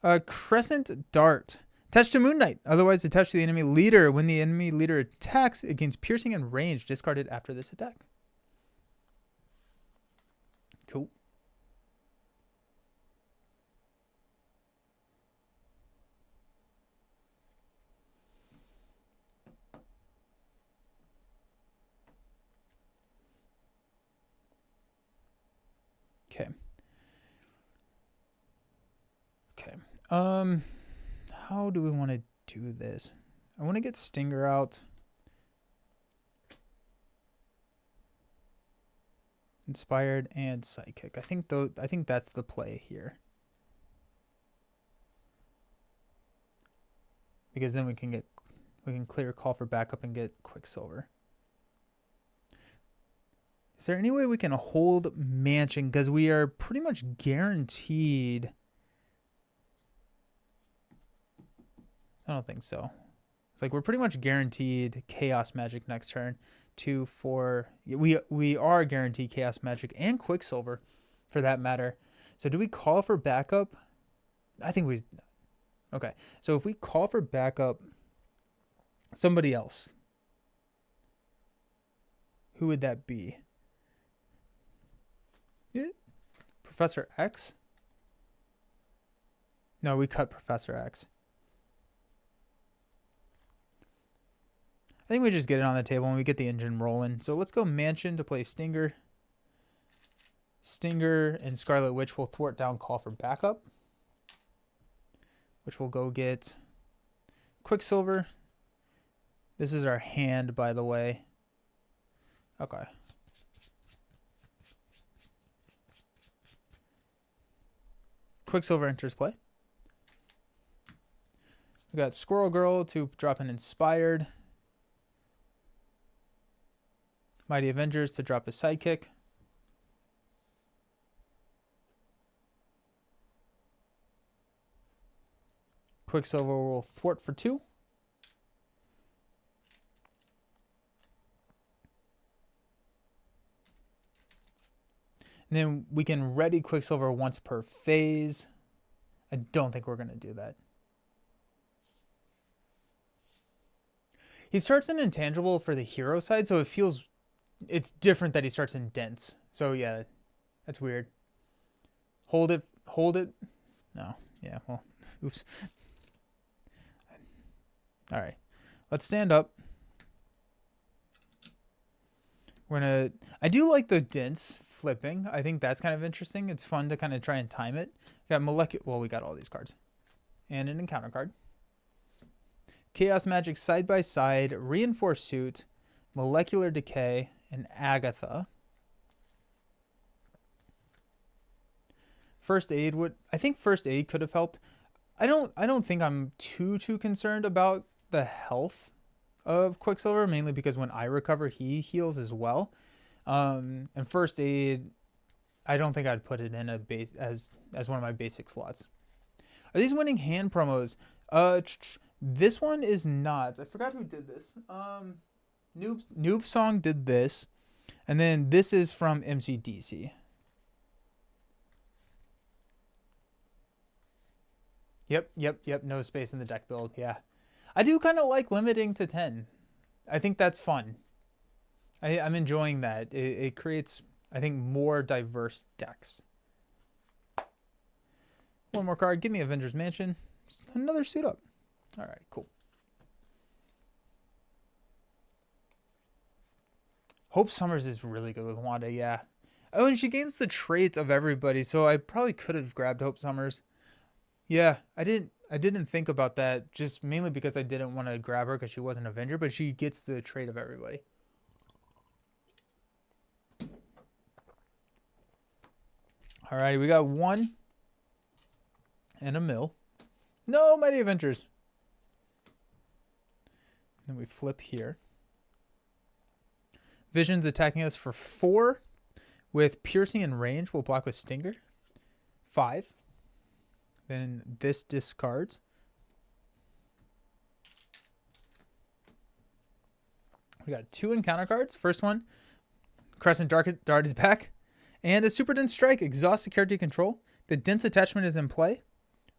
a Crescent Dart. Attached to Moon Knight, otherwise attached to the enemy leader. When the enemy leader attacks, it gains piercing and range. Discarded after this attack. Cool. Okay. Okay. How do we want to do this? I want to get Stinger out. Inspired and Psychic. I think that's the play here. Because then we can clear Call for Backup and get Quicksilver. Is there any way we can hold Mansion? Because we are pretty much guaranteed. I don't think so. It's like we're pretty much guaranteed Chaos Magic next turn. 2, 4. We are guaranteed Chaos Magic and Quicksilver, for that matter. So do we call for backup? I think we. Okay. So if we call for backup, somebody else, who would that be? Professor X? No, we cut Professor X. I think we just get it on the table and we get the engine rolling. So let's go Mansion to play Stinger. Stinger and Scarlet Witch will thwart down Call for Backup, which will go get Quicksilver. This is our hand, by the way. Okay. Quicksilver enters play. We got Squirrel Girl to drop an Inspired. Mighty Avengers to drop a Sidekick. Quicksilver will thwart for 2. And then we can ready Quicksilver once per phase. I don't think we're going to do that. He starts in intangible for the hero side, so it's different that he starts in dense. So yeah, that's weird. Hold it. No, yeah, well, oops. All right, let's stand up. I do like the dense flipping. I think that's kind of interesting. It's fun to kind of try and time it. We got all these cards. And an encounter card. Chaos Magic side by side, Reinforced Suit, Molecular Decay, and Agatha. First Aid I think First Aid could have helped. I don't think I'm too concerned about the health of Quicksilver, mainly because when I recover, he heals as well. And First Aid, I don't think I'd put it in a base as one of my basic slots. Are these winning hand promos? This one is not. I forgot who did this. Noob Song did this, and then this is from MCDC. Yep. No space in the deck build. Yeah. I do kind of like limiting to 10. I think that's fun. I'm enjoying that. It creates, I think, more diverse decks. One more card. Give me Avengers Mansion. Another suit up. All right, cool. Hope Summers is really good with Wanda, yeah. Oh, and she gains the traits of everybody, so I probably could have grabbed Hope Summers. Yeah, I didn't think about that, just mainly because I didn't want to grab her because she wasn't Avenger, but she gets the trait of everybody. All right, we got one and a mill. No Mighty Avengers. Then we flip here. Vision's attacking us for 4 with piercing and range. We'll block with Stinger. 5. Then this discards. We got 2 encounter cards. First one, Crescent Dart is back. And a Super Dense Strike. Exhaust the character you control. The Dense attachment is in play.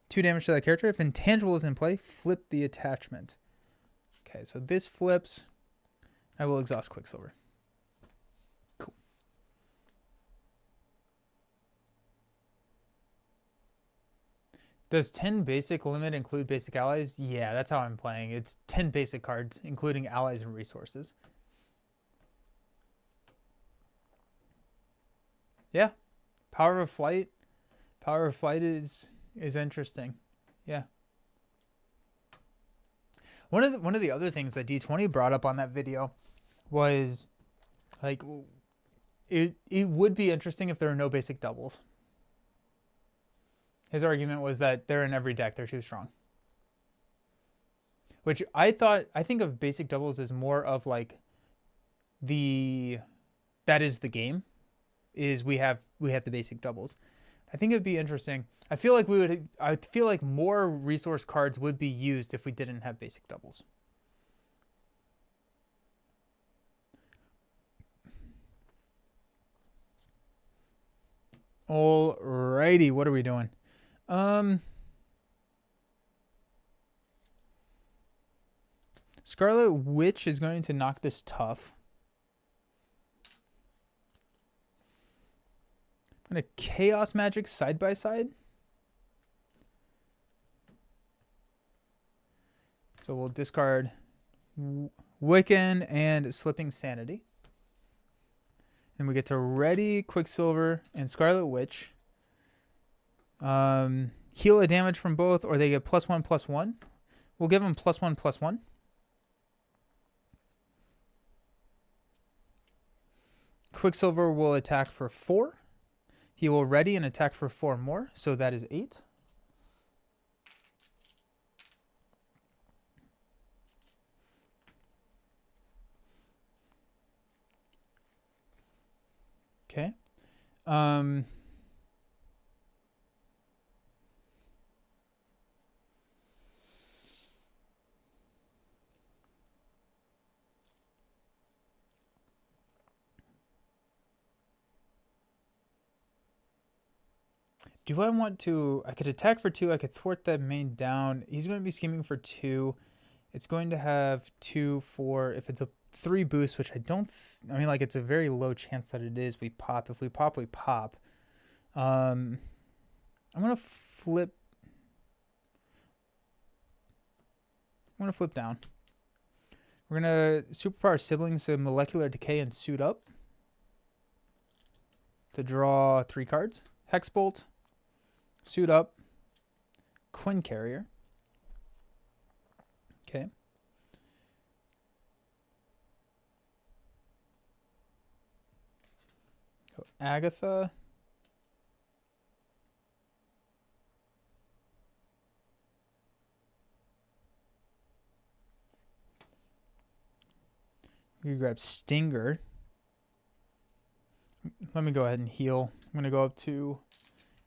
2 damage to that character. If Intangible is in play, flip the attachment. Okay, so this flips. I will exhaust Quicksilver. Cool. Does 10 basic limit include basic allies? Yeah, that's how I'm playing. It's 10 basic cards, including allies and resources. Yeah. Power of Flight. Power of Flight is interesting. Yeah. One of the other things that D20 brought up on that video was like it would be interesting if there are no basic doubles. His argument was that they're in every deck, they're too strong. Which I think of basic doubles as more of like that is the game. Is we have the basic doubles. I think it'd be interesting. I feel like more resource cards would be used if we didn't have basic doubles. Alrighty, what are we doing? Scarlet Witch is going to knock this tough. I'm going to Chaos Magic side by side. So we'll discard Wiccan and Slipping Sanity. And we get to ready Quicksilver and Scarlet Witch. Heal a damage from both, or they get +1/+1. We'll give them +1/+1. Quicksilver will attack for 4. He will ready and attack for 4 more, so that is 8. Okay. Do I want to... I could attack for 2. I could thwart that main down. He's going to be scheming for 2. It's going to have 2, 4. If it's a 3 boost, which I don't, I mean, like, it's a very low chance that it is. We pop. If we pop, we pop. I'm gonna flip. I'm gonna flip down. We're gonna superpower siblings to molecular decay and suit up to draw 3 cards. Hexbolt, suit up, Quinn Carrier. Okay. Go Agatha. You grab Stinger. Let me go ahead and heal. I'm going to go up to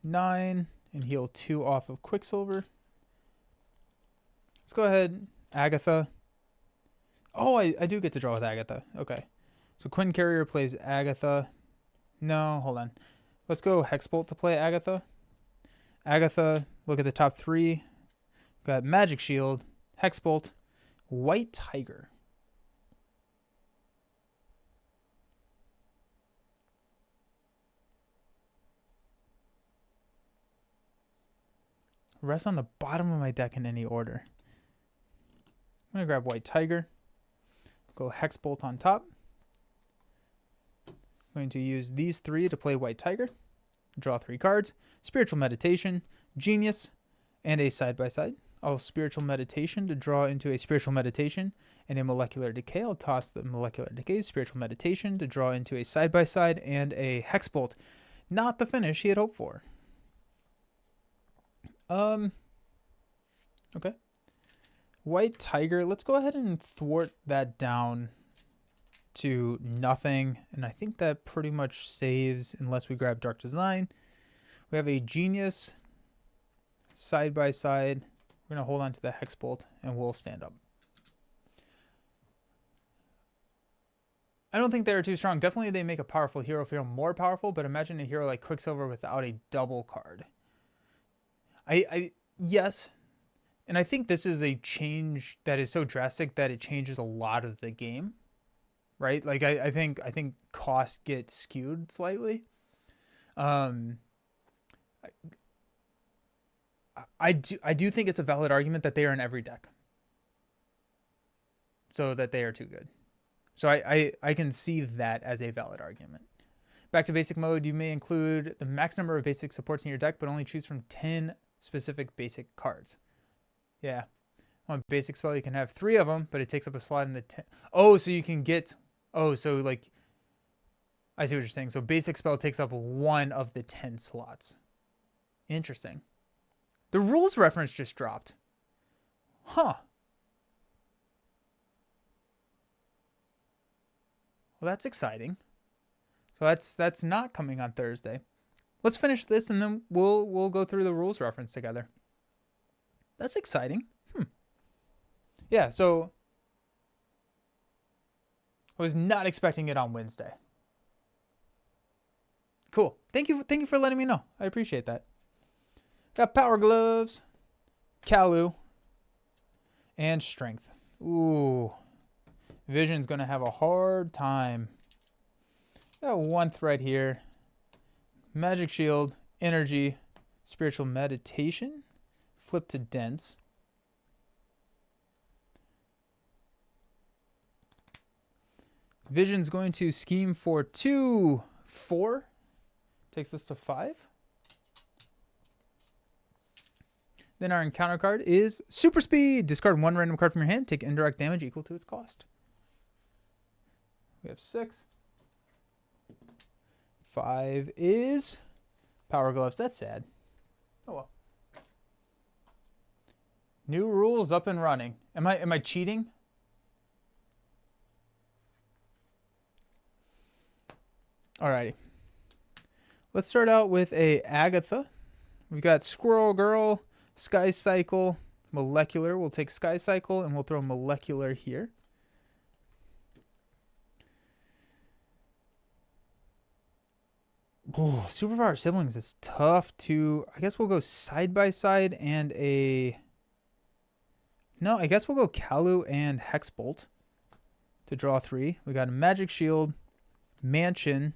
9 and heal 2 off of Quicksilver. Let's go ahead. Agatha. Oh, I do get to draw with Agatha. Okay. So Quinn Carrier plays Agatha. No, hold on. Let's go Hexbolt to play Agatha. Agatha, look at the top 3. Got Magic Shield, Hexbolt, White Tiger. Rest on the bottom of my deck in any order. I'm going to grab White Tiger. Go Hexbolt on top. I'm going to use these 3 to play White Tiger. Draw 3 cards. Spiritual Meditation, Genius, and a side-by-side. I'll Spiritual Meditation to draw into a Spiritual Meditation and a Molecular Decay. I'll toss the Molecular Decay, Spiritual Meditation to draw into a side-by-side and a Hexbolt. Not the finish he had hoped for. Okay. White Tiger, let's go ahead and thwart that down to nothing. And I think that pretty much saves unless we grab Dark Design. We have a Genius side by side. We're going to hold on to the Hexbolt and we'll stand up. I don't think they're too strong. Definitely they make a powerful hero feel more powerful, but imagine a hero like Quicksilver without a double card. Yes, and I think this is a change that is so drastic that it changes a lot of the game, right? Like I think cost gets skewed slightly. I do think it's a valid argument that they are in every deck, so that they are too good. So I can see that as a valid argument. Back to basic mode, you may include the max number of basic supports in your deck, but only choose from 10 specific basic cards. Yeah. On basic spell, you can have 3 of them, but it takes up a slot in the 10. Oh, so you can get... Oh, so like... I see what you're saying. So basic spell takes up 1 of the 10 slots. Interesting. The rules reference just dropped. Huh. Well, that's exciting. So that's not coming on Thursday. Let's finish this and then we'll go through the rules reference together. That's exciting. Yeah, so I was not expecting it on Wednesday. Cool. Thank you for letting me know. I appreciate that. Got Power Gloves, Kalu, and Strength. Ooh. Vision's going to have a hard time. Got 1 threat here. Magic Shield, Energy, Spiritual Meditation, flip to Dense. Vision's going to scheme for 2, 4. Takes us to 5. Then our encounter card is Super Speed. Discard 1 random card from your hand. Take indirect damage equal to its cost. We have 6. 5 is Power Gloves. That's sad. Oh well. New rules up and running. Am I cheating? Alrighty. Let's start out with a Agatha. We've got Squirrel Girl, Sky Cycle, Molecular. We'll take Sky Cycle and we'll throw Molecular here. Ooh, Superpower Siblings is tough to... I guess we'll go side by side and a... No, I guess we'll go Kalu and Hexbolt to draw 3. We got a Magic Shield, Mansion,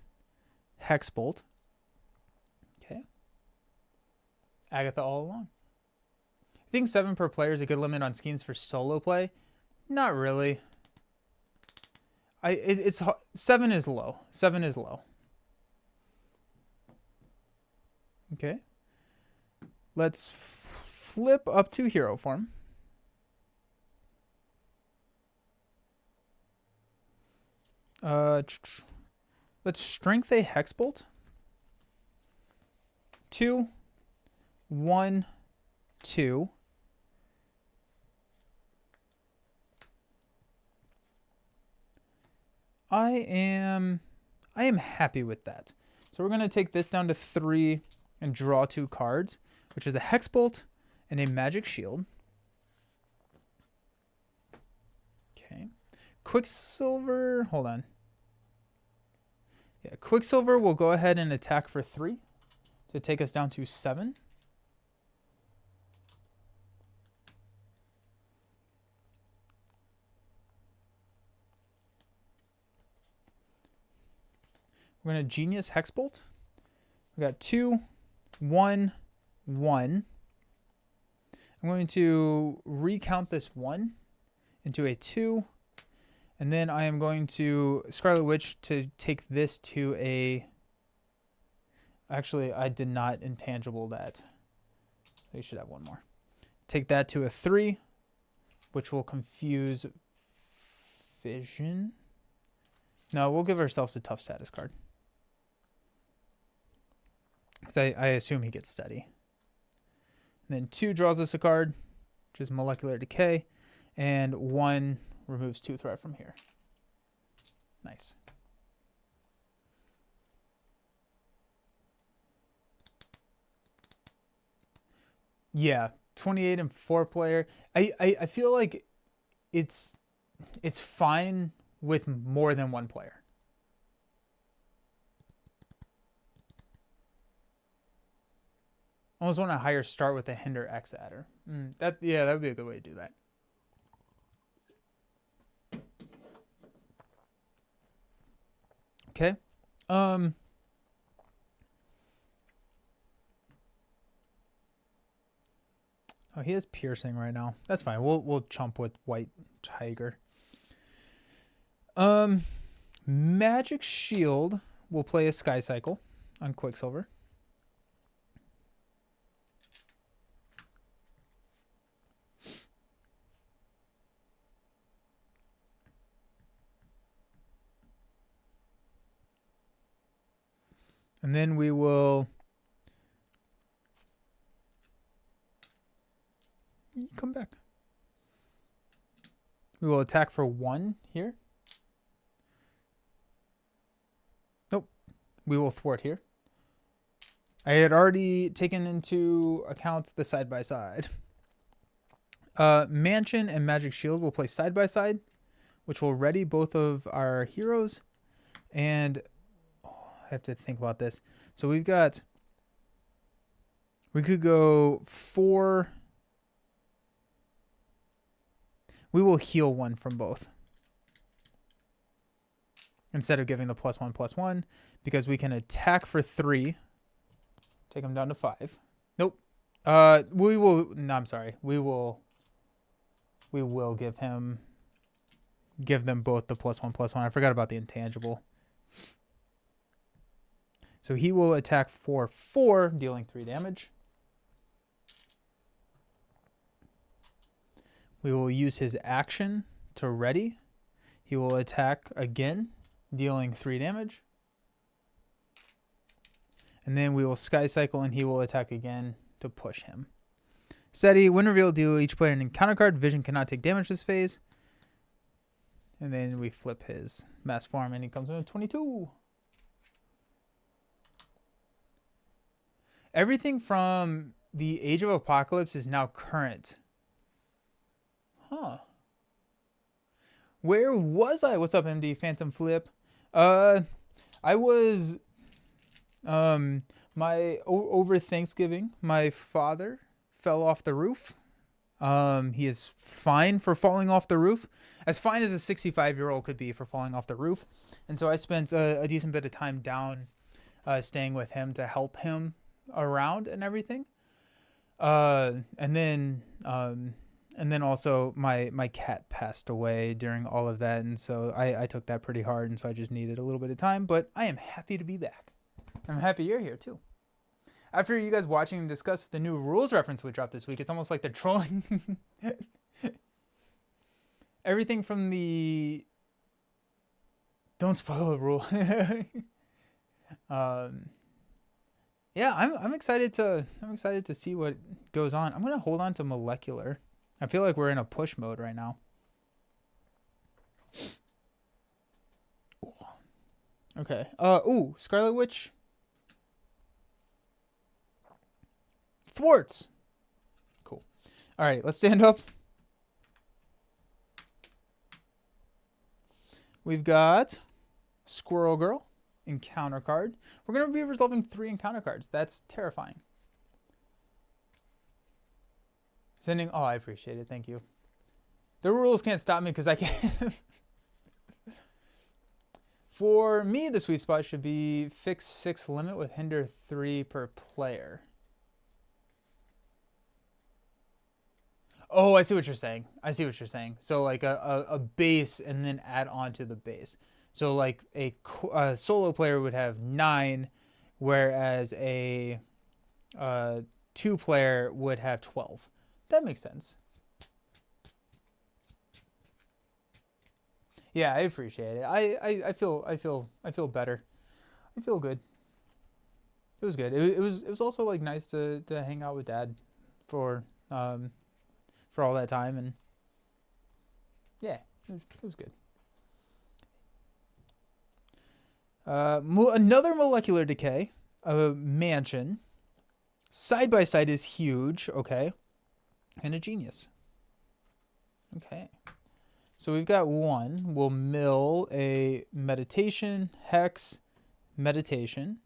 Hexbolt. Okay. Agatha all along. I think 7 per player is a good limit on schemes for solo play. Not really. It's 7 is low. 7 is low. Okay. Let's flip up to hero form. Let's strength a Hexbolt. 2, 1, 2. I am happy with that. So we're going to take this down to 3 and draw 2 cards, which is a Hexbolt and a Magic Shield. Okay. Quicksilver, hold on. Yeah, Quicksilver will go ahead and attack for 3 to take us down to 7. We're going to Genius Hexbolt. We got 2, 1, 1. I'm going to recount this 1 into a 2. And then I am going to Scarlet Witch to take this to a... Actually, I did not intangible that. We should have one more. Take that to a 3, which will confuse Fission. No, we'll give ourselves a tough status card. Because I assume he gets steady. And then 2 draws us a card, which is Molecular Decay. And 1 removes 2 threat from here. Nice. Yeah, 28 and 4 player. I feel like it's fine with more than 1 player. Almost want a higher start with a Hinder X adder. That would be a good way to do that. Okay. Oh, he has piercing right now. That's fine. We'll chump with White Tiger. Magic Shield will play a Sky Cycle on Quicksilver. And then we will come back. We will attack for 1 here. Nope. We will thwart here. I had already taken into account the side-by-side. Mansion and Magic Shield will play side-by-side, which will ready both of our heroes. And I have to think about this. So we could go 4. We will heal 1 from both. Instead of giving the +1/+1, because we can attack for 3. Take him down to 5. Nope. We will, no, I'm sorry. We will give them both the +1/+1. I forgot about the intangible. So he will attack for 4, dealing 3 damage. We will use his action to ready. He will attack again, dealing 3 damage. And then we will Sky Cycle and he will attack again to push him. Steady, when revealed, deal each player an encounter card. Vision cannot take damage this phase. And then we flip his mass form and he comes in at 22. Everything from the Age of Apocalypse is now current. Huh. Where was I? What's up, MD? Phantom Flip. I was... over Thanksgiving, my father fell off the roof He is fine for falling off the roof, as fine as a 65-year-old could be for falling off the roof. And so I spent a decent bit of time down, staying with him to help him around and everything. And then also my cat passed away during all of that, and so I took that pretty hard, and so I just needed a little bit of time. But I am happy to be back. I'm happy you're here too. After you guys watching and discuss the new rules reference we dropped this week, it's almost like they're trolling everything from the don't spoil a rule. Yeah, I'm excited to see what goes on. I'm gonna hold on to molecular. I feel like we're in a push mode right now. Ooh. Okay. Scarlet Witch. Thwarts. Cool. All right, let's stand up. We've got Squirrel Girl, encounter card. We're going to be resolving 3 encounter cards. That's terrifying. Sending. Oh, I appreciate it. Thank you. The rules can't stop me because I can't. For me, the sweet spot should be fix 6 limit with hinder 3 per player. Oh, I see what you're saying. So like a base and then add on to the base. So like a solo player would have 9, whereas a 2 player would have 12. That makes sense. Yeah, I appreciate it. I feel better. I feel good. It was good. It was also like nice to hang out with Dad for all that time, and yeah, it was good. Another molecular decay, a mansion. Side by side is huge, okay, and a genius. Okay, so we've got 1. We'll mill a meditation, hex, meditation.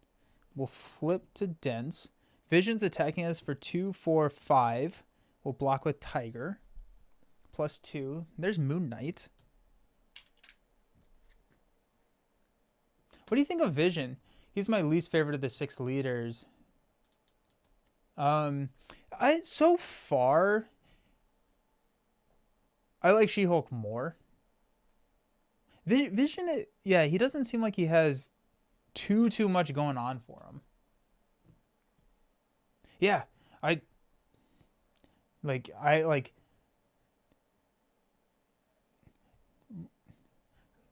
We'll flip to dense. Vision's attacking us for 2, 4, 5. We'll block with Tiger. +2. There's Moon Knight. What do you think of Vision? He's my least favorite of the 6 leaders. So far, I like She-Hulk more. Vision, yeah, he doesn't seem like he has too much going on for him. Yeah, I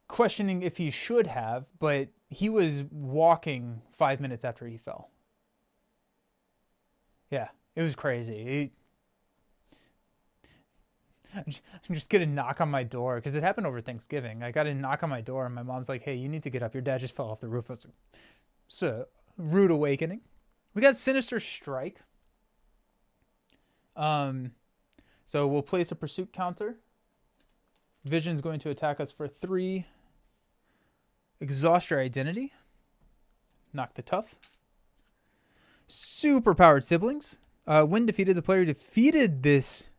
questioning if he should have, but he was walking 5 minutes after he fell. Yeah, it was crazy. I'm just gonna knock on my door because it happened over Thanksgiving. I got a knock on my door and my mom's like, "Hey, you need to get up. Your dad just fell off the roof." I was like, it's a rude awakening. We got Sinister Strike. So we'll place a pursuit counter. Vision's going to attack us for 3. Exhaust your identity. Knock the tough. Superpowered siblings. When defeated, the player defeated this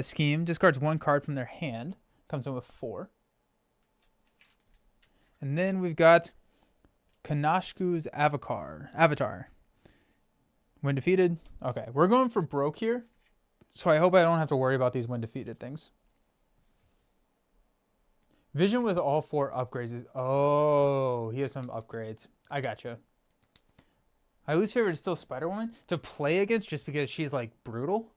scheme discards 1 card from their hand. Comes in with 4. And then we've got Kanashku's Avatar. When defeated. Okay, we're going for broke here. So I hope I don't have to worry about these when defeated things. Vision with all 4 upgrades is... Oh, he has some upgrades. I gotcha. My least favorite is still Spider-Woman to play against just because she's like brutal.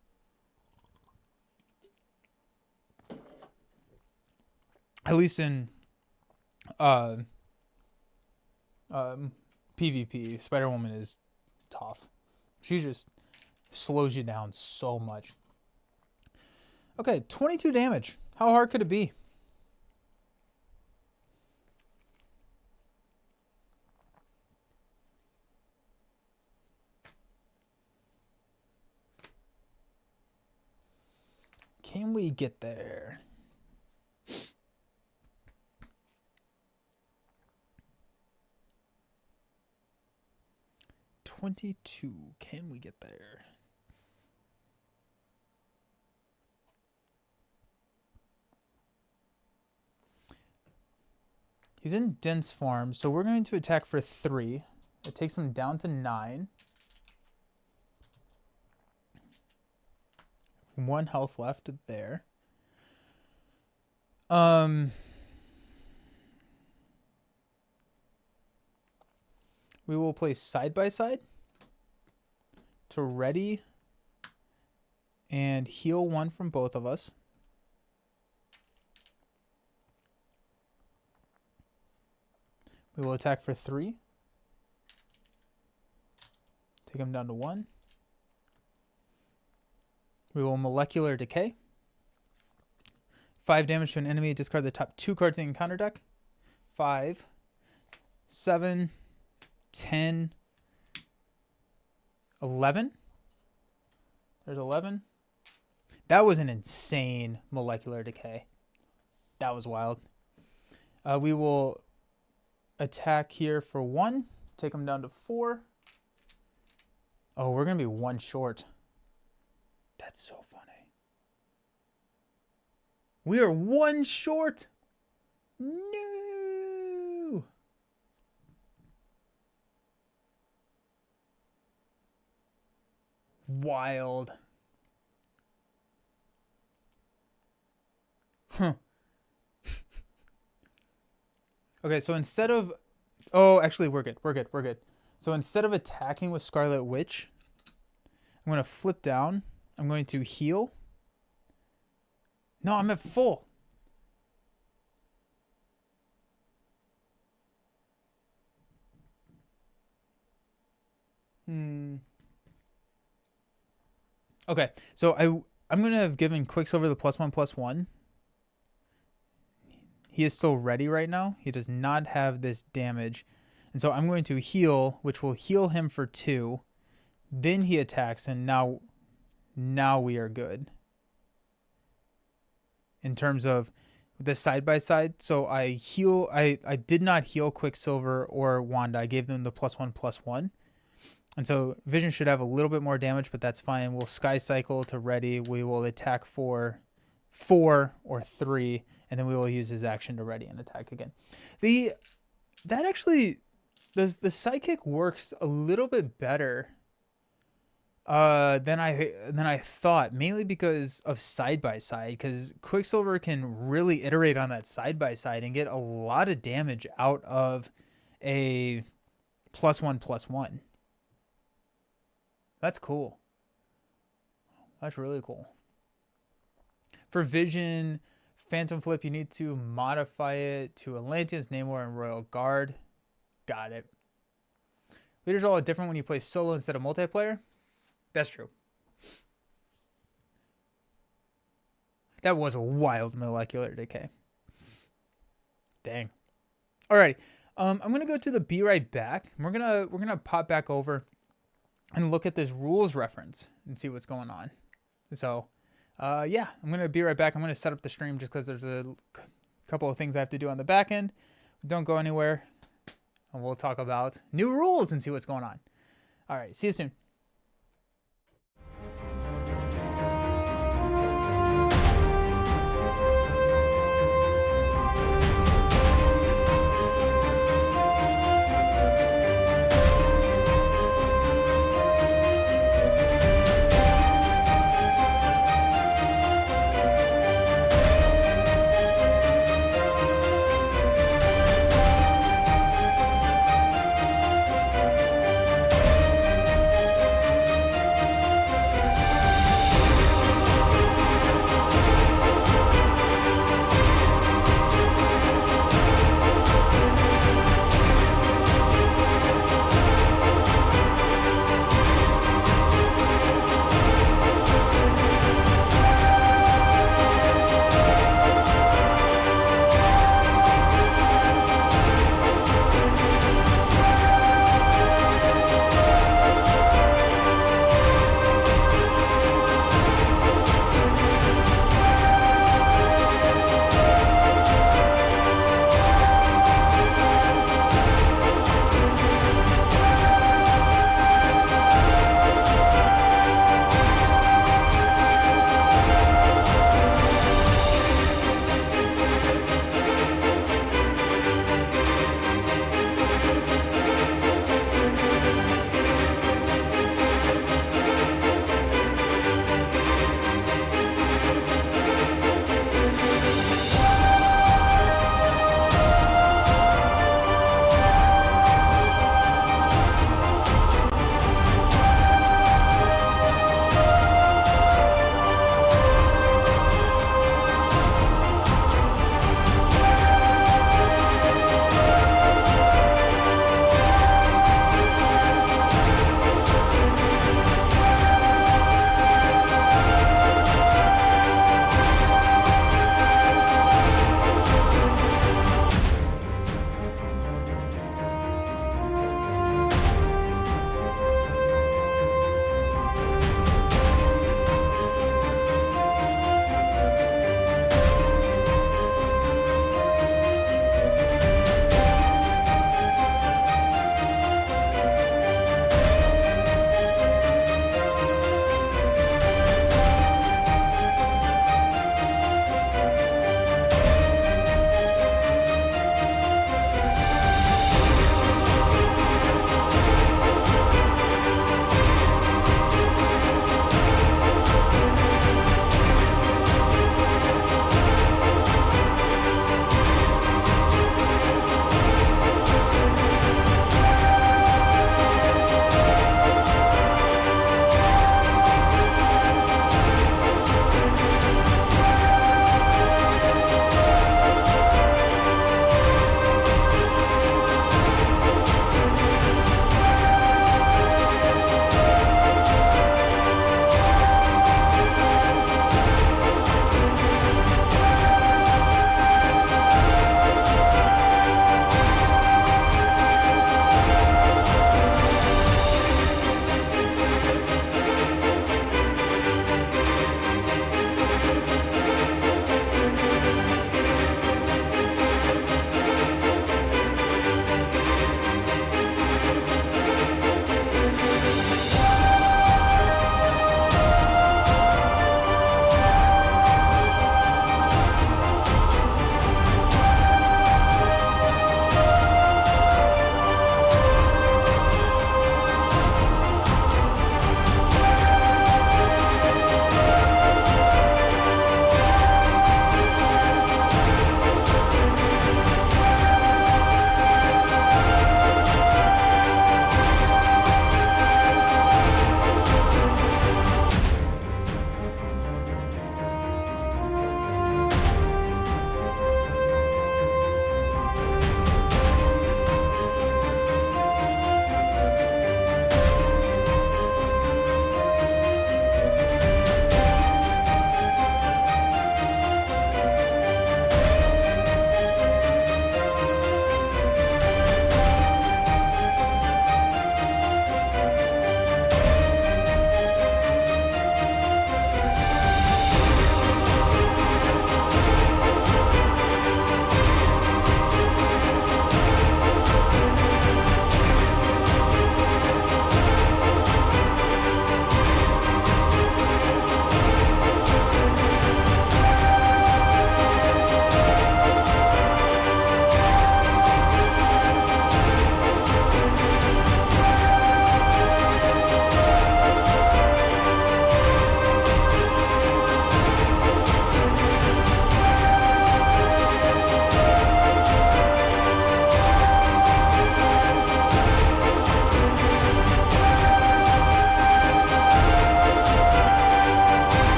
At least in PvP, Spider-Woman is tough. She just slows you down so much. Okay, 22 damage. How hard could it be? Can we get there? Can we get there? He's in dense form, so we're going to attack for 3. It takes him down to 9. 1 health left there. We will play side by side to ready and heal 1 from both of us. We will attack for 3. Take him down to 1. We will molecular decay. 5 damage to an enemy. Discard the top 2 cards in the encounter deck. 5, 7, 10, 11. There's 11. That was an insane molecular decay. That was wild. We will attack here for 1. Take him down to 4. Oh, we're going to be 1 short. That's so funny. We are 1 short. No. Wild. Huh. Okay, so instead of... Oh, actually, we're good. We're good. We're good. So instead of attacking with Scarlet Witch, I'm going to flip down. I'm going to heal. No, I'm at full. Okay, so I'm going to have given Quicksilver the +1/+1. He is still ready right now. He does not have this damage. And so I'm going to heal, which will heal him for 2. Then he attacks, and now we are good. In terms of the side-by-side. So I did not heal Quicksilver or Wanda. I gave them the +1/+1. And so Vision should have a little bit more damage, but that's fine. We'll Sky Cycle to ready. We will attack for 4 or 3, and then we will use his action to ready and attack again. The Psychic works a little bit better than I thought, mainly because of side by side, because Quicksilver can really iterate on that side by side and get a lot of damage out of a +1/+1. That's cool. That's really cool. For Vision, Phantom Flip, you need to modify it to Atlanteans, Namor, and Royal Guard. Got it. Leaders are all different when you play solo instead of multiplayer. That's true. That was a wild molecular decay. Dang. Alrighty. I'm gonna go to the be right back. We're gonna pop back over and look at this rules reference and see what's going on. So, yeah, I'm gonna be right back. I'm gonna set up the stream just because there's a couple of things I have to do on the back end. Don't go anywhere, and we'll talk about new rules and see what's going on. All right, see you soon.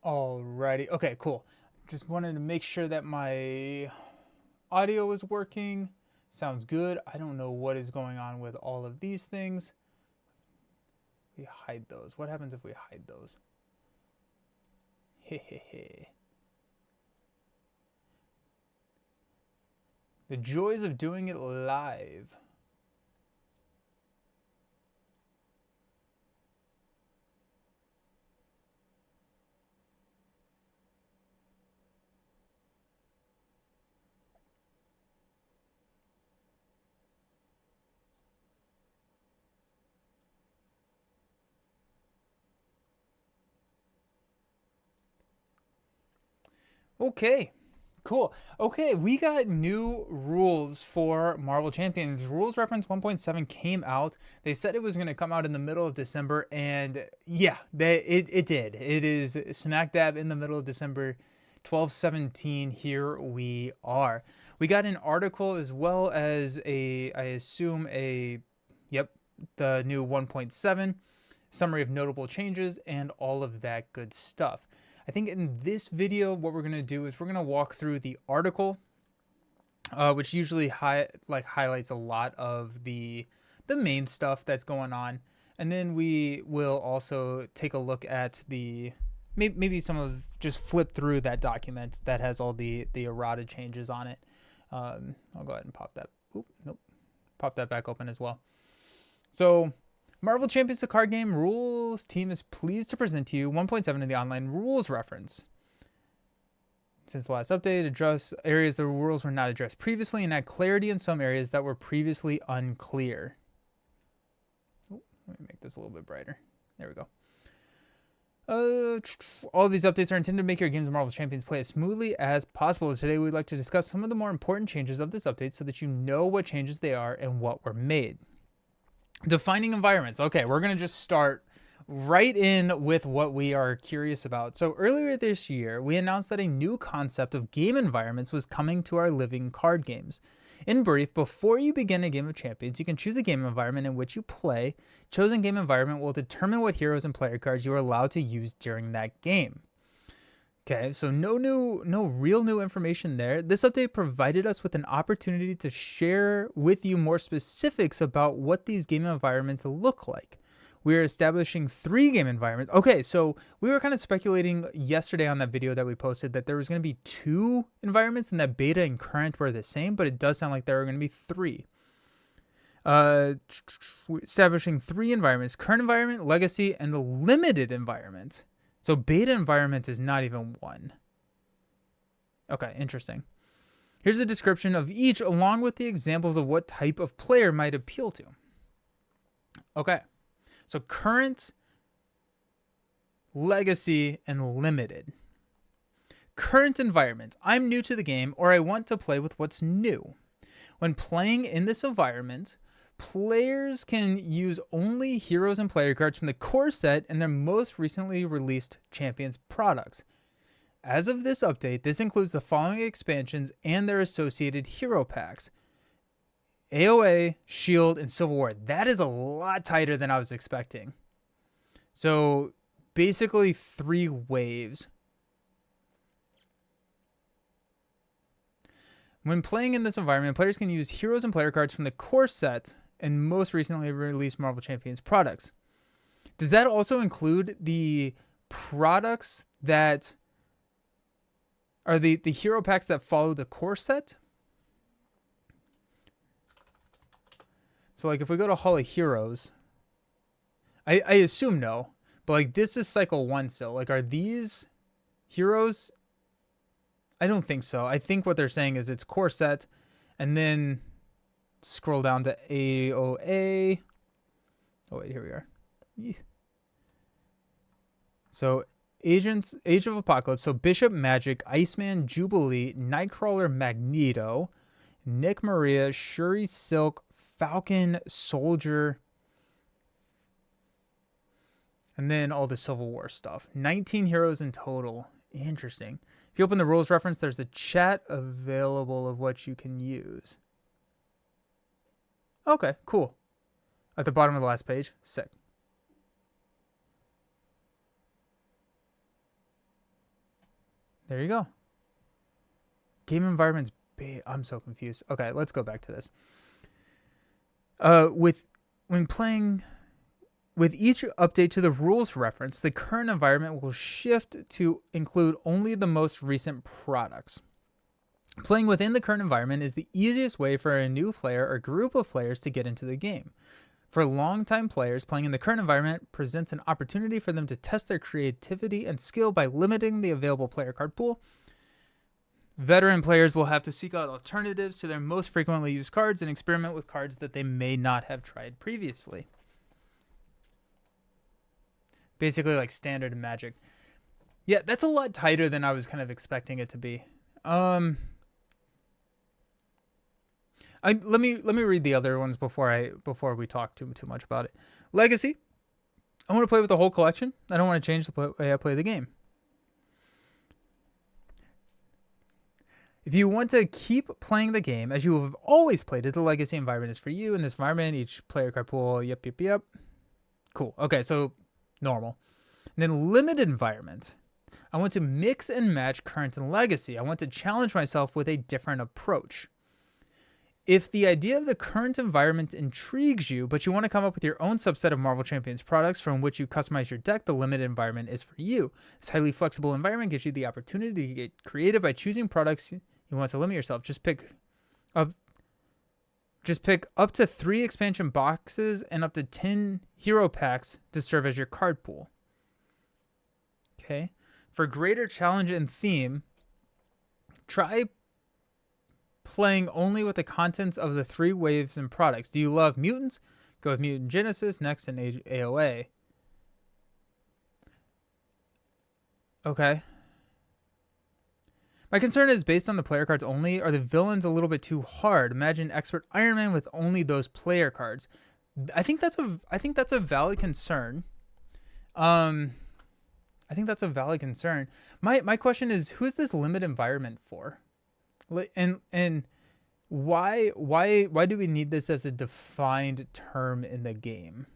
Alrighty. Okay, cool. Just wanted to make sure that my audio is working. Sounds good. I don't know what is going on with all of these things. We hide those. What happens if we hide those? Hehehe. The joys of doing it live. Okay, cool. Okay, we got new rules for Marvel Champions. Rules reference 1.7 came out. They said it was going to come out in the middle of December, and yeah, it did. It is smack dab in the middle of December, 12/17. Here we are. We got an article as well as I assume yep, the new 1.7 summary of notable changes and all of that good stuff. I think in this video, what we're going to do is we're going to walk through the article, which usually highlights a lot of the main stuff that's going on. And then we will also take a look at maybe some of, just flip through that document that has all the errata changes on it. I'll go ahead and pop that. Nope. Pop that back open as well. So Marvel Champions, the card game rules team is pleased to present to you 1.7 in the online rules reference. Since the last update, address areas the rules were not addressed previously and add clarity in some areas that were previously unclear. Let me make this a little bit brighter. There we go. All of these updates are intended to make your games of Marvel Champions play as smoothly as possible. Today, we'd like to discuss some of the more important changes of this update so that you know what changes they are and what were made. Defining environments. Okay, we're going to just start right in with what we are curious about. So earlier this year, we announced that a new concept of game environments was coming to our living card games. In brief, before you begin a game of Champions, you can choose a game environment in which you play. Chosen game environment will determine what heroes and player cards you are allowed to use during that game. Okay, so no real new information there. This update provided us with an opportunity to share with you more specifics about what these game environments look like. We are establishing 3 game environments. Okay, so we were kind of speculating yesterday on that video that we posted that there was going to be 2 environments and that beta and current were the same, but it does sound like there are going to be 3. We're establishing 3 environments: current environment, legacy, and the limited environment. So beta environment is not even 1. Okay, interesting. Here's a description of each along with the examples of what type of player might appeal to. Okay, so current, legacy, and limited. Current environment. I'm new to the game or I want to play with what's new. When playing in this environment, players can use only heroes and player cards from the core set and their most recently released Champions products. As of this update, this includes the following expansions and their associated hero packs: AOA, Shield, and Civil War. That is a lot tighter than I was expecting. So basically 3 waves. When playing in this environment, players can use heroes and player cards from the core set and most recently released Marvel Champions products. Does that also include the products that are the hero packs that follow the core set? So like if we go to Hall of Heroes, I assume no, but like this is cycle 1 still. Like are these heroes? I don't think so. I think what they're saying is it's core set and then scroll down to AOA. Oh wait, here we are. Yeah. So Age of Apocalypse. So Bishop, Magic, Iceman, Jubilee, Nightcrawler, Magneto, Nick Maria, Shuri, Silk, Falcon, Soldier, and then all the Civil War stuff. 19 heroes in total. Interesting. If you open the rules reference, there's a chat available of what you can use. Okay, cool. At the bottom of the last page. Sick. There you go. Game environments. I'm so confused. Okay, let's go back to this. When playing with each update to the rules reference, the current environment will shift to include only the most recent products. Playing within the current environment is the easiest way for a new player or group of players to get into the game. For longtime players, playing in the current environment presents an opportunity for them to test their creativity and skill by limiting the available player card pool. Veteran players will have to seek out alternatives to their most frequently used cards and experiment with cards that they may not have tried previously. Basically like standard and Magic. Yeah, that's a lot tighter than I was kind of expecting it to be. Let me read the other ones before we talk too much about it. Legacy. I want to play with the whole collection. I don't want to change the way I play the game. If you want to keep playing the game as you have always played it, the Legacy environment is for you. In this environment, each player card pool, yep. Cool. Okay, so normal. And then limited environment. I want to mix and match current and Legacy. I want to challenge myself with a different approach. If the idea of the current environment intrigues you, but you want to come up with your own subset of Marvel Champions products from which you customize your deck, the limited environment is for you. This highly flexible environment gives you the opportunity to get creative by choosing products you want to limit yourself. Just pick up to 3 expansion boxes and up to 10 hero packs to serve as your card pool. Okay. For greater challenge and theme, try playing only with the contents of the 3 waves and products. Do you love mutants? Go with Mutant Genesis, Next, and AOA. Okay. My concern is based on the player cards only. Are the villains a little bit too hard? Imagine Expert Iron Man with only those player cards. I think that's a valid concern. My question is, who is this limited environment for? And why do we need this as a defined term in the game?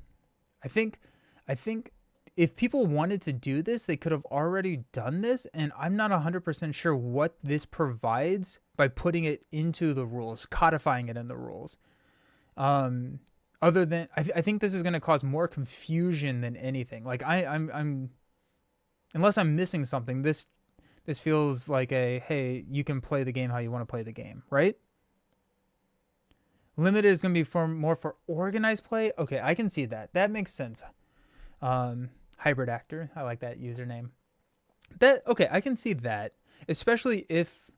I think if people wanted to do this, they could have already done this, and I'm not 100% sure what this provides by putting it into the rules, codifying it in the rules. Other than I think this is going to cause more confusion than anything. Like I'm unless I'm missing something, this feels like hey, you can play the game how you want to play the game, right? Limited is going to be more for organized play. Okay, I can see that. That makes sense. Hybrid actor, I like that username. Okay, I can see that, especially if.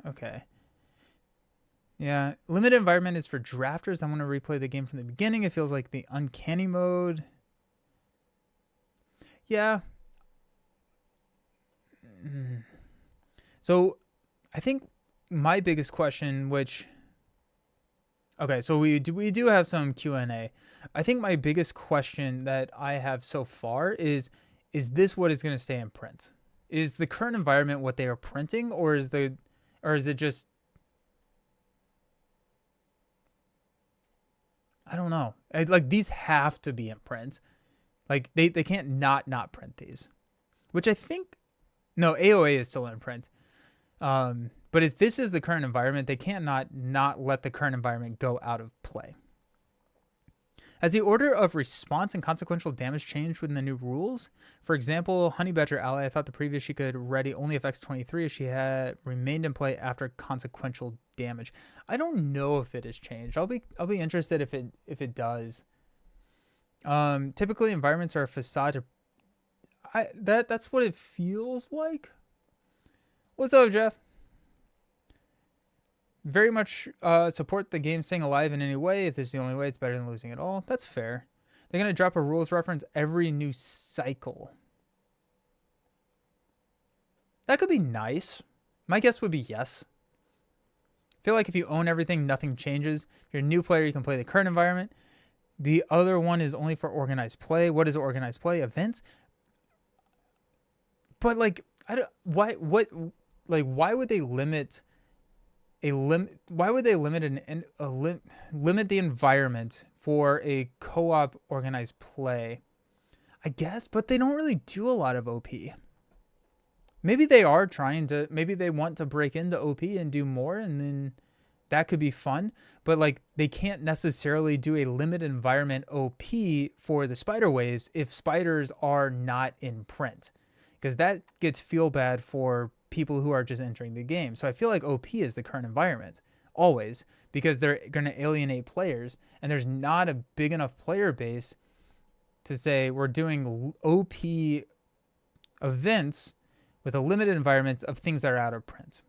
Okay. Yeah, limited environment is for drafters. I want to replay the game from the beginning. It feels like the uncanny mode. Yeah. So I think my biggest question, so we do have some Q&A. I think my biggest question that I have so far is this what is going to stay in print? Is the current environment what they are printing, or is it just, I don't know. Like, these have to be in print. Like, they can't not print these. Which I think, no, AOA is still in print. But if this is the current environment, they can't not let the current environment go out of play. Has the order of response and consequential damage changed within the new rules? For example, Honey Badger Ally, I thought the previous she could ready only affects 23 if she had remained in play after consequential damage. I don't know if it has changed. I'll be interested if it does. Typically environments are a facade. That's what it feels like. What's up, Jeff? Very much support the game staying alive in any way. If this is the only way, it's better than losing it all. That's fair. They're going to drop a rules reference every new cycle. That could be nice. My guess would be yes. I feel like if you own everything, nothing changes. If you're a new player, you can play the current environment. The other one is only for organized play. What is organized play? Events? But why would they limit limit the environment for a co-op organized play? I guess, but they don't really do a lot of OP. Maybe they are trying to, maybe they want to break into OP and do more, and then that could be fun. But like, they can't necessarily do a limited environment OP for the spider waves if spiders are not in print, because that gets feel bad for people who are just entering the game. So I feel like OP is the current environment always, because they're going to alienate players, and there's not a big enough player base to say we're doing OP events with a limited environment of things that are out of print.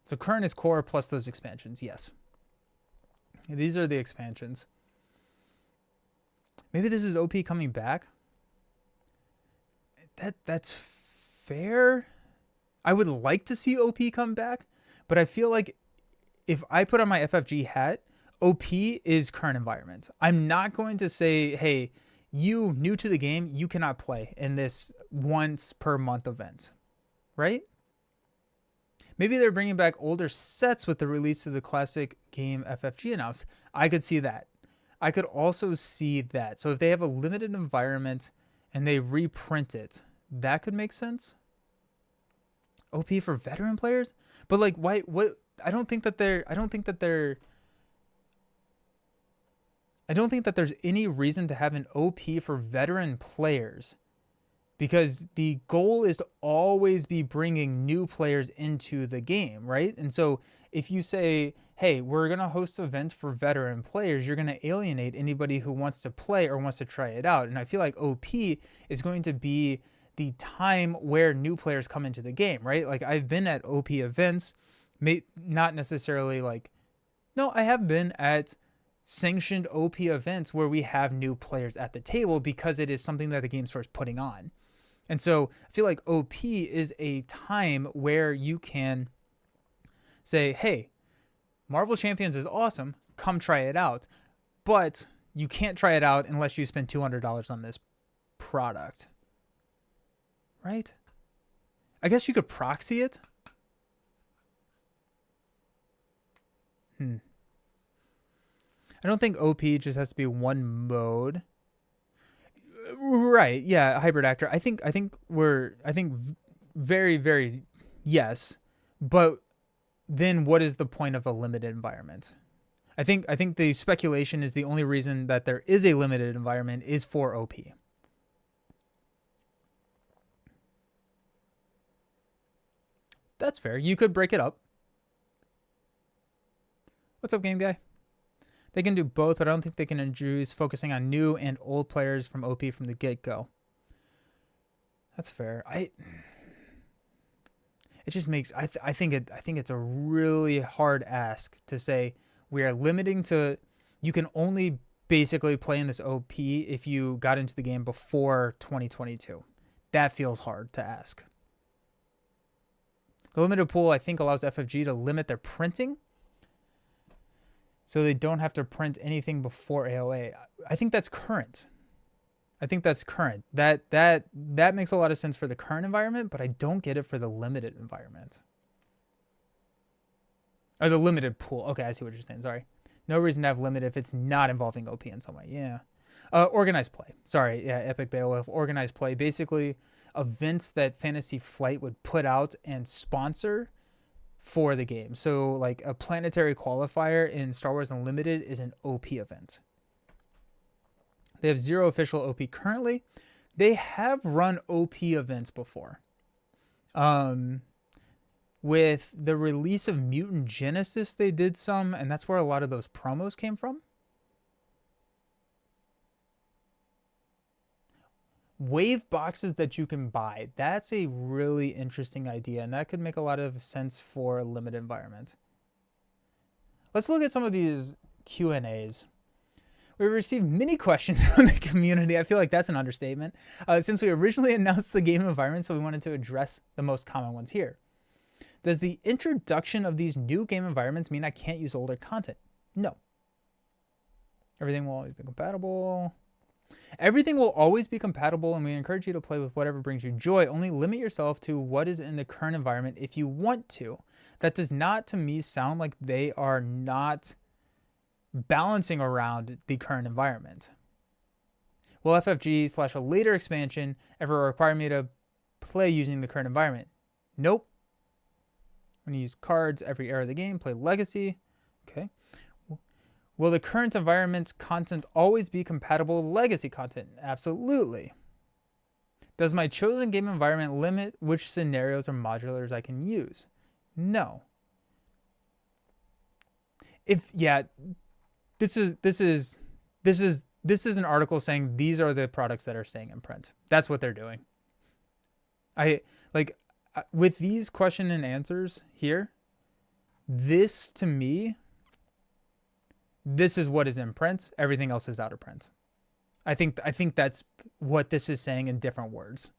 So current is core plus those expansions, yes. These are the expansions. Maybe this is OP coming back. That's fair. I would like to see OP come back, but I feel like if I put on my FFG hat, OP is current environment. I'm not going to say, hey, you new to the game, you cannot play in this once per month event, right? Maybe they're bringing back older sets with the release of the classic game FFG announced. I could see that. I could also see that. So if they have a limited environment and they reprint it, that could make sense. OP for veteran players? But like, why? What? I don't think that there's any reason to have an OP for veteran players, because the goal is to always be bringing new players into the game, right? And so if you say, hey, we're going to host an event for veteran players, you're going to alienate anybody who wants to play or wants to try it out. And I feel like OP is going to be the time where new players come into the game, right? Like, I've been at OP events, not necessarily like, no, I have been at sanctioned OP events where we have new players at the table because it is something that the game store is putting on. And so I feel like OP is a time where you can say, hey, Marvel Champions is awesome, come try it out. But you can't try it out unless you spend $200 on this product. Right? I guess you could proxy it. I don't think OP just has to be one mode. Right. Yeah. Hybrid actor. I think very, very yes. But then what is the point of a limited environment? I think the speculation is the only reason that there is a limited environment is for OP. That's fair. You could break it up. What's up, game guy? They can do both, but I don't think they can introduce focusing on new and old players from OP from the get-go. That's fair. It just makes I think it's a really hard ask to say we are limiting to, you can only basically play in this OP if you got into the game before 2022. That feels hard to ask. The limited pool, I think, allows FFG to limit their printing, so they don't have to print anything before AOA. I think that's current. That makes a lot of sense for the current environment, but I don't get it for the limited environment. Or the limited pool. Okay, I see what you're saying. Sorry. No reason to have limit if it's not involving OP in some way. Yeah. Organized play. Sorry. Yeah, Epic Beowulf. Organized play. Basically, events that Fantasy Flight would put out and sponsor for the game. So like a planetary qualifier in Star Wars Unlimited is an OP event. They have 0 official OP currently. They have run OP events before. With the release of Mutant Genesis, they did some, and that's where a lot of those promos came from. Wave boxes that you can buy. That's a really interesting idea, and that could make a lot of sense for a limited environment. Let's look at some of these Q&As. We received many questions from the community. I feel like that's an understatement. Since we originally announced the game environment, so we wanted to address the most common ones here. Does the introduction of these new game environments mean I can't use older content? No. Everything will always be compatible. Everything will always be compatible, and we encourage you to play with whatever brings you joy. Only limit yourself to what is in the current environment if you want to. That does not, to me, sound like they are not balancing around the current environment. Will FFG / a later expansion ever require me to play using the current environment? Nope. I'm going to use cards every era of the game, play Legacy. Okay. Will the current environment's content always be compatible with Legacy content? Absolutely. Does my chosen game environment limit which scenarios or modulars I can use? No. This is an article saying these are the products that are staying in print. That's what they're doing. With these question and answers here, this to me, this is what is in print. Everything else is out of print. I think that's what this is saying in different words,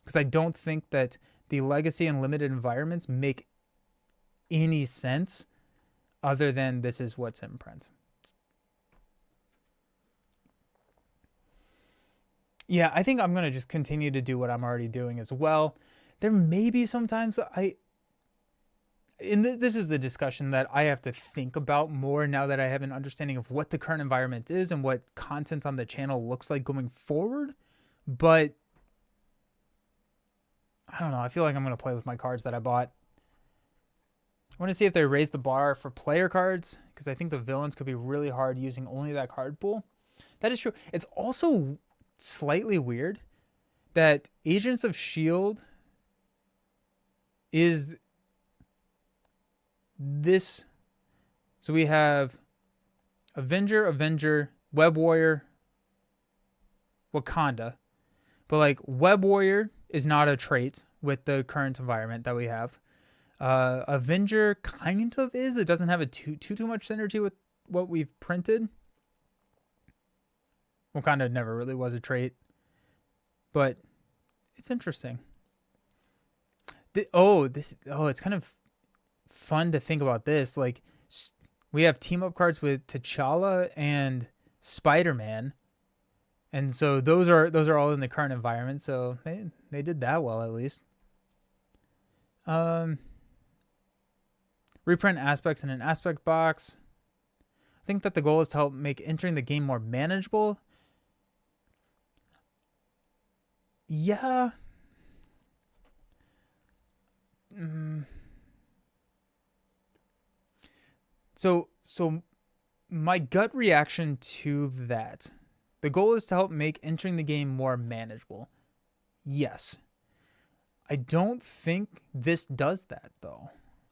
because I don't think that the legacy and limited environments make any sense other than this is what's in print. Yeah, I think I'm going to just continue to do what I'm already doing as well. There may be sometimes this is the discussion that I have to think about more now that I have an understanding of what the current environment is and what content on the channel looks like going forward. But I don't know. I feel like I'm going to play with my cards that I bought. I want to see if they raise the bar for player cards, because I think the villains could be really hard using only that card pool. That is true. It's also slightly weird that Agents of S.H.I.E.L.D. is this. So we have Avenger, Web Warrior, Wakanda. But like Web Warrior is not a trait with the current environment that we have. Avenger kind of is. It doesn't have a too much synergy with what we've printed. Wakanda never really was a trait, but it's interesting. It's kind of fun to think about this. Like, we have team up cards with T'Challa and Spider-Man, and so those are all in the current environment. So they did that well, at least. Reprint aspects in an aspect box. I think that the goal is to help make entering the game more manageable. Yeah. So my gut reaction to that, the goal is to help make entering the game more manageable. Yes. I don't think this does that, though.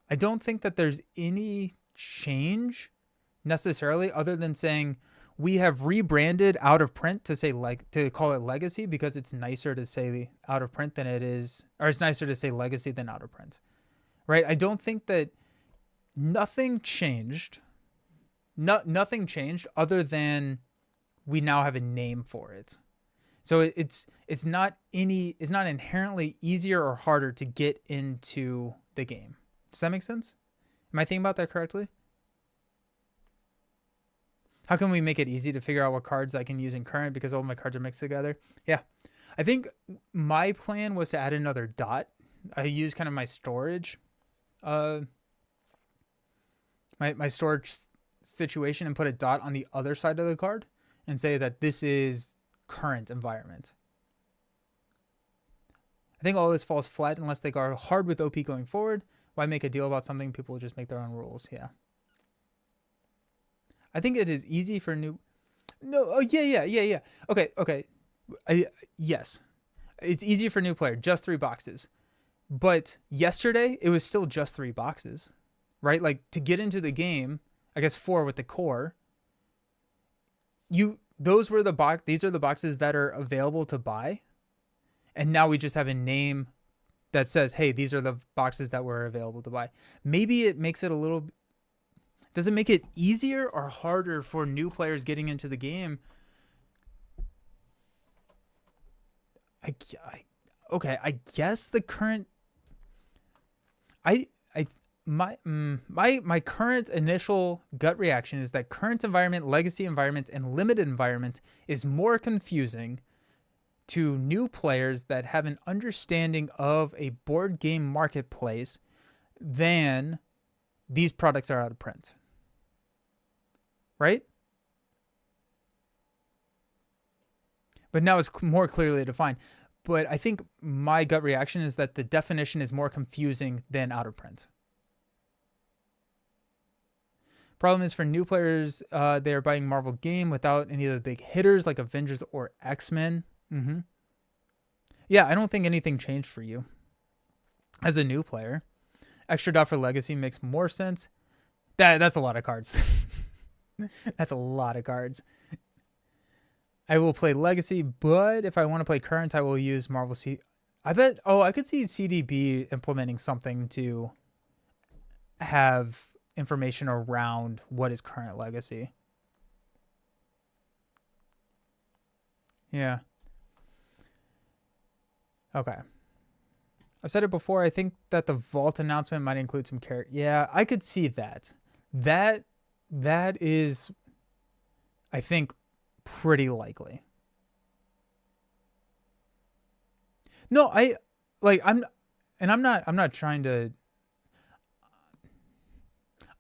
I don't think that there's any change necessarily, other than saying we have rebranded out of print to call it legacy, because it's nicer to say out of print than it is, or it's nicer to say legacy than out of print, right? I don't think that nothing changed. Nothing changed other than we now have a name for it. So it's not inherently easier or harder to get into the game. Does that make sense? Am I thinking about that correctly? How can we make it easy to figure out what cards I can use in current because all my cards are mixed together? Yeah. I think my plan was to add another dot. I used kind of my storage, my storage situation, and put a dot on the other side of the card and say that this is current environment. I think all this falls flat unless they go hard with OP going forward. Why make a deal about something? People will just make their own rules. Yeah. I think it is easy for new. No. Oh, yeah. Okay. Yes. It's easy for new player. Just 3 boxes. But yesterday, it was still just 3 boxes, right? Like, to get into the game, I guess 4 with the core. These are the boxes that are available to buy. And now we just have a name that says, hey, these are the boxes that were available to buy. Maybe it makes it does it make it easier or harder for new players getting into the game? I guess the current, my current initial gut reaction is that current environment, legacy environment, and limited environment is more confusing to new players that have an understanding of a board game marketplace than these products are out of print. Right? but now it's more clearly defined. But I think my gut reaction is that the definition is more confusing than out of print. Problem is for new players, they are buying Marvel game without any of the big hitters like Avengers or X-Men. Yeah, I don't think anything changed for you as a new player. Extra dot for Legacy makes more sense. That's a lot of cards. That's a lot of cards. I will play Legacy, but if I want to play Current, I will use Marvel C. I bet. Oh, I could see CDB implementing something to have information around what is Current Legacy. Yeah. Okay. I've said it before. I think that the Vault announcement might include some character. Yeah, I could see that. That is, I think, pretty likely. No, I'm not trying to.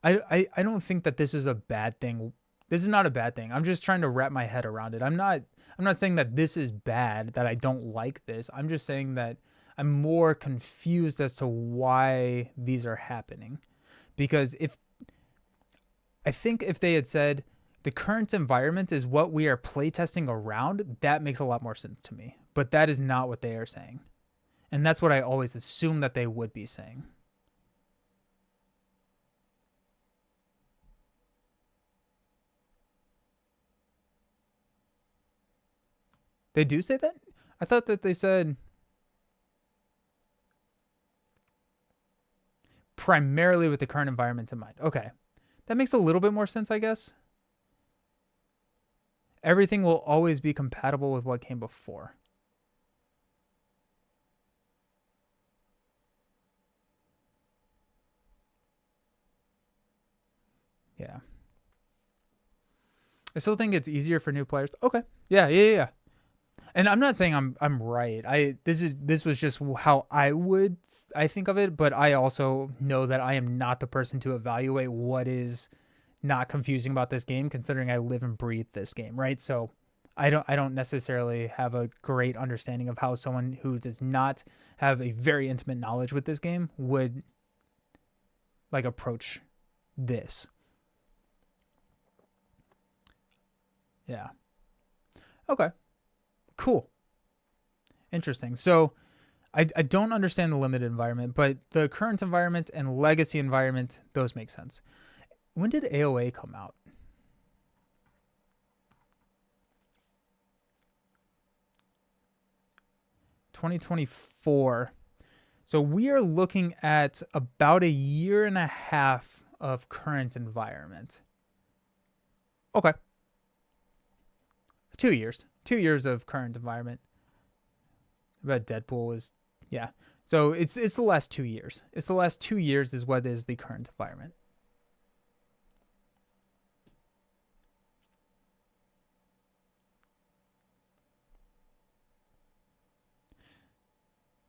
I don't think that this is a bad thing. This is not a bad thing. I'm just trying to wrap my head around it. I'm not saying that this is bad, that I don't like this. I'm just saying that I'm more confused as to why these are happening. Because I think if they had said the current environment is what we are playtesting around, that makes a lot more sense to me. But that is not what they are saying. And that's what I always assume that they would be saying. They do say that? I thought that they said primarily with the current environment in mind. Okay. That makes a little bit more sense, I guess. Everything will always be compatible with what came before. Yeah. I still think it's easier for new players. Okay. Yeah. And I'm not saying I'm right. This was just how I think of it, but I also know that I am not the person to evaluate what is not confusing about this game, considering I live and breathe this game, right? So I don't necessarily have a great understanding of how someone who does not have a very intimate knowledge with this game would like approach this. Yeah. Okay. Cool. Interesting. So I don't understand the limited environment, but the current environment and legacy environment, those make sense. When did AOA come out? $2024. So we are looking at about 1.5 years of current environment. Okay. 2 years. 2 years of current environment. But Deadpool is, yeah. So it's the last 2 years. It's the last 2 years is what is the current environment.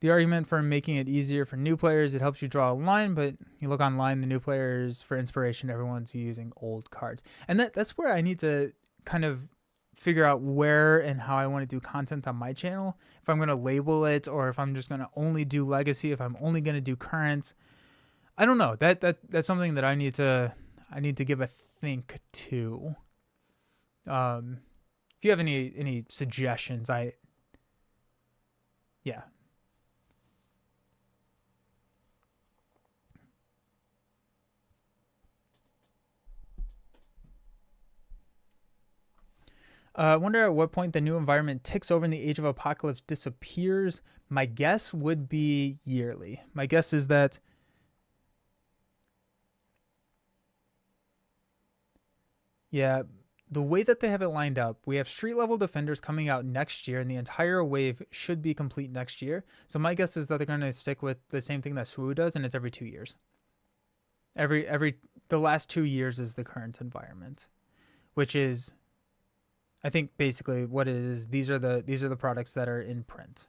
The argument for making it easier for new players, it helps you draw a line, but you look online, the new players, for inspiration, everyone's using old cards. And that's where I need to kind of figure out where and how I want to do content on my channel. If I'm going to label it, or if I'm just going to only do legacy, if I'm only going to do current. I don't know. That's something that I need to give a think to. If you have any suggestions, yeah. I wonder at what point the new environment ticks over and the Age of Apocalypse disappears. My guess would be yearly. My guess is that yeah, the way that they have it lined up, we have street level defenders coming out next year, and the entire wave should be complete next year. So my guess is that they're going to stick with the same thing that SWU does, and it's every 2 years. The last 2 years is the current environment, which is, I think basically what it is. These are the products that are in print.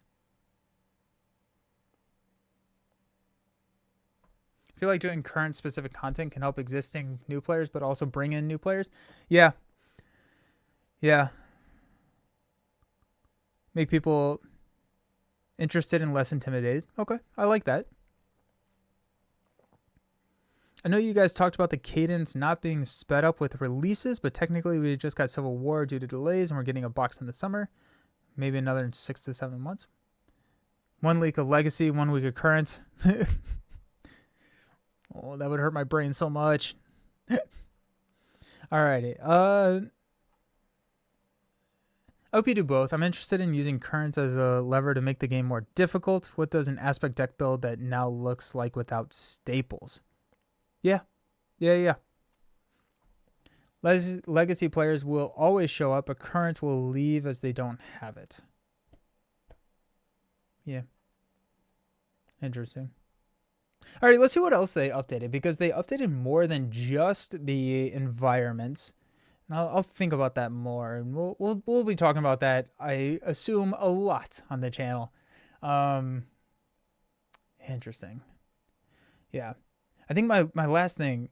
I feel like doing current specific content can help existing new players, but also bring in new players. Yeah. Make people interested and less intimidated. Okay, I like that. I know you guys talked about the cadence not being sped up with releases, but technically we just got Civil War due to delays and we're getting a box in the summer. Maybe another in 6 to 7 months. 1 week of Legacy, 1 week of Current. Oh, that would hurt my brain so much. Alrighty. I hope you do both. I'm interested in using Current as a lever to make the game more difficult. What does an aspect deck build that now looks like without staples? Yeah. Legacy players will always show up, but Current will leave as they don't have it. Yeah. Interesting. All right, let's see what else they updated, because they updated more than just the environments. And I'll think about that more, and we'll be talking about that, I assume, a lot on the channel. Interesting. Yeah. I think my last thing,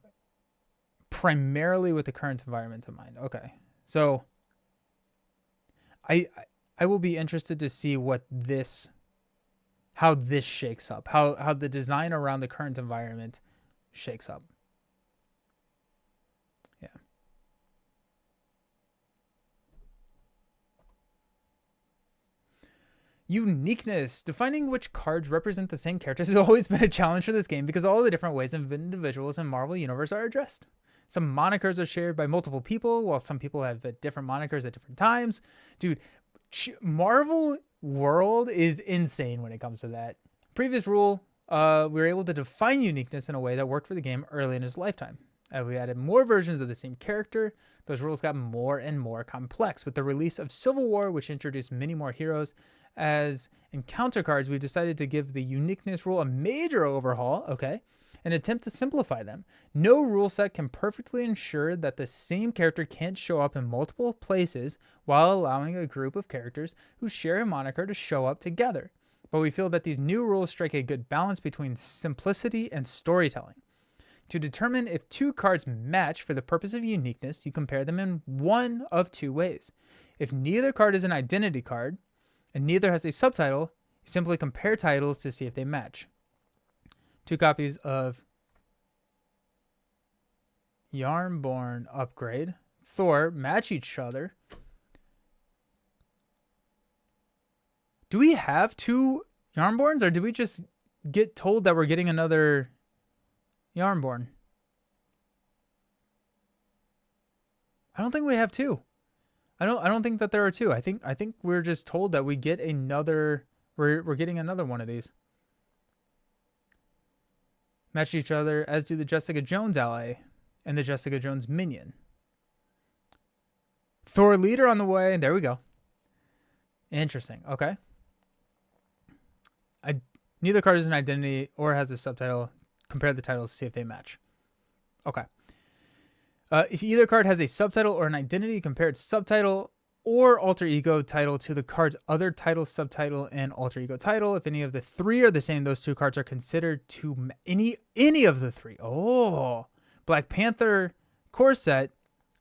primarily with the current environment in mind. Okay. So I will be interested to see how this shakes up, how the design around the current environment shakes up. Yeah. Uniqueness. Defining which cards represent the same characters has always been a challenge for this game because all the different ways individuals in Marvel Universe are addressed. Some monikers are shared by multiple people, while some people have different monikers at different times. Dude, Marvel World is insane when it comes to that. Previous rule, we were able to define uniqueness in a way that worked for the game early in its lifetime. As we added more versions of the same character, those rules got more and more complex. With the release of Civil War, which introduced many more heroes as encounter cards, we decided to give the uniqueness rule a major overhaul, an attempt to simplify them. No rule set can perfectly ensure that the same character can't show up in multiple places while allowing a group of characters who share a moniker to show up together. But we feel that these new rules strike a good balance between simplicity and storytelling. To determine if two cards match for the purpose of uniqueness, you compare them in one of two ways. If neither card is an identity card, and neither has a subtitle, you simply compare titles to see if they match. 2 copies of Yarnborn Upgrade, Thor match each other. Do we have 2 Yarnborns, or did we just get told that we're getting another Yarnborn? I don't think we have 2. I don't think that there are 2. I think we're just told that we get another. We're getting another one of these. Match each other, as do the Jessica Jones ally and the Jessica Jones minion. Thor leader on the way. There we go. Interesting. Okay. Neither card is an identity or has a subtitle. Compare the titles to see if they match. Okay. If either card has a subtitle or an identity, compare its subtitle or alter ego title to the card's other title, subtitle, and alter ego title. If any of the 3 are the same, those 2 cards are considered to any of the 3. Oh, Black Panther core set,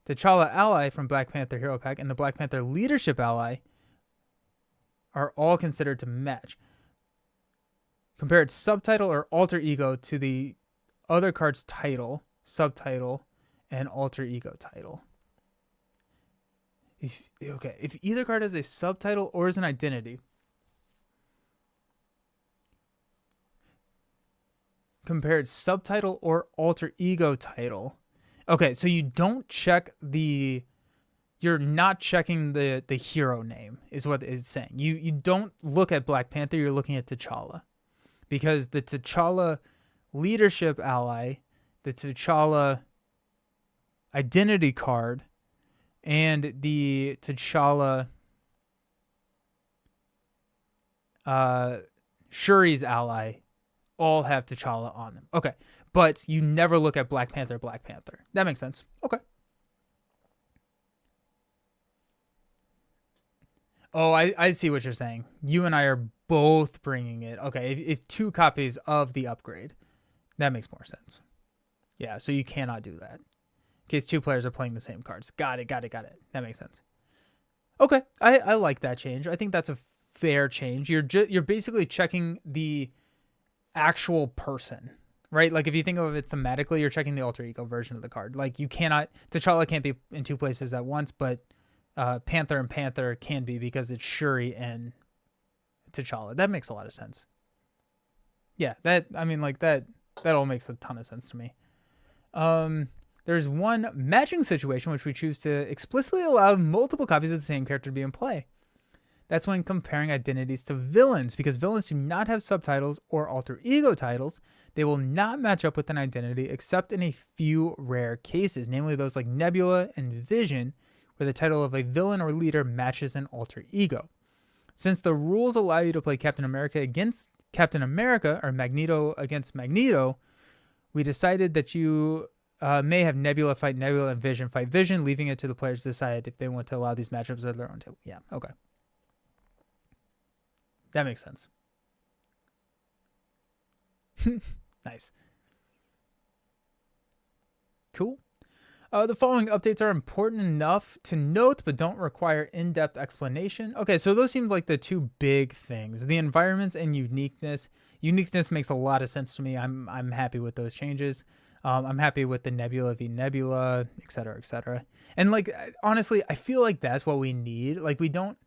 T'Challa ally from Black Panther Hero Pack, and the Black Panther leadership ally are all considered to match. Compare its subtitle or alter ego to the other card's title, subtitle, and alter ego title. If either card has a subtitle or is an identity, compare its subtitle or alter ego title. Okay, so you don't check you're not checking the hero name, is what it's saying. You don't look at Black Panther, you're looking at T'Challa. Because the T'Challa leadership ally, the T'Challa identity card, and the T'Challa Shuri's ally all have T'Challa on them. Okay, but you never look at Black Panther. That makes sense. Okay. Oh, I see what you're saying. You and I are both bringing it. Okay, if 2 copies of the upgrade, that makes more sense. Yeah, so you cannot do that. In case 2 players are playing the same cards. Got it. That makes sense. Okay, I like that change. I think that's a fair change. You're basically checking the actual person, right? Like if you think of it thematically, you're checking the alter ego version of the card. Like T'Challa can't be in two places at once, but Panther and Panther can be because it's Shuri and T'Challa. That makes a lot of sense. Yeah, that all makes a ton of sense to me. There's one matching situation which we choose to explicitly allow multiple copies of the same character to be in play. That's when comparing identities to villains, because villains do not have subtitles or alter ego titles. They will not match up with an identity except in a few rare cases, namely those like Nebula and Vision, where the title of a villain or leader matches an alter ego. Since the rules allow you to play Captain America against Captain America or Magneto against Magneto, we decided that you may have Nebula fight Nebula and Vision fight Vision, leaving it to the players to decide if they want to allow these matchups at their own table. Yeah, okay. That makes sense. Nice. Cool. The following updates are important enough to note, but don't require in-depth explanation. Okay, so those seem like the two big things: the environments and uniqueness. Uniqueness makes a lot of sense to me. I'm happy with those changes. I'm happy with the Nebula v Nebula, et cetera, et cetera. And like, honestly, I feel like that's what we need. Like, we don't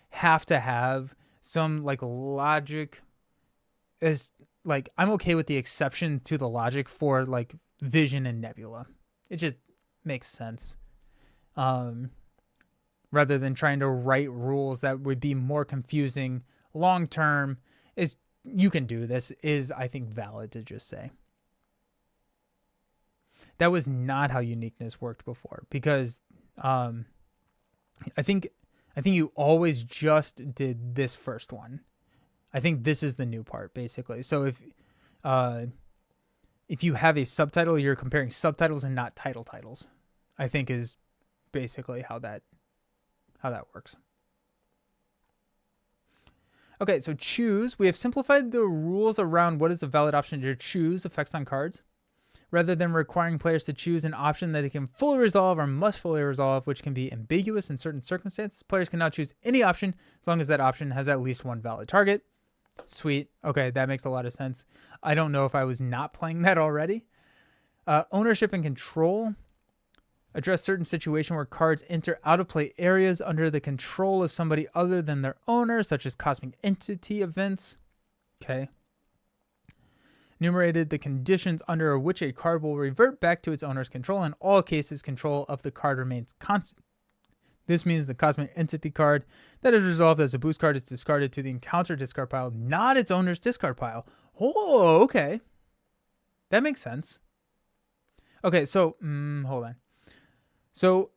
have to have some like logic. Is like, I'm okay with the exception to the logic for like Vision and Nebula. It just makes sense. Rather than trying to write rules that would be more confusing long term, is you can do this, is I think valid to just say. That was not how uniqueness worked before, because I think you always just did this first one. I think this is the new part, basically. So if you have a subtitle, you're comparing subtitles and not titles, I think is basically how that works. Okay, so choose. We have simplified the rules around what is a valid option to choose effects on cards, rather than requiring players to choose an option that they can fully resolve or must fully resolve, which can be ambiguous in certain circumstances. Players can now choose any option as long as that option has at least one valid target. Sweet. Okay, that makes a lot of sense. I don't know if I was not playing that already. Ownership and control. Address certain situation where cards enter out of play areas under the control of somebody other than their owner, such as cosmic entity events. Okay. Enumerated the conditions under which a card will revert back to its owner's control. In all cases, control of the card remains constant. This means the cosmic entity card that is resolved as a boost card is discarded to the encounter discard pile, not its owner's discard pile. Oh, okay. That makes sense. Okay, so, hold on. So,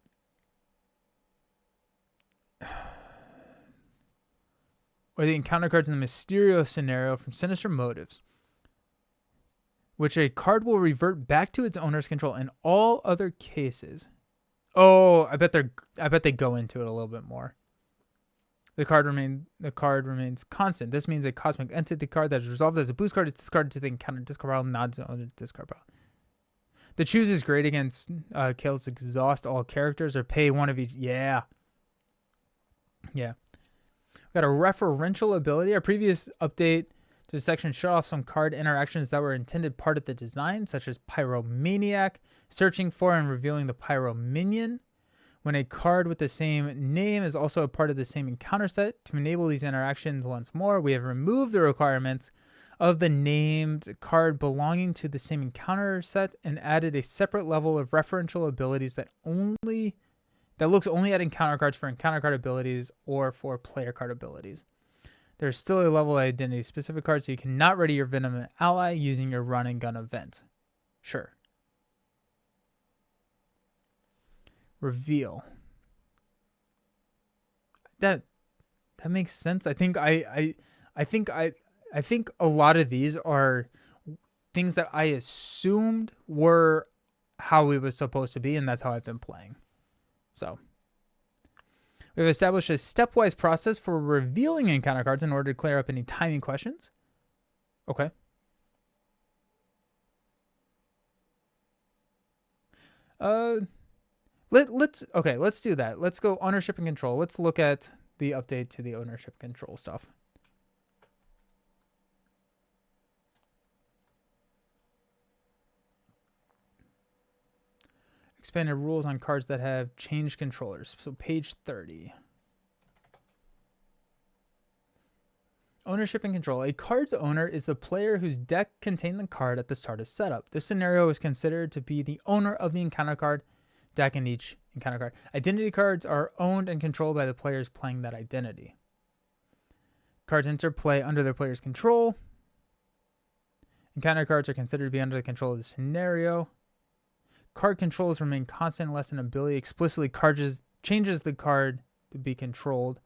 or the encounter cards in the Mysterio scenario from Sinister Motives, which a card will revert back to its owner's control in all other cases. Oh, I bet they go into it a little bit more. The card remains constant. This means a cosmic entity card that is resolved as a boost card is discarded to the encounter discard pile, not its owner's discard pile. The choose is great against kills exhaust all characters or pay one of each. Yeah. Yeah. We got a referential ability. Our previous update to the section shut off some card interactions that were intended part of the design, such as Pyromaniac, searching for and revealing the Pyro Minion. When a card with the same name is also a part of the same encounter set, to enable these interactions once more, we have removed the requirements of the named card belonging to the same encounter set and added a separate level of referential abilities that looks only at encounter cards for encounter card abilities or for player card abilities. There's still a level of identity specific card, so you cannot ready your Venom ally using your run and gun event. Sure. Reveal. That makes sense. I think a lot of these are things that I assumed were how it was supposed to be, and that's how I've been playing. So we've established a stepwise process for revealing encounter cards in order to clear up any timing questions. Okay. Let's do that. Let's go ownership and control. Let's look at the update to the ownership control stuff. Expanded rules on cards that have changed controllers. So page 30. Ownership and control. A card's owner is the player whose deck contained the card at the start of setup. This scenario is considered to be the owner of the encounter card deck in each encounter card. Identity cards are owned and controlled by the players playing that identity. Cards enter play under their player's control. Encounter cards are considered to be under the control of the scenario. Card controls remain constant unless an ability explicitly changes the card to be controlled.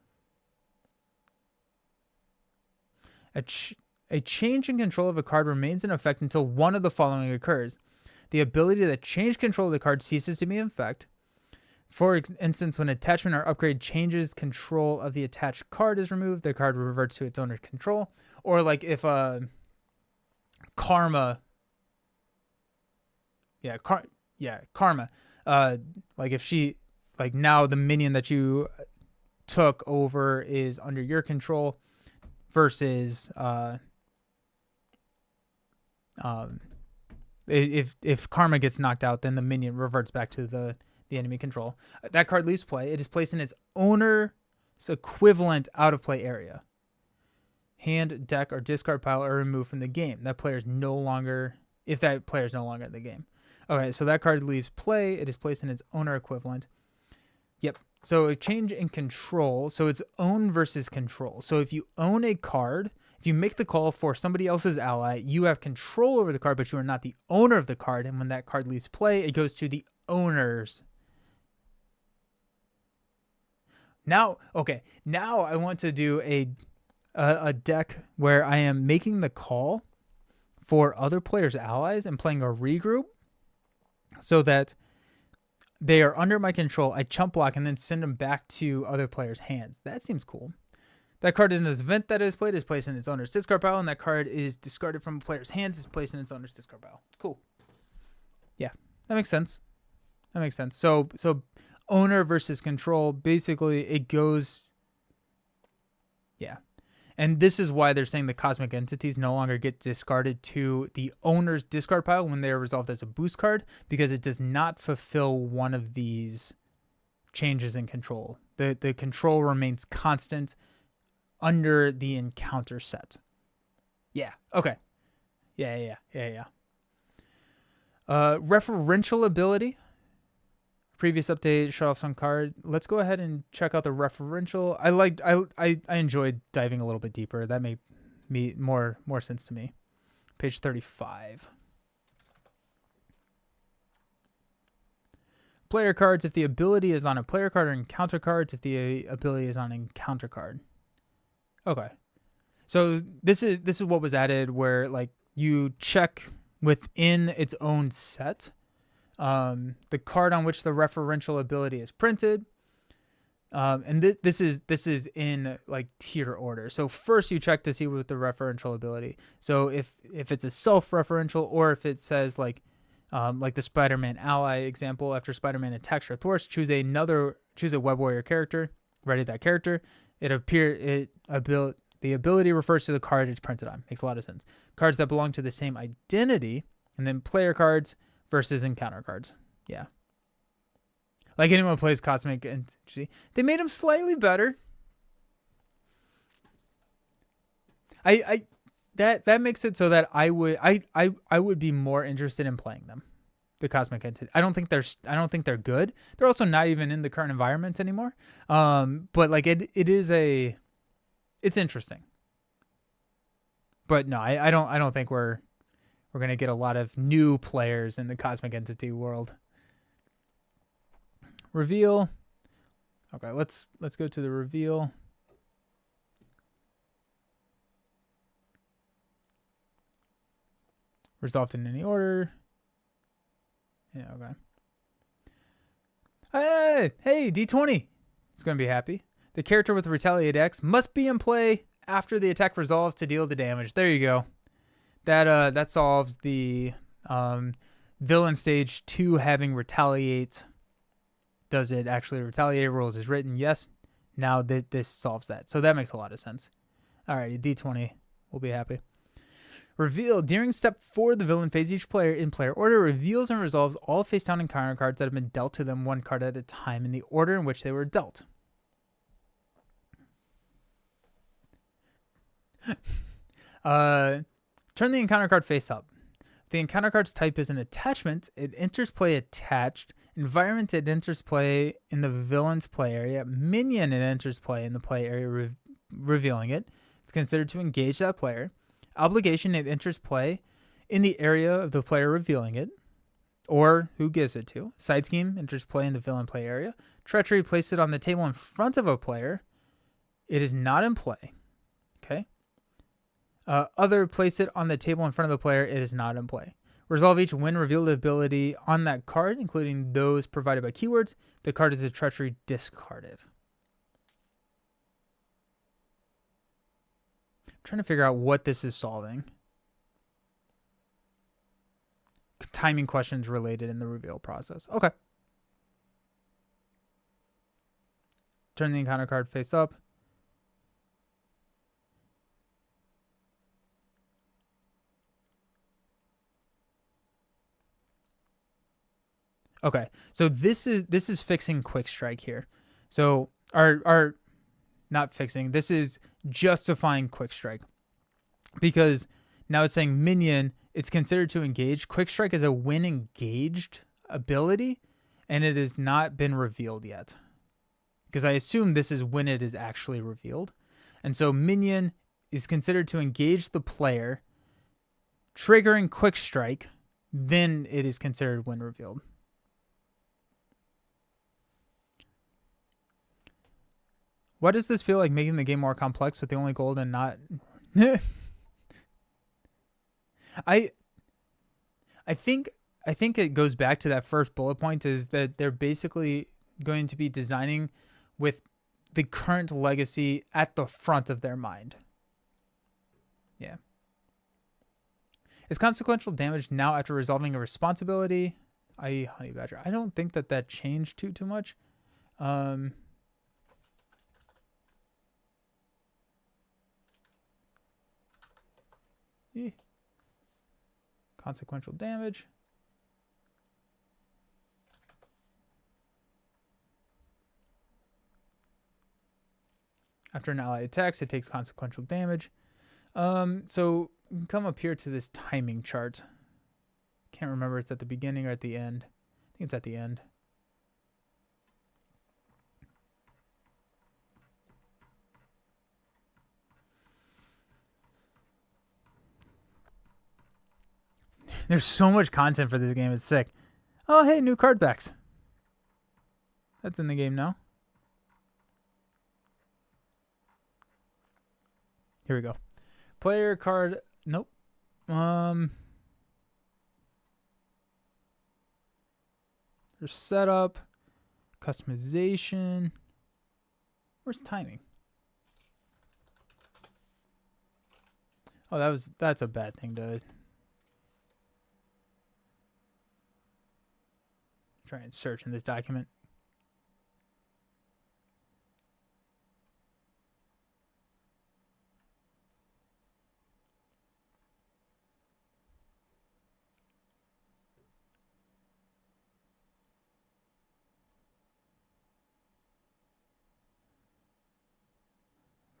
A change in control of a card remains in effect until one of the following occurs. The ability that changed control of the card ceases to be in effect. For instance, when attachment or upgrade changes control of the attached card is removed, the card reverts to its owner's control. Or like if Karma. Karma. Like if she, like now the minion that you took over is under your control versus if Karma gets knocked out, then the minion reverts back to the enemy control. That card leaves play. It is placed in its owner's equivalent out of play area. Hand, deck, or discard pile are removed from the game. If that player is no longer in the game. Okay, so that card leaves play. It is placed in its owner equivalent. Yep. So a change in control. So it's own versus control. So if you own a card, if you make the call for somebody else's ally, you have control over the card, but you are not the owner of the card. And when that card leaves play, it goes to the owners. Now I want to do a deck where I am making the call for other players' allies and playing a regroup so that they are under my control. I chump block and then send them back to other players' hands. That seems cool. That card is an event that is placed in its owner's discard pile, and that card is discarded from a player's hands, is placed in its owner's discard pile. Cool. Yeah, that makes sense. So owner versus control, basically it goes, yeah. And this is why they're saying the cosmic entities no longer get discarded to the owner's discard pile when they are resolved as a boost card, because it does not fulfill one of these changes in control. The control remains constant under the encounter set. Yeah. Okay. Yeah. Referential ability. Previous update shut off some card. Let's go ahead and check out the referential. I enjoyed diving a little bit deeper. That made more sense to me. Page 35. Player cards if the ability is on a player card, or encounter cards if the ability is on an encounter card. Okay. So this is what was added, where like you check within its own set the card on which the referential ability is printed. And this is in like tier order. So first you check to see what the referential ability. So if it's a self-referential, or if it says like the Spider-Man ally example, after Spider-Man attacks or thwarts, choose a Web Warrior character, ready that character. The ability refers to the card it's printed on. Makes a lot of sense. Cards that belong to the same identity, and then player cards versus encounter cards. Yeah. Like anyone who plays Cosmic Entity, they made them slightly better. That makes it so that I would be more interested in playing them. The Cosmic Entity. I don't think they're good. They're also not even in the current environment anymore. But like it's interesting. But no, I don't think we're going to get a lot of new players in the Cosmic Entity world. Reveal. Okay, let's go to the reveal. Resolved in any order. Yeah, okay. Hey, D20. It's going to be happy. The character with Retaliate X must be in play after the attack resolves to deal the damage. There you go. That solves the villain stage 2 having Retaliate. Does it actually retaliate? Rules is written. Yes. Now this solves that. So that makes a lot of sense. Alrighty, D20. We'll be happy. Reveal. During step 4 of the villain phase, each player in player order reveals and resolves all face down encounter cards that have been dealt to them one card at a time in the order in which they were dealt. Turn the encounter card face up. If the encounter card's type is an attachment, it enters play attached. Environment, it enters play in the villain's play area. Minion, it enters play in the play area, revealing it. It's considered to engage that player. Obligation, it enters play in the area of the player revealing it, or who gives it to. Side scheme, enters play in the villain play area. Treachery, place it on the table in front of a player. It is not in play. Okay. Other, place it on the table in front of the player. It is not in play. Resolve each win revealed ability on that card, including those provided by keywords. The card is a treachery, discard it. Trying to figure out what this is solving. Timing questions related in the reveal process. Okay. Turn the encounter card face up. Okay. So this is fixing quick strike here. So our not fixing. This is justifying quick strike, because now it's saying minion, it's considered to engage. Quick strike is a when engaged ability, and it has not been revealed yet, because I assume this is when it is actually revealed. And so minion is considered to engage the player, triggering quick strike, then it is considered when revealed. Why does this feel like making the game more complex with the only goal and not... I think it goes back to that first bullet point, is that they're basically going to be designing with the current legacy at the front of their mind. Yeah. Is consequential damage now after resolving a responsibility, i.e. Honey Badger? I don't think that changed too much. Consequential damage. After an ally attacks, it takes consequential damage. So you can come up here to this timing chart. Can't remember if it's at the beginning or at the end. I think it's at the end. There's so much content for this game. It's sick. Oh, hey, new card backs. That's in the game now. Here we go. Player card. Nope. There's setup. Customization. Where's timing? Oh, that's a bad thing to... Try and search in this document.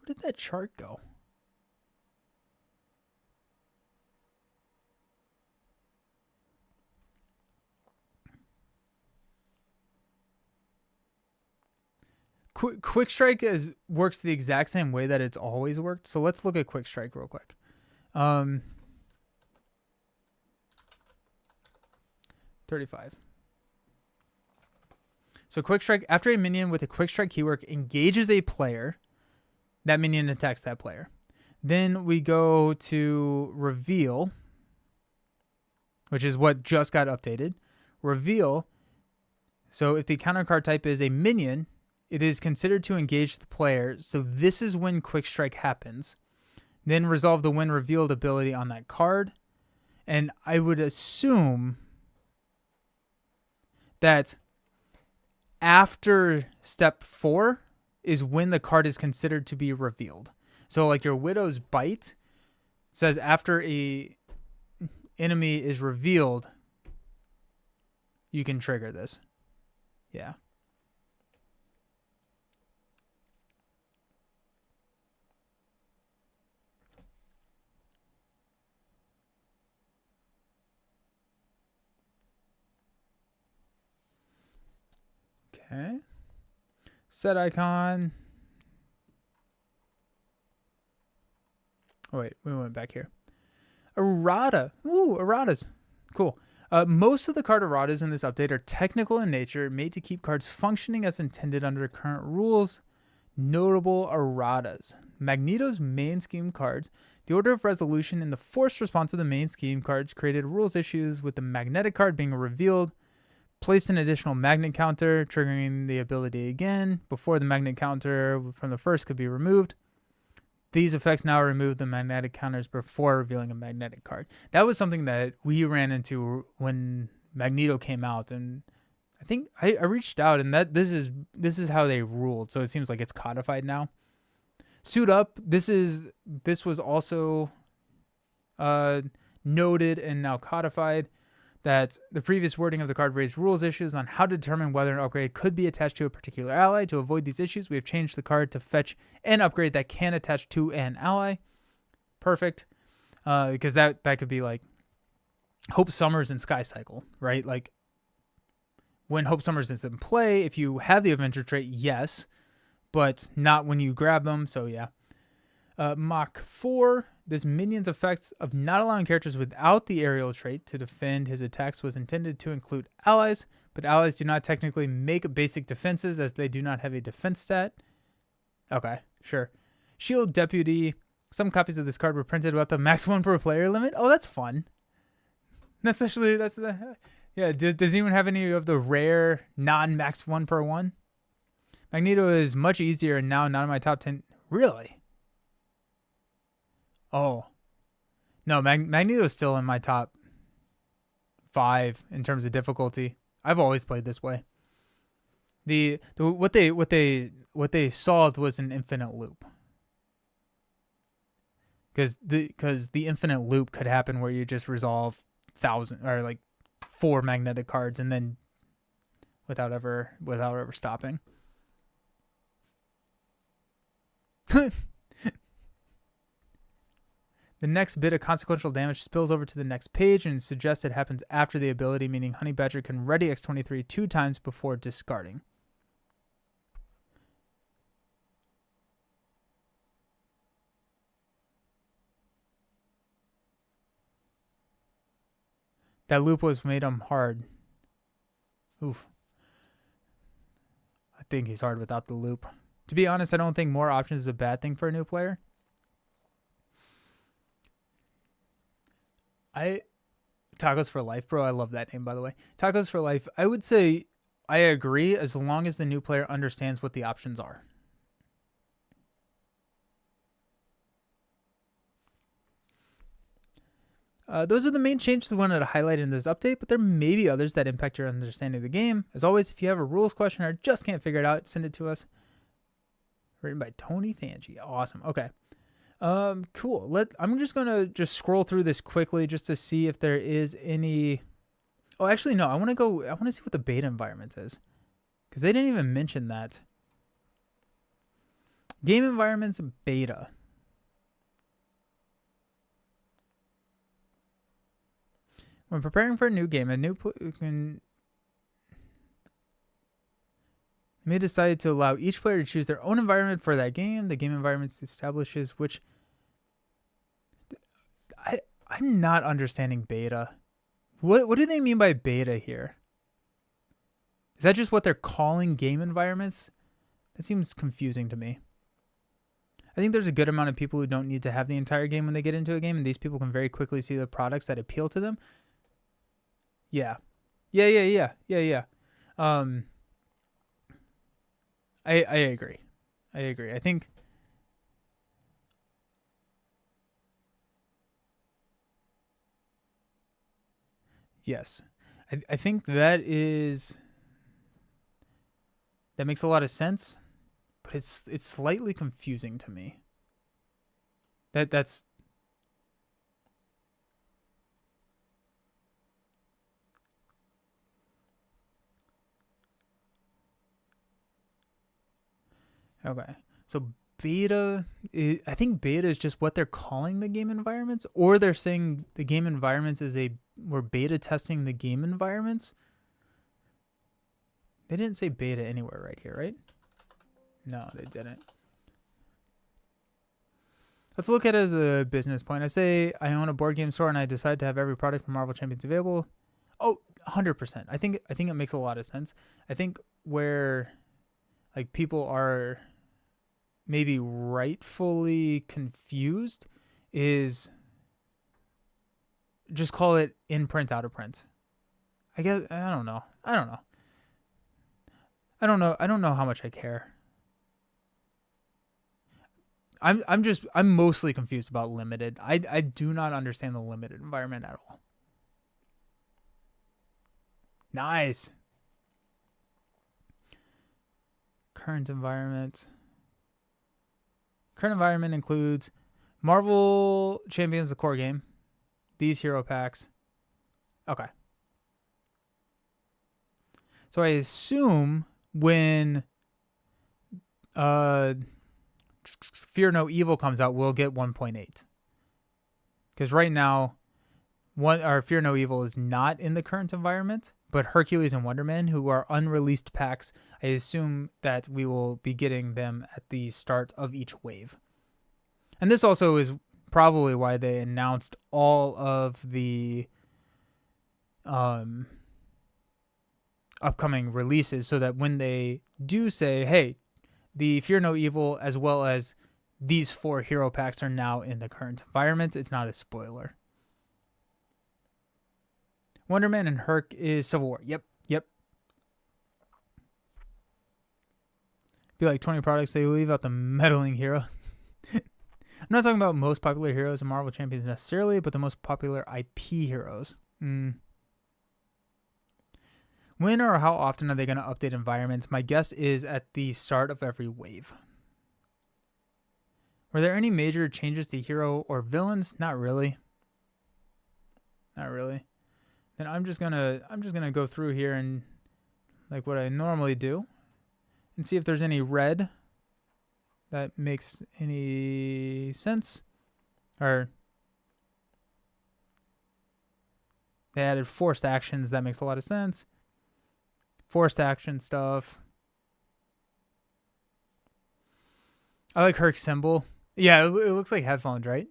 Where did that chart go? Quick Strike works the exact same way that it's always worked. So let's look at Quick Strike real quick. 35. So Quick Strike, after a minion with a Quick Strike keyword engages a player, that minion attacks that player. Then we go to Reveal, which is what just got updated. Reveal. So if the counter card type is a minion, it is considered to engage the player. So this is when Quick Strike happens. Then resolve the when revealed ability on that card. And I would assume that after step 4 is when the card is considered to be revealed. So like your Widow's Bite says after a enemy is revealed, you can trigger this. Yeah. Okay. Set icon. Oh, wait, we went back here. Errata. Ooh, erratas. Cool. Most of the card erratas in this update are technical in nature, made to keep cards functioning as intended under current rules. Notable erratas. Magneto's main scheme cards. The order of resolution and the forced response of the main scheme cards created rules issues with the magnetic card being revealed. Placed an additional magnet counter, triggering the ability again before the magnet counter from the first could be removed. These effects now remove the magnetic counters before revealing a magnetic card. That was something that we ran into when Magneto came out, and I think I reached out, and that this is how they ruled. So it seems like it's codified now. Suit Up. This was also noted and now codified. That the previous wording of the card raised rules issues on how to determine whether an upgrade could be attached to a particular ally. To avoid these issues, we have changed the card to fetch an upgrade that can attach to an ally. Perfect. Because that could be like Hope Summers and Sky Cycle, right? Like when Hope Summers is in play, if you have the adventure trait, yes, but not when you grab them. So yeah. Mach 4. This minion's effects of not allowing characters without the aerial trait to defend his attacks was intended to include allies, but allies do not technically make basic defenses as they do not have a defense stat. Okay, sure. Shield Deputy. Some copies of this card were printed without the max 1 per player limit. Oh, that's fun. That's yeah. Does anyone have any of the rare non-max 1 per 1? Magneto is much easier and now not in my top 10. Really? Oh, no, Magneto's still in my top 5 in terms of difficulty. I've always played this way. What they solved was an infinite loop. Because the infinite loop could happen where you just resolve 1,000 or like 4 magnetic cards and then without ever stopping. The next bit of consequential damage spills over to the next page and suggests it happens after the ability, meaning Honey Badger can ready X-23 2 times before discarding. That loop was made him hard. Oof. I think he's hard without the loop. To be honest, I don't think more options is a bad thing for a new player. Tacos for Life, bro. I love that name, by the way. Tacos for Life. I would say I agree as long as the new player understands what the options are. Those are the main changes I wanted to highlight in this update, but there may be others that impact your understanding of the game. As always, if you have a rules question or just can't figure it out, send it to us. Written by Tony Fangi. Awesome. Okay. Cool. I'm just gonna scroll through this quickly just to see if there is any. Oh, actually, no. I want to see what the beta environment is, because they didn't even mention that. Game environments beta. When preparing for a new game, may decide to allow each player to choose their own environment for that game. The game environment establishes which. I'm not understanding beta. What do they mean by beta here? Is that just what they're calling game environments? That seems confusing to me. I think there's a good amount of people who don't need to have the entire game when they get into a game, and these people can very quickly see the products that appeal to them. Yeah. I agree. I think yes. I think that makes a lot of sense. but it's slightly confusing to me. That's okay. So beta, I think beta is just what they're calling the game environments, or they're saying the game environments we're beta testing the game environments. They didn't say beta anywhere right here, right? No, they didn't. Let's look at it as a business point. I say I own a board game store and I decide to have every product from Marvel Champions available. Oh, 100%. I think it makes a lot of sense. I think where like people are maybe rightfully confused is just call it in print, out of print. I guess I don't know. I don't know how much I care. I'm mostly confused about limited. I do not understand the limited environment at all. Nice. Current environment. Current environment includes Marvel Champions, the core game. These hero packs. Okay. So I assume when Fear No Evil comes out, we'll get 1.8. Because right now, Fear No Evil is not in the current environment, but Hercules and Wonder Man, who are unreleased packs, I assume that we will be getting them at the start of each wave. And this also is probably why they announced all of the upcoming releases, so that when they do say, hey, the Fear No Evil as well as these 4 hero packs are now in the current environment, it's not a spoiler. Wonder Man and Herc is Civil War. Yep. Be like 20 products, they leave out the meddling hero. I'm not talking about most popular heroes in Marvel Champions necessarily, but the most popular IP heroes. When or how often are they going to update environments? My guess is at the start of every wave. Were there any major changes to hero or villains? Not really. Then I'm just gonna go through here and like what I normally do and see if there's any red that makes any sense. Or they added forced actions. That makes a lot of sense. Forced action stuff. I like Herc's symbol. Yeah, it looks like headphones, right?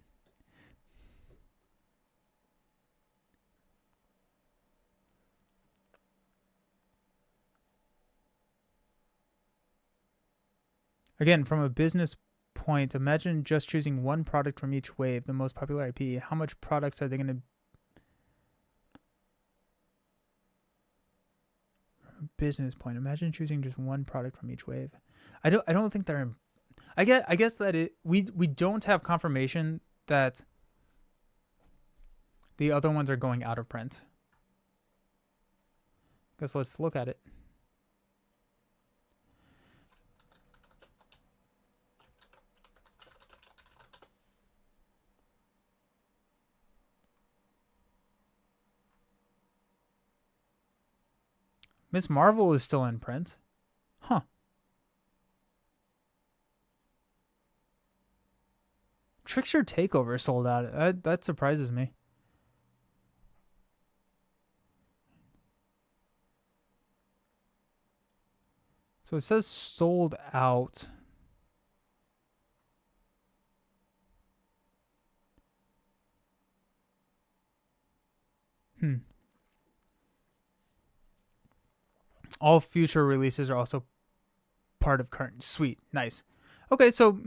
Again, from a business point, imagine just choosing one product from each wave, the most popular IP. How much products are they going to... From a business point, imagine choosing just one product from each wave. I don't think they're... I guess that we don't have confirmation that the other ones are going out of print. Guess let's look at it. Miss Marvel is still in print. Huh. Trickster Takeover sold out. That surprises me. So it says sold out. All future releases are also part of current. Sweet. Nice. Okay, so,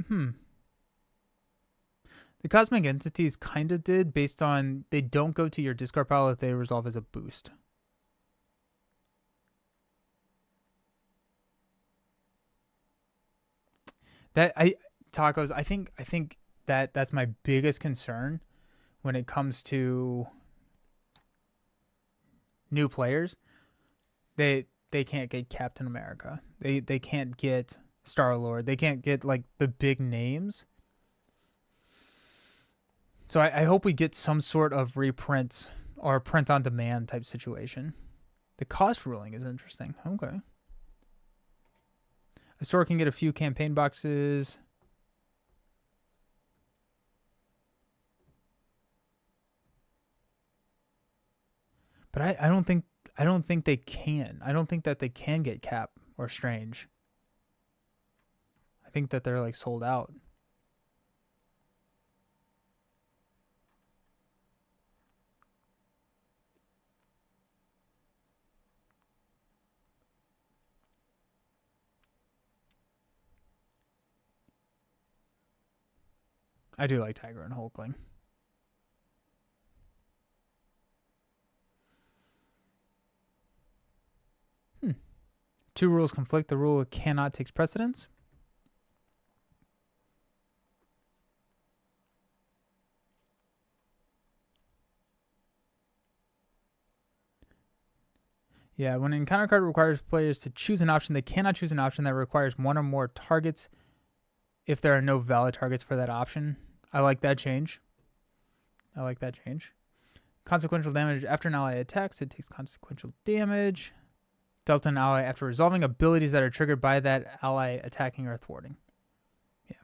the Cosmic Entities kind of did based on they don't go to your discard pile if they resolve as a boost. Tacos, I think that's my biggest concern when it comes to new players. They can't get Captain America. They can't get Star-Lord. They can't get like the big names. So I hope we get some sort of reprint or print on demand type situation. The cost ruling is interesting. Okay. A store can get a few campaign boxes. But I don't think they can. I don't think that they can get Cap or Strange. I think that they're like sold out. I do like Tiger and Hulkling. Two rules conflict. The rule cannot takes precedence. Yeah, when an encounter card requires players to choose an option, they cannot choose an option that requires one or more targets if there are no valid targets for that option. I like that change. Consequential damage. After an ally attacks, it takes consequential damage dealt to an ally after resolving abilities that are triggered by that ally attacking or thwarting. Yeah.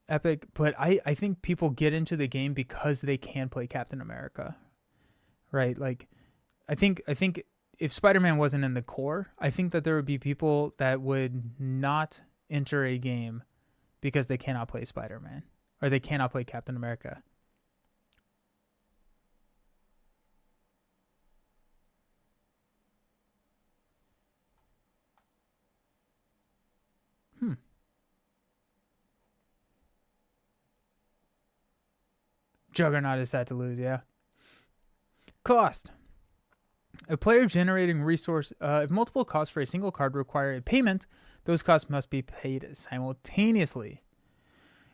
Epic, but I think people get into the game because they can play Captain America. Right? Like I think if Spider-Man wasn't in the core, I think that there would be people that would not enter a game because they cannot play Spider-Man or they cannot play Captain America. Juggernaut is sad to lose, yeah. Cost. A player generating resource, if multiple costs for a single card require a payment, those costs must be paid simultaneously.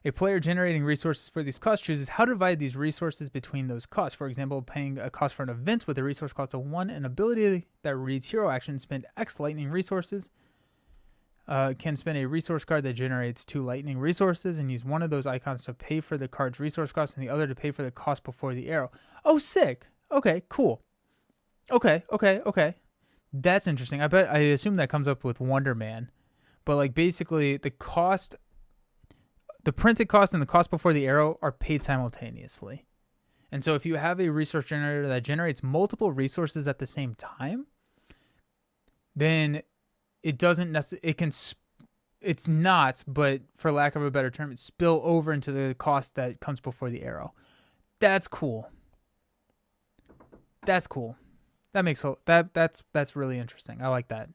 A player generating resources for these costs chooses how to divide these resources between those costs. For example, paying a cost for an event with a resource cost of 1, an ability that reads hero action, spend X lightning resources, can spend a resource card that generates 2 lightning resources and use one of those icons to pay for the card's resource cost and the other to pay for the cost before the arrow. Oh, sick. Okay, cool. Okay. That's interesting. I assume that comes up with Wonder Man. But like basically the cost, the printed cost and the cost before the arrow are paid simultaneously. And so if you have a resource generator that generates multiple resources at the same time, then it doesn't necessarily, it's not, but for lack of a better term, it spill over into the cost that comes before the arrow. That's cool. That makes that's really interesting. I like that.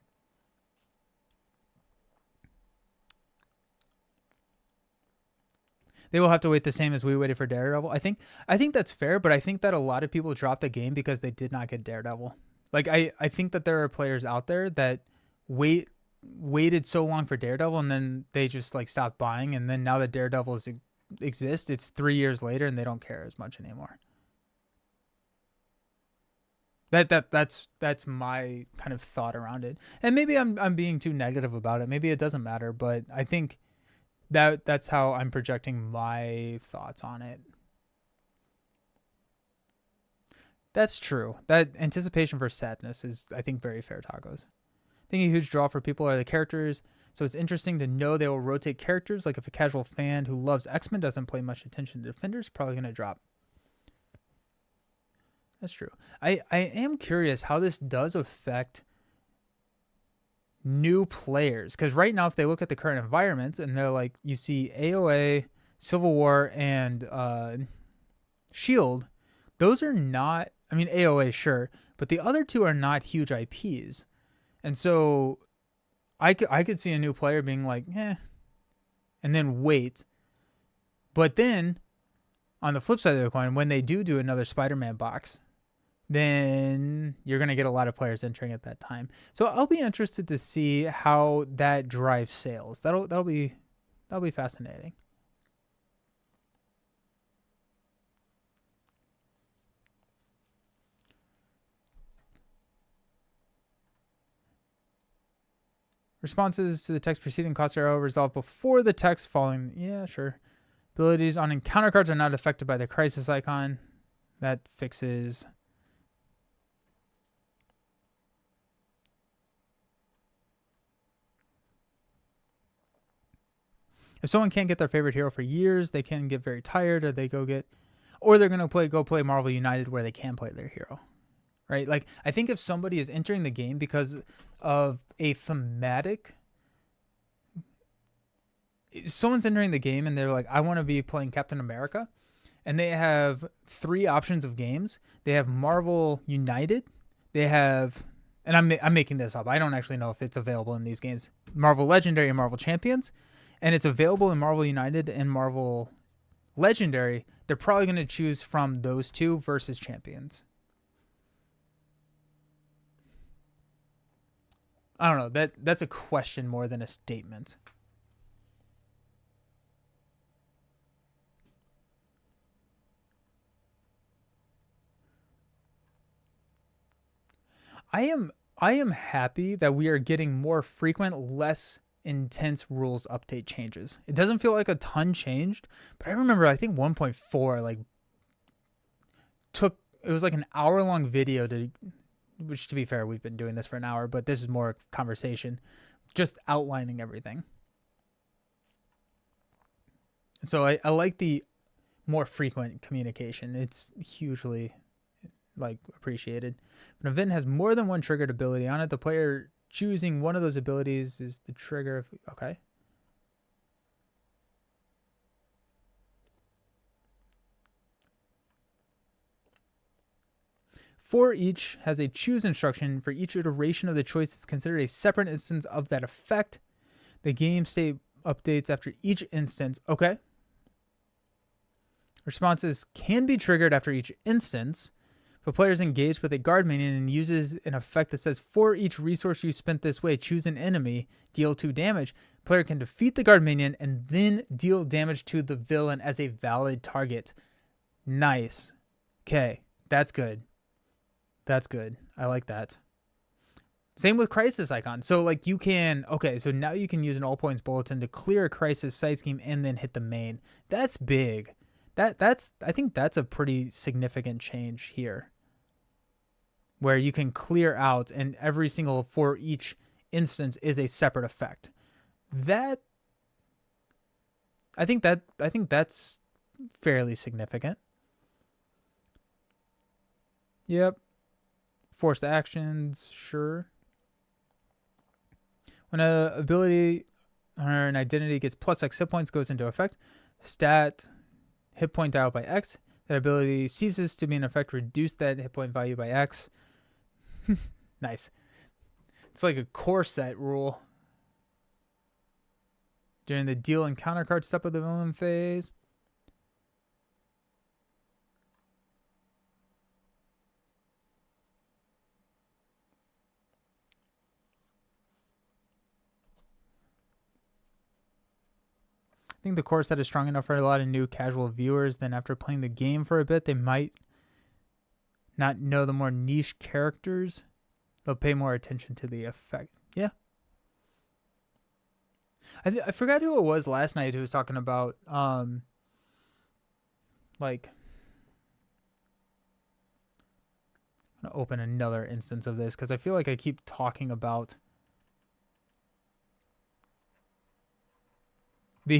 They will have to wait the same as we waited for Daredevil. I think that's fair, but I think that a lot of people dropped the game because they did not get Daredevil. Like I think that there are players out there that waited so long for Daredevil and then they just like stopped buying, and then now that Daredevil exists, it's 3 years later and they don't care as much anymore. That's my kind of thought around it. And maybe I'm being too negative about it. Maybe it doesn't matter, but I think that's how I'm projecting my thoughts on it. That's true. That anticipation for sadness is, I think, very fair, Tacos. I think a huge draw for people are the characters, so it's interesting to know they will rotate characters. Like if a casual fan who loves X-Men doesn't pay much attention to Defenders, probably going to drop. That's true. I am curious how this does affect new players, because right now if they look at the current environments and they're like, you see AOA, Civil War, and Shield, those are not, I mean AOA sure, but the other two are not huge IPs, and so I could see a new player being like and then wait, but then on the flip side of the coin, when they do another Spider-Man box, then you're going to get a lot of players entering at that time. So I'll be interested to see how that drives sales. That'll be fascinating. Responses to the text preceding cost arrow resolved before the text following. Yeah, sure. Abilities on encounter cards are not affected by the crisis icon. That fixes. If someone can't get their favorite hero for years, they can get very tired, or they're gonna play Marvel United where they can play their hero, right? Like, I think if somebody is entering the game because of a thematic, someone's entering the game and they're like, I want to be playing Captain America, and they have 3 options of games. They have Marvel United, they have, and I'm making this up, I don't actually know if it's available in these games, Marvel Legendary and Marvel Champions, and it's available in Marvel United and Marvel Legendary. They're probably going to choose from those 2 versus Champions. I don't know. That's a question more than a statement. I am happy that we are getting more frequent, less intense rules update changes. It doesn't feel like a ton changed, but I remember I think 1.4 like it was like an hour-long video which, to be fair, we've been doing this for an hour, but this is more conversation, just outlining everything. So I like the more frequent communication. It's hugely appreciated. If an event has more than one triggered ability on it, the player choosing one of those abilities is the trigger. Okay. For each has a choose instruction. For each iteration of the choice, it's considered a separate instance of that effect. The game state updates after each instance. Okay. Responses can be triggered after each instance. If a player is engaged with a guard minion and uses an effect that says, for each resource you spent this way, choose an enemy, deal 2 damage, the player can defeat the guard minion and then deal damage to the villain as a valid target. Nice. Okay, that's good. That's good. I like that. Same with crisis icon. So you can, so now you can use an all points bulletin to clear a crisis side scheme and then hit the main. That's big. I think that's a pretty significant change here, where you can clear out and every single for each instance is a separate effect. I think that's fairly significant. Yep. Forced actions, sure. When an ability or an identity gets plus X hit points, goes into effect. Stat hit point dialed by X. That ability ceases to be in effect. Reduce that hit point value by X. Nice. It's like a core set rule. During the deal and counter card step of the villain phase. I think the core set is strong enough for a lot of new casual viewers. Then after playing the game for a bit, they might not know the more niche characters. They'll pay more attention to the effect. Yeah. I forgot who it was last night who was talking about I'm gonna open another instance of this because I feel like I keep talking about we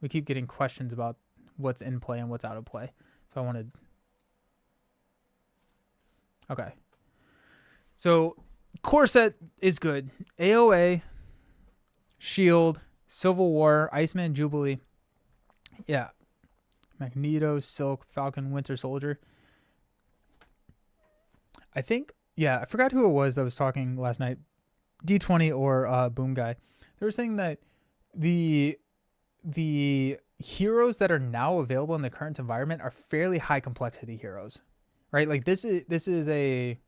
keep getting questions about what's in play and what's out of play. So I wanted. Okay. So core set is good. AOA, Shield, Civil War, Iceman, Jubilee. Yeah. Magneto, Silk, Falcon, Winter Soldier. I think, I forgot who it was that was talking last night. D20 or Boom Guy. They were saying that the heroes that are now available in the current environment are fairly high complexity heroes, right? Like this is a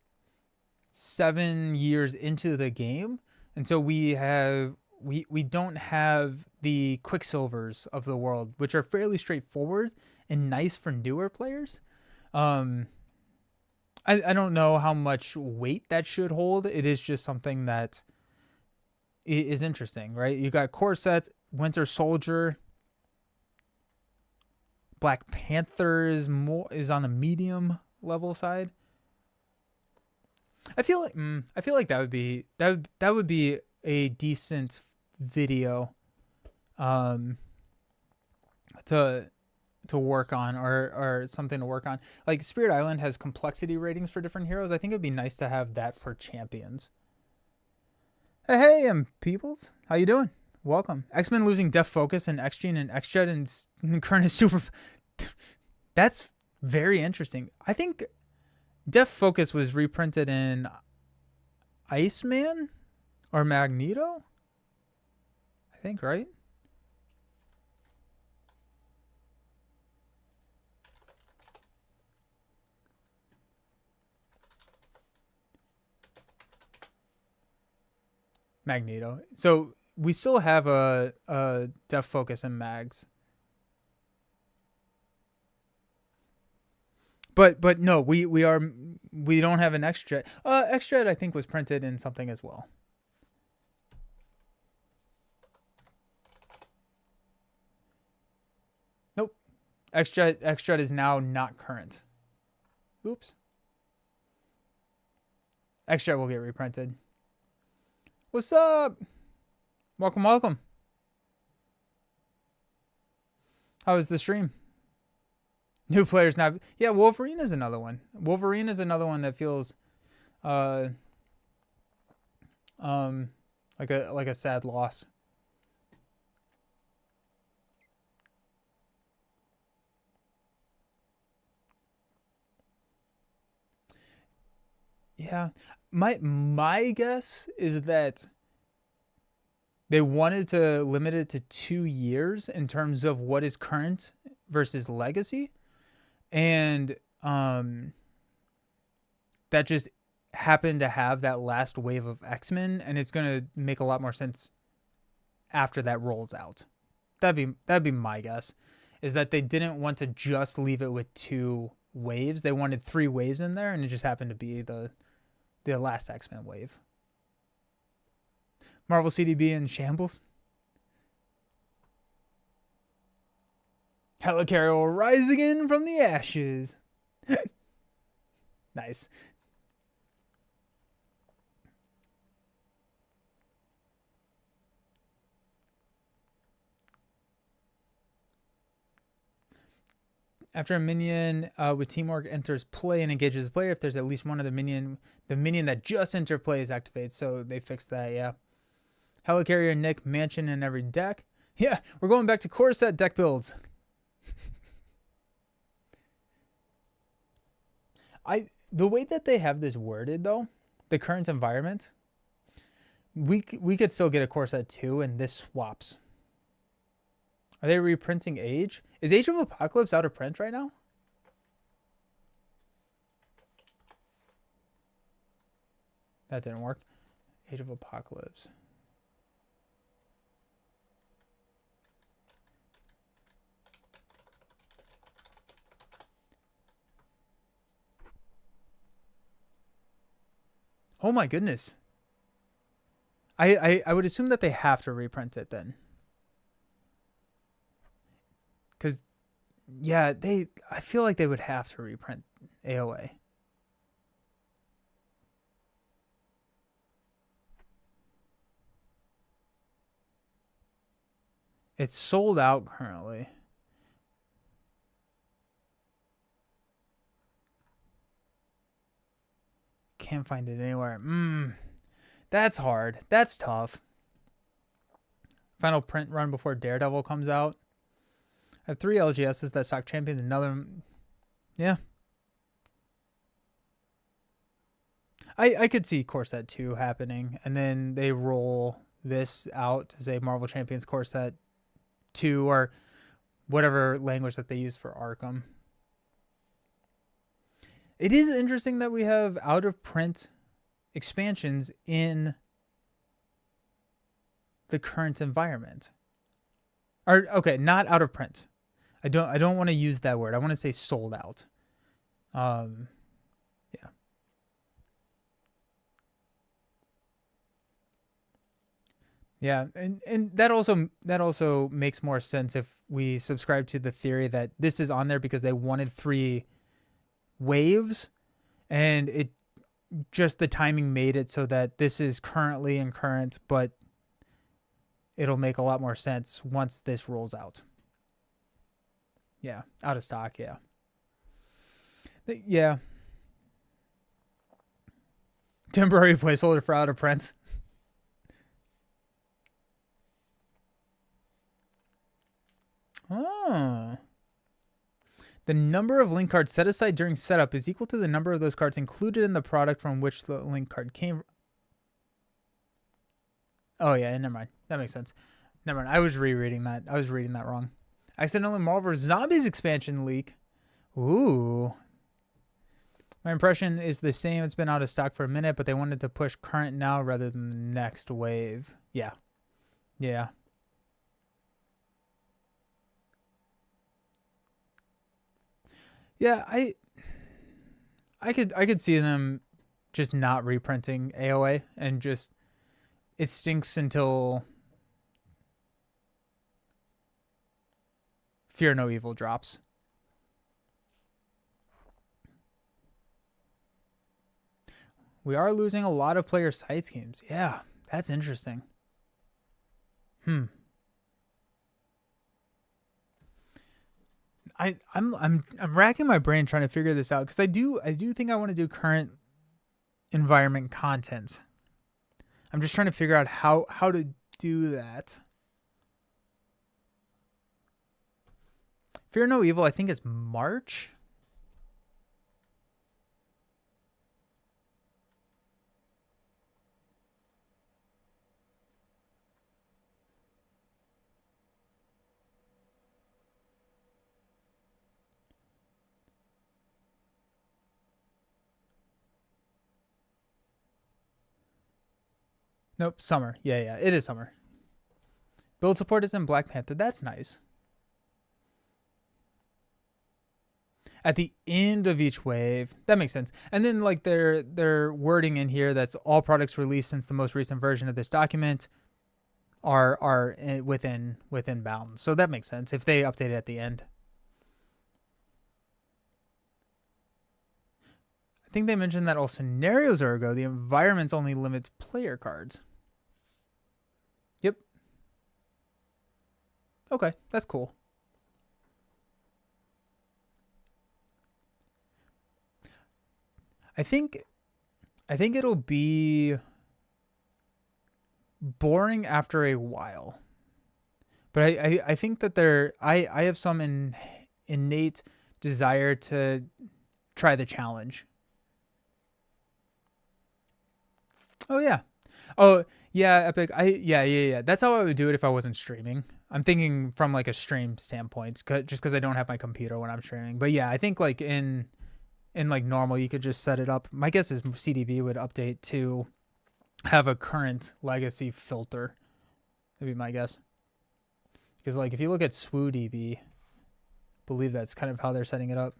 7 years into the game, and so we don't have the Quicksilvers of the world, which are fairly straightforward and nice for newer players. I don't know how much weight that should hold. It is just something that is interesting, right? You got core sets, Winter Soldier, Black Panther is on the medium level side. I feel like that would be a decent video to work on, or something to work on. Like Spirit Island has complexity ratings for different heroes. I think it'd be nice to have that for champions. Hey, Peoples. How you doing? Welcome. X-Men losing Def Focus and X-Gene and X-Jet and Kern is super... That's very interesting. I think Def Focus was reprinted in Iceman or Magneto? I think, right? Magneto. So we still have a Def Focus and Mags. But no, we don't have an X-Jet. X-Jet I think was printed in something as well. Nope. X-Jet is now not current. Oops. X-Jet will get reprinted. What's up? Welcome. How was the stream? New players not... Yeah, Wolverine is another one. Wolverine is another one that feels like a sad loss. Yeah. My guess is that they wanted to limit it to 2 years in terms of what is current versus legacy. And that just happened to have that last wave of X-Men, and it's going to make a lot more sense after that rolls out. That'd be my guess, is that they didn't want to just leave it with 2 waves. They wanted 3 waves in there, and it just happened to be the last X-Men wave. Marvel CDB in shambles. Helicarrier will rise again from the ashes. Nice. After a minion with teamwork enters play and engages the player, if there's at least one of the minion that just entered play is activated. So they fixed that, yeah. Helicarrier, Nick, Mansion in every deck. Yeah, we're going back to core set deck builds. The way that they have this worded, though, the current environment, we could still get a core set 2, and this swaps. Are they reprinting Age? Is Age of Apocalypse out of print right now? That didn't work. Age of Apocalypse. Oh my goodness. I would assume that they have to reprint it then. Because, yeah, I feel like they would have to reprint AOA. It's sold out currently. Can't find it anywhere. That's hard. That's tough. Final print run before Daredevil comes out. I have 3 LGSs that stock champions. Another, yeah. I could see core set 2 happening, and then they roll this out to say Marvel Champions core set 2, or whatever language that they use for Arkham. It is interesting that we have out of print expansions in the current environment. Or okay, not out of print. I don't want to use that word. I want to say sold out. Yeah. Yeah, and that also makes more sense if we subscribe to the theory that this is on there because they wanted 3 waves, and it just the timing made it so that this is currently in current, but it'll make a lot more sense once this rolls out. Yeah, out of stock. Yeah, yeah. Temporary placeholder for out of print. Oh. The number of link cards set aside during setup is equal to the number of those cards included in the product from which the link card came. Oh, yeah, never mind. That makes sense. Never mind. I was rereading that. I was reading that wrong. Accidentally Marvel vs. Zombies expansion leak. Ooh. My impression is the same. It's been out of stock for a minute, but they wanted to push current now rather than the next wave. Yeah. Yeah. Yeah, I could see them just not reprinting AOA and just it stinks until Fear No Evil drops. We are losing a lot of player side schemes. Yeah, that's interesting. I'm racking my brain trying to figure this out because I do think I want to do current environment content. I'm just trying to figure out how to do that. Fear No Evil, I think is March. Nope, summer. Yeah, it is summer. Build support is in Black Panther. That's nice. At the end of each wave, that makes sense. And then like their wording in here that's all products released since the most recent version of this document are within bounds. So that makes sense if they update it at the end. I think they mentioned that all scenarios are a go. The environments only limits player cards. Yep. Okay, that's cool. I think it'll be boring after a while. But I think that I have some innate desire to try the challenge. Oh yeah. Oh yeah, Epic. Yeah. That's how I would do it if I wasn't streaming. I'm thinking from like a stream standpoint, just because I don't have my computer when I'm streaming. But yeah, I think like in like normal, you could just set it up. My guess is CDB would update to have a current legacy filter. That'd be my guess. Because like if you look at SWODB, I believe that's kind of how they're setting it up.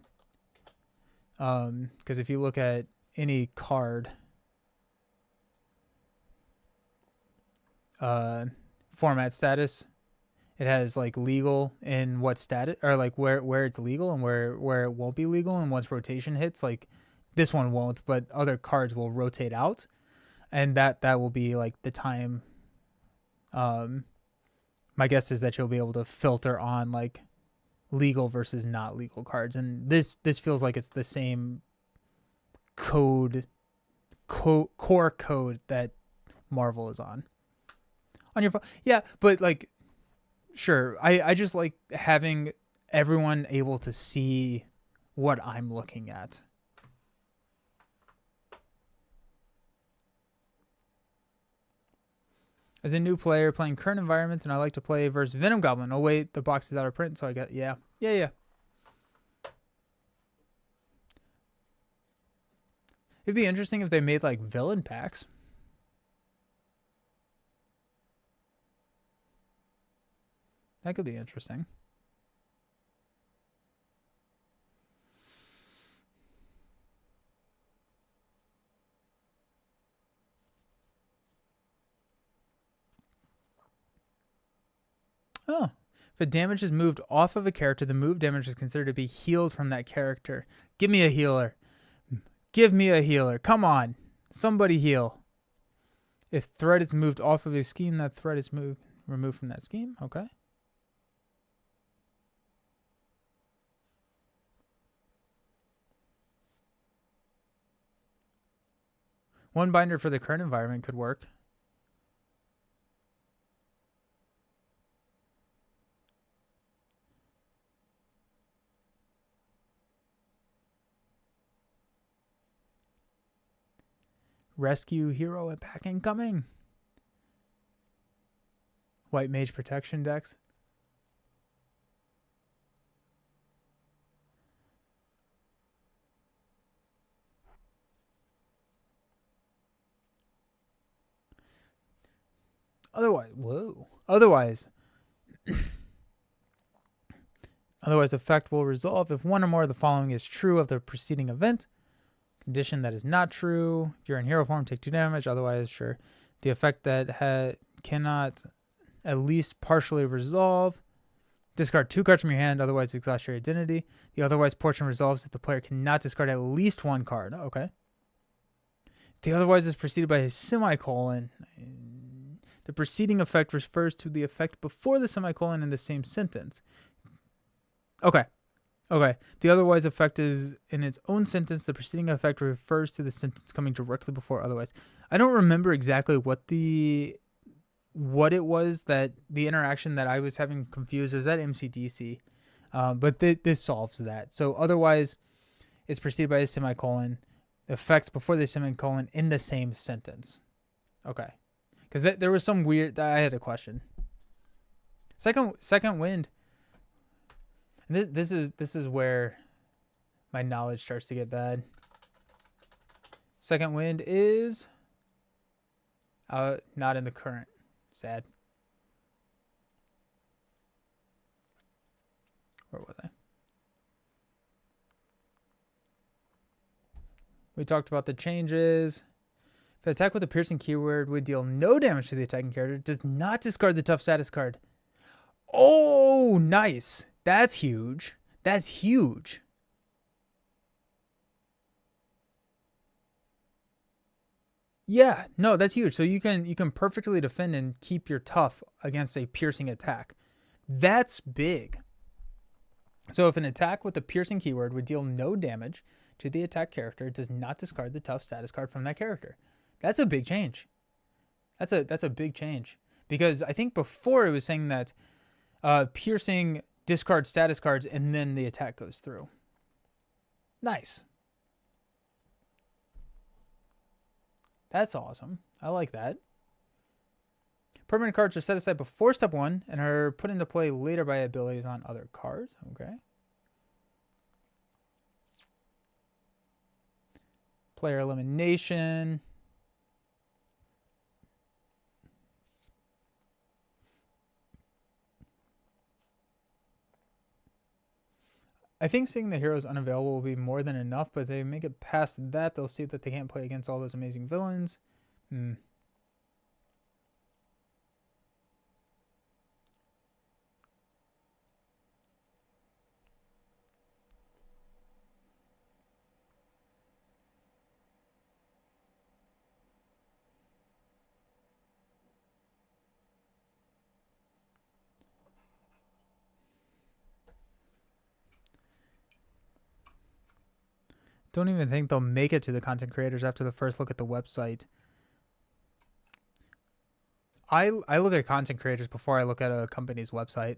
Because if you look at any card, format status, it has like legal in what status, or like where it's legal and where it won't be legal, and once rotation hits, like this one won't, but other cards will rotate out, and that will be like the time. My guess is that you'll be able to filter on like legal versus not legal cards, and this feels like it's the same core code that Marvel is on your phone. Yeah, but like, sure, I just like having everyone able to see what I'm looking at. As a new player playing current environment, and I like to play versus Venom Goblin. Oh wait, the box is out of print, so I got yeah. It'd be interesting if they made like villain packs. That could be interesting. If a damage is moved off of a character, the move damage is considered to be healed from that character. Give me a healer. Give me a healer. Come on. Somebody heal. If threat is moved off of a scheme, that threat is removed from that scheme. Okay. One binder for the current environment could work. Rescue hero and pack incoming. White mage protection decks. Otherwise, effect will resolve if one or more of the following is true of the preceding event. Condition that is not true. If you're in hero form, take 2 damage. Otherwise, sure. The effect that cannot at least partially resolve. Discard 2 cards from your hand. Otherwise, exhaust your identity. The otherwise portion resolves if the player cannot discard at least 1 card. Okay. If the otherwise is preceded by a semicolon. The preceding effect refers to the effect before the semicolon in the same sentence. Okay. The otherwise effect is in its own sentence. The preceding effect refers to the sentence coming directly before otherwise. I don't remember exactly what it was that the interaction that I was having confused. It was at MCDC. But this solves that. So otherwise is preceded by a semicolon. Effects before the semicolon in the same sentence. Okay. Because there was some weird... I had a question. Second wind. This is where my knowledge starts to get bad. Second wind is not in the current. Sad. Where was I? We talked about the changes. If an attack with a piercing keyword would deal no damage to the attacking character, it does not discard the tough status card. Oh, nice. That's huge. That's huge. Yeah, no, that's huge. So you can perfectly defend and keep your tough against a piercing attack. That's big. So if an attack with a piercing keyword would deal no damage to the attack character, it does not discard the tough status card from that character. That's a big change. That's a big change. Because I think before it was saying that piercing discard status cards and then the attack goes through. Nice. That's awesome. I like that. Permanent cards are set aside before step 1 and are put into play later by abilities on other cards. Okay. Player elimination. I think seeing the heroes unavailable will be more than enough, but if they make it past that, they'll see that they can't play against all those amazing villains. Don't even think they'll make it to the content creators after the first look at the website. I look at content creators before I look at a company's website.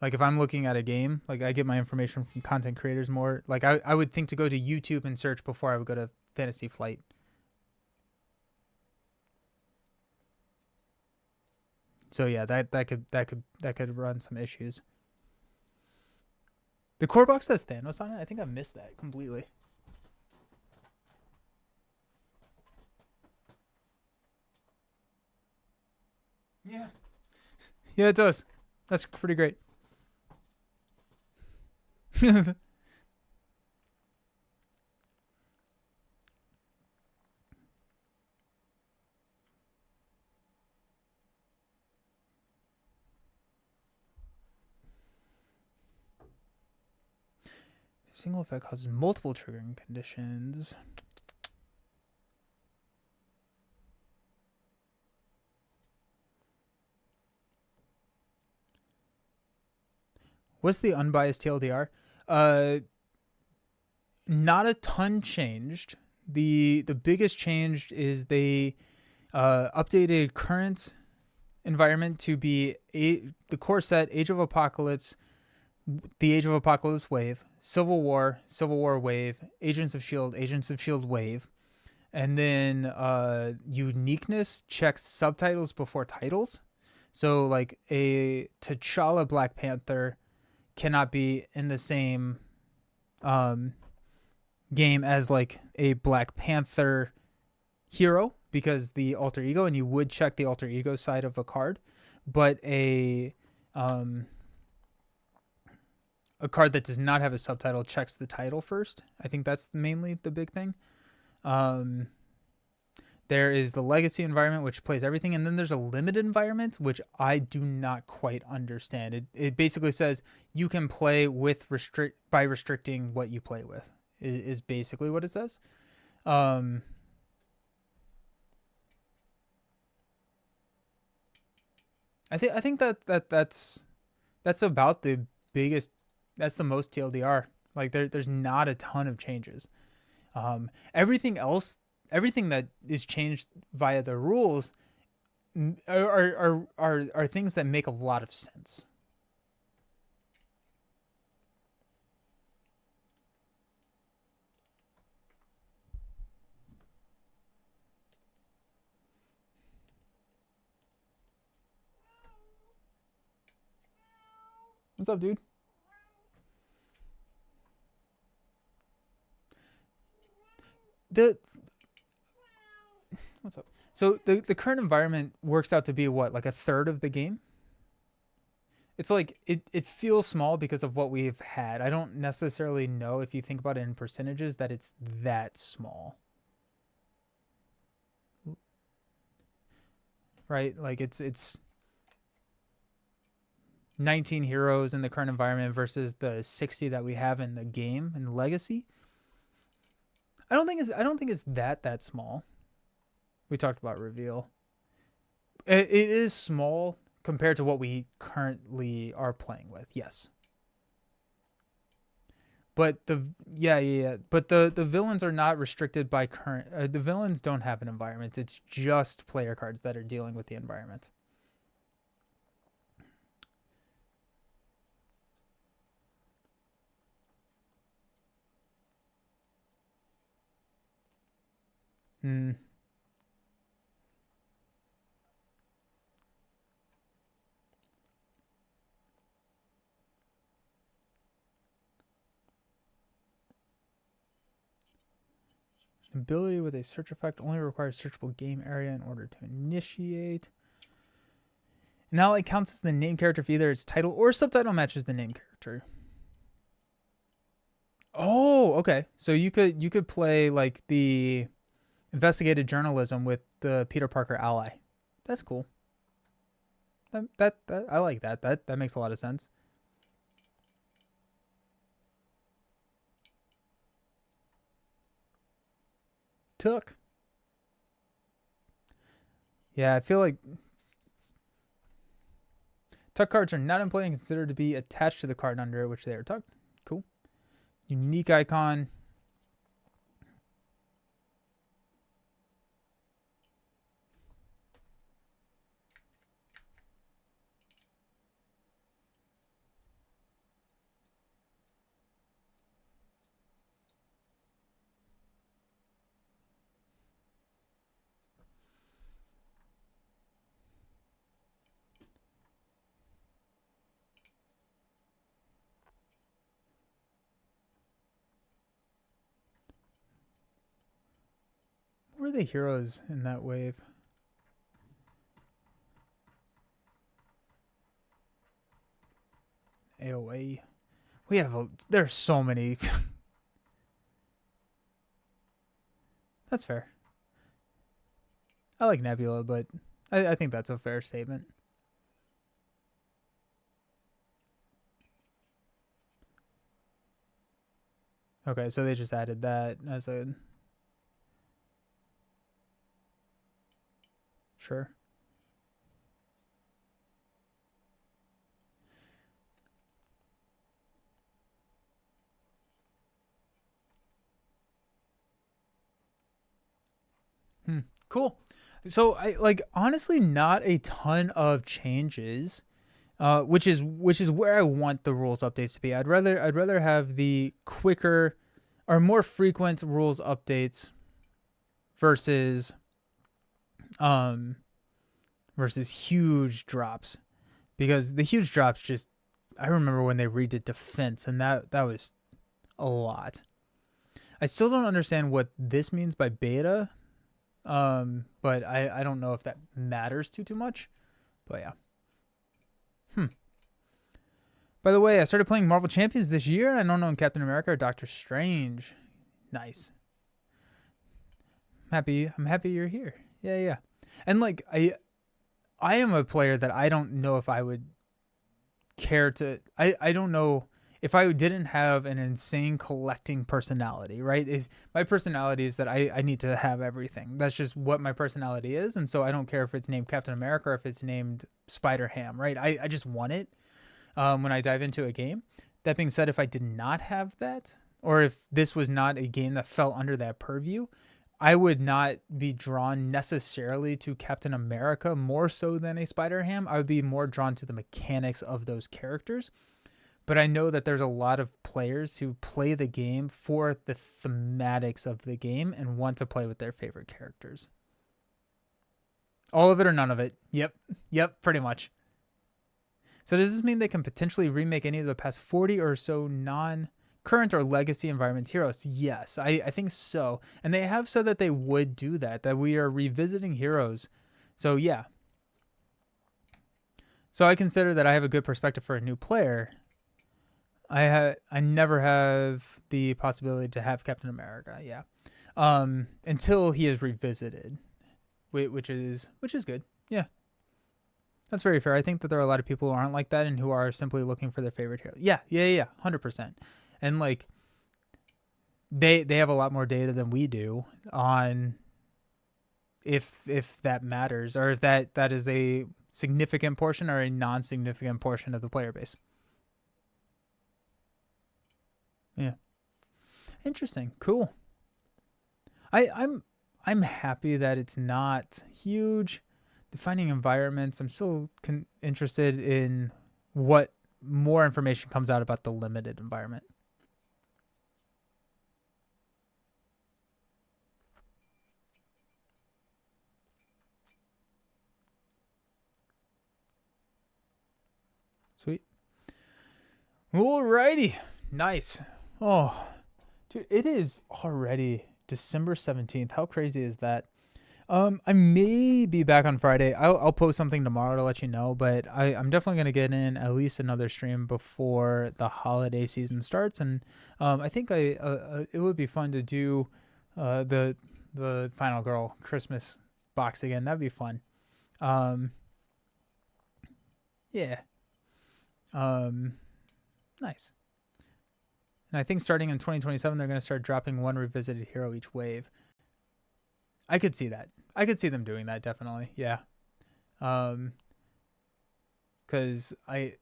Like if I'm looking at a game, like I get my information from content creators more. Like I would think to go to YouTube and search before I would go to Fantasy Flight. So yeah, that could run some issues. The core box has Thanos on it. I think I missed that completely. Yeah. Yeah, it does. That's pretty great. Single effect causes multiple triggering conditions. What's the unbiased TLDR? Not a ton changed. The biggest change is they updated current environment to be the core set, Age of Apocalypse, the Age of Apocalypse wave, Civil War wave, Agents of S.H.I.E.L.D. wave, and then uniqueness checks subtitles before titles. So like a T'Challa Black Panther cannot be in the same game as like a Black Panther hero because the alter ego, and you would check the alter ego side of a card, but a card that does not have a subtitle checks the title first. I think that's mainly the big thing. There is the legacy environment, which plays everything, and then there's a limited environment, which I do not quite understand. It basically says you can play with by restricting what you play with. Is basically what it says. I think that's about the biggest. That's the most TLDR. Like there's not a ton of changes. Everything else, everything that is changed via the rules are things that make a lot of sense. What's up, dude? What's up? So the current environment works out to be what, like a third of the game? It's like it feels small because of what we've had. I don't necessarily know if you think about it in percentages that it's that small. Right? Like it's 19 heroes in the current environment versus the 60 that we have in the game and Legacy. I don't think it's that small. We talked about reveal. It is small compared to what we currently are playing with. Yes. But but the villains are not restricted by current. The villains don't have an environment. It's just player cards that are dealing with the environment. Hmm. Ability with a search effect only requires searchable game area in order to initiate. Now it counts as the name character if either its title or subtitle matches the name character. Oh, okay. So you could play like the investigative journalism with the Peter Parker ally. That's cool. That I like that. That makes a lot of sense. Took. Yeah, I feel like tuck cards are not in play and considered to be attached to the card under which they are tucked. Cool. Unique icon. What were the heroes in that wave? AOA. We have there's so many. That's fair. I like Nebula, but I think that's a fair statement. Okay, so they just added that as a... Sure. Cool. So I like honestly not a ton of changes, which is where I want the rules updates to be. I'd rather have the quicker or more frequent rules updates versus um versus huge drops, because the huge drops just, I remember when they redid defense, and that was a lot. I still don't understand what this means by beta. But I don't know if that matters too much. But yeah. By the way, I started playing Marvel Champions this year, and I don't know Captain America or Doctor Strange. Nice. I'm happy you're here. Yeah. And like I am a player that I don't know if I would care to, I don't know if I didn't have an insane collecting personality, right? If my personality is that I need to have everything. That's just what my personality is. And so I don't care if it's named Captain America or if it's named Spider-Ham, right? I just want it when I dive into a game. That being said, if I did not have that, or if this was not a game that fell under that purview, I would not be drawn necessarily to Captain America more so than a Spider-Ham. I would be more drawn to the mechanics of those characters. But I know that there's a lot of players who play the game for the thematics of the game and want to play with their favorite characters. All of it or none of it. Yep, pretty much. So does this mean they can potentially remake any of the past 40 or so non-current or legacy environment heroes? Yes, I think so. And they have said that they would do that we are revisiting heroes. So yeah. So I consider that I have a good perspective for a new player. I never have the possibility to have Captain America, yeah, until he is revisited, which is good, yeah. That's very fair. I think that there are a lot of people who aren't like that and who are simply looking for their favorite hero. Yeah, 100%. And like, they have a lot more data than we do on if that matters, or if that is a significant portion or a non-significant portion of the player base. Yeah. Interesting. Cool. I'm happy that it's not huge. Defining environments. I'm still interested in what more information comes out about the limited environment. Sweet. Alrighty. Nice. Oh, dude, it is already December 17th. How crazy is that? I may be back on Friday. I'll post something tomorrow to let you know, but I'm definitely going to get in at least another stream before the holiday season starts. And I think it would be fun to do the Final Girl Christmas box again. That'd be fun. Yeah. Nice. And I think starting in 2027, they're going to start dropping one revisited hero each wave. I could see that. I could see them doing that, definitely. Yeah. Because I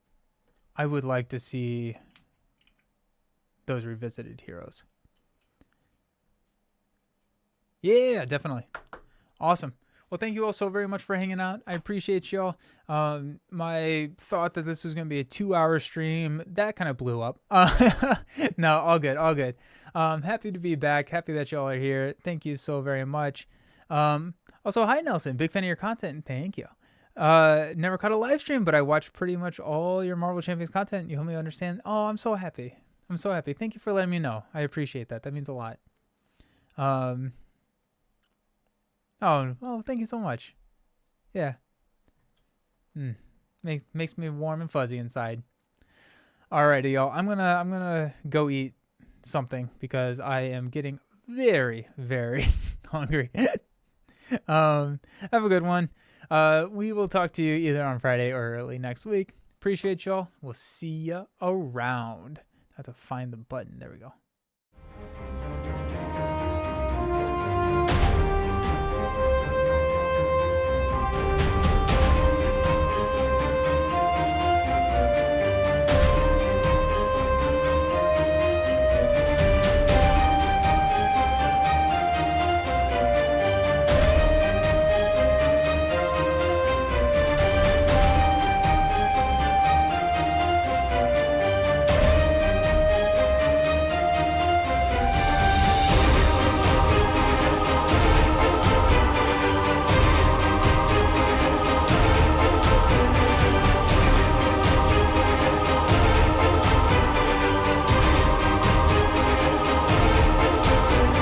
would like to see those revisited heroes. Yeah, definitely. Awesome. Well, thank you all so very much for hanging out. I appreciate y'all. My thought that this was going to be a 2-hour stream, that kind of blew up. No, all good. Happy to be back. Happy that y'all are here. Thank you so very much. Also, hi, Nelson. Big fan of your content. Thank you. Never caught a live stream, but I watched pretty much all your Marvel Champions content. You help me understand. Oh, I'm so happy. Thank you for letting me know. I appreciate that. That means a lot. Oh, thank you so much. Yeah. Makes me warm and fuzzy inside. Alrighty, y'all. I'm gonna go eat something because I am getting very, very hungry. Have a good one. We will talk to you either on Friday or early next week. Appreciate y'all. We'll see ya around. I have to find the button. There we go.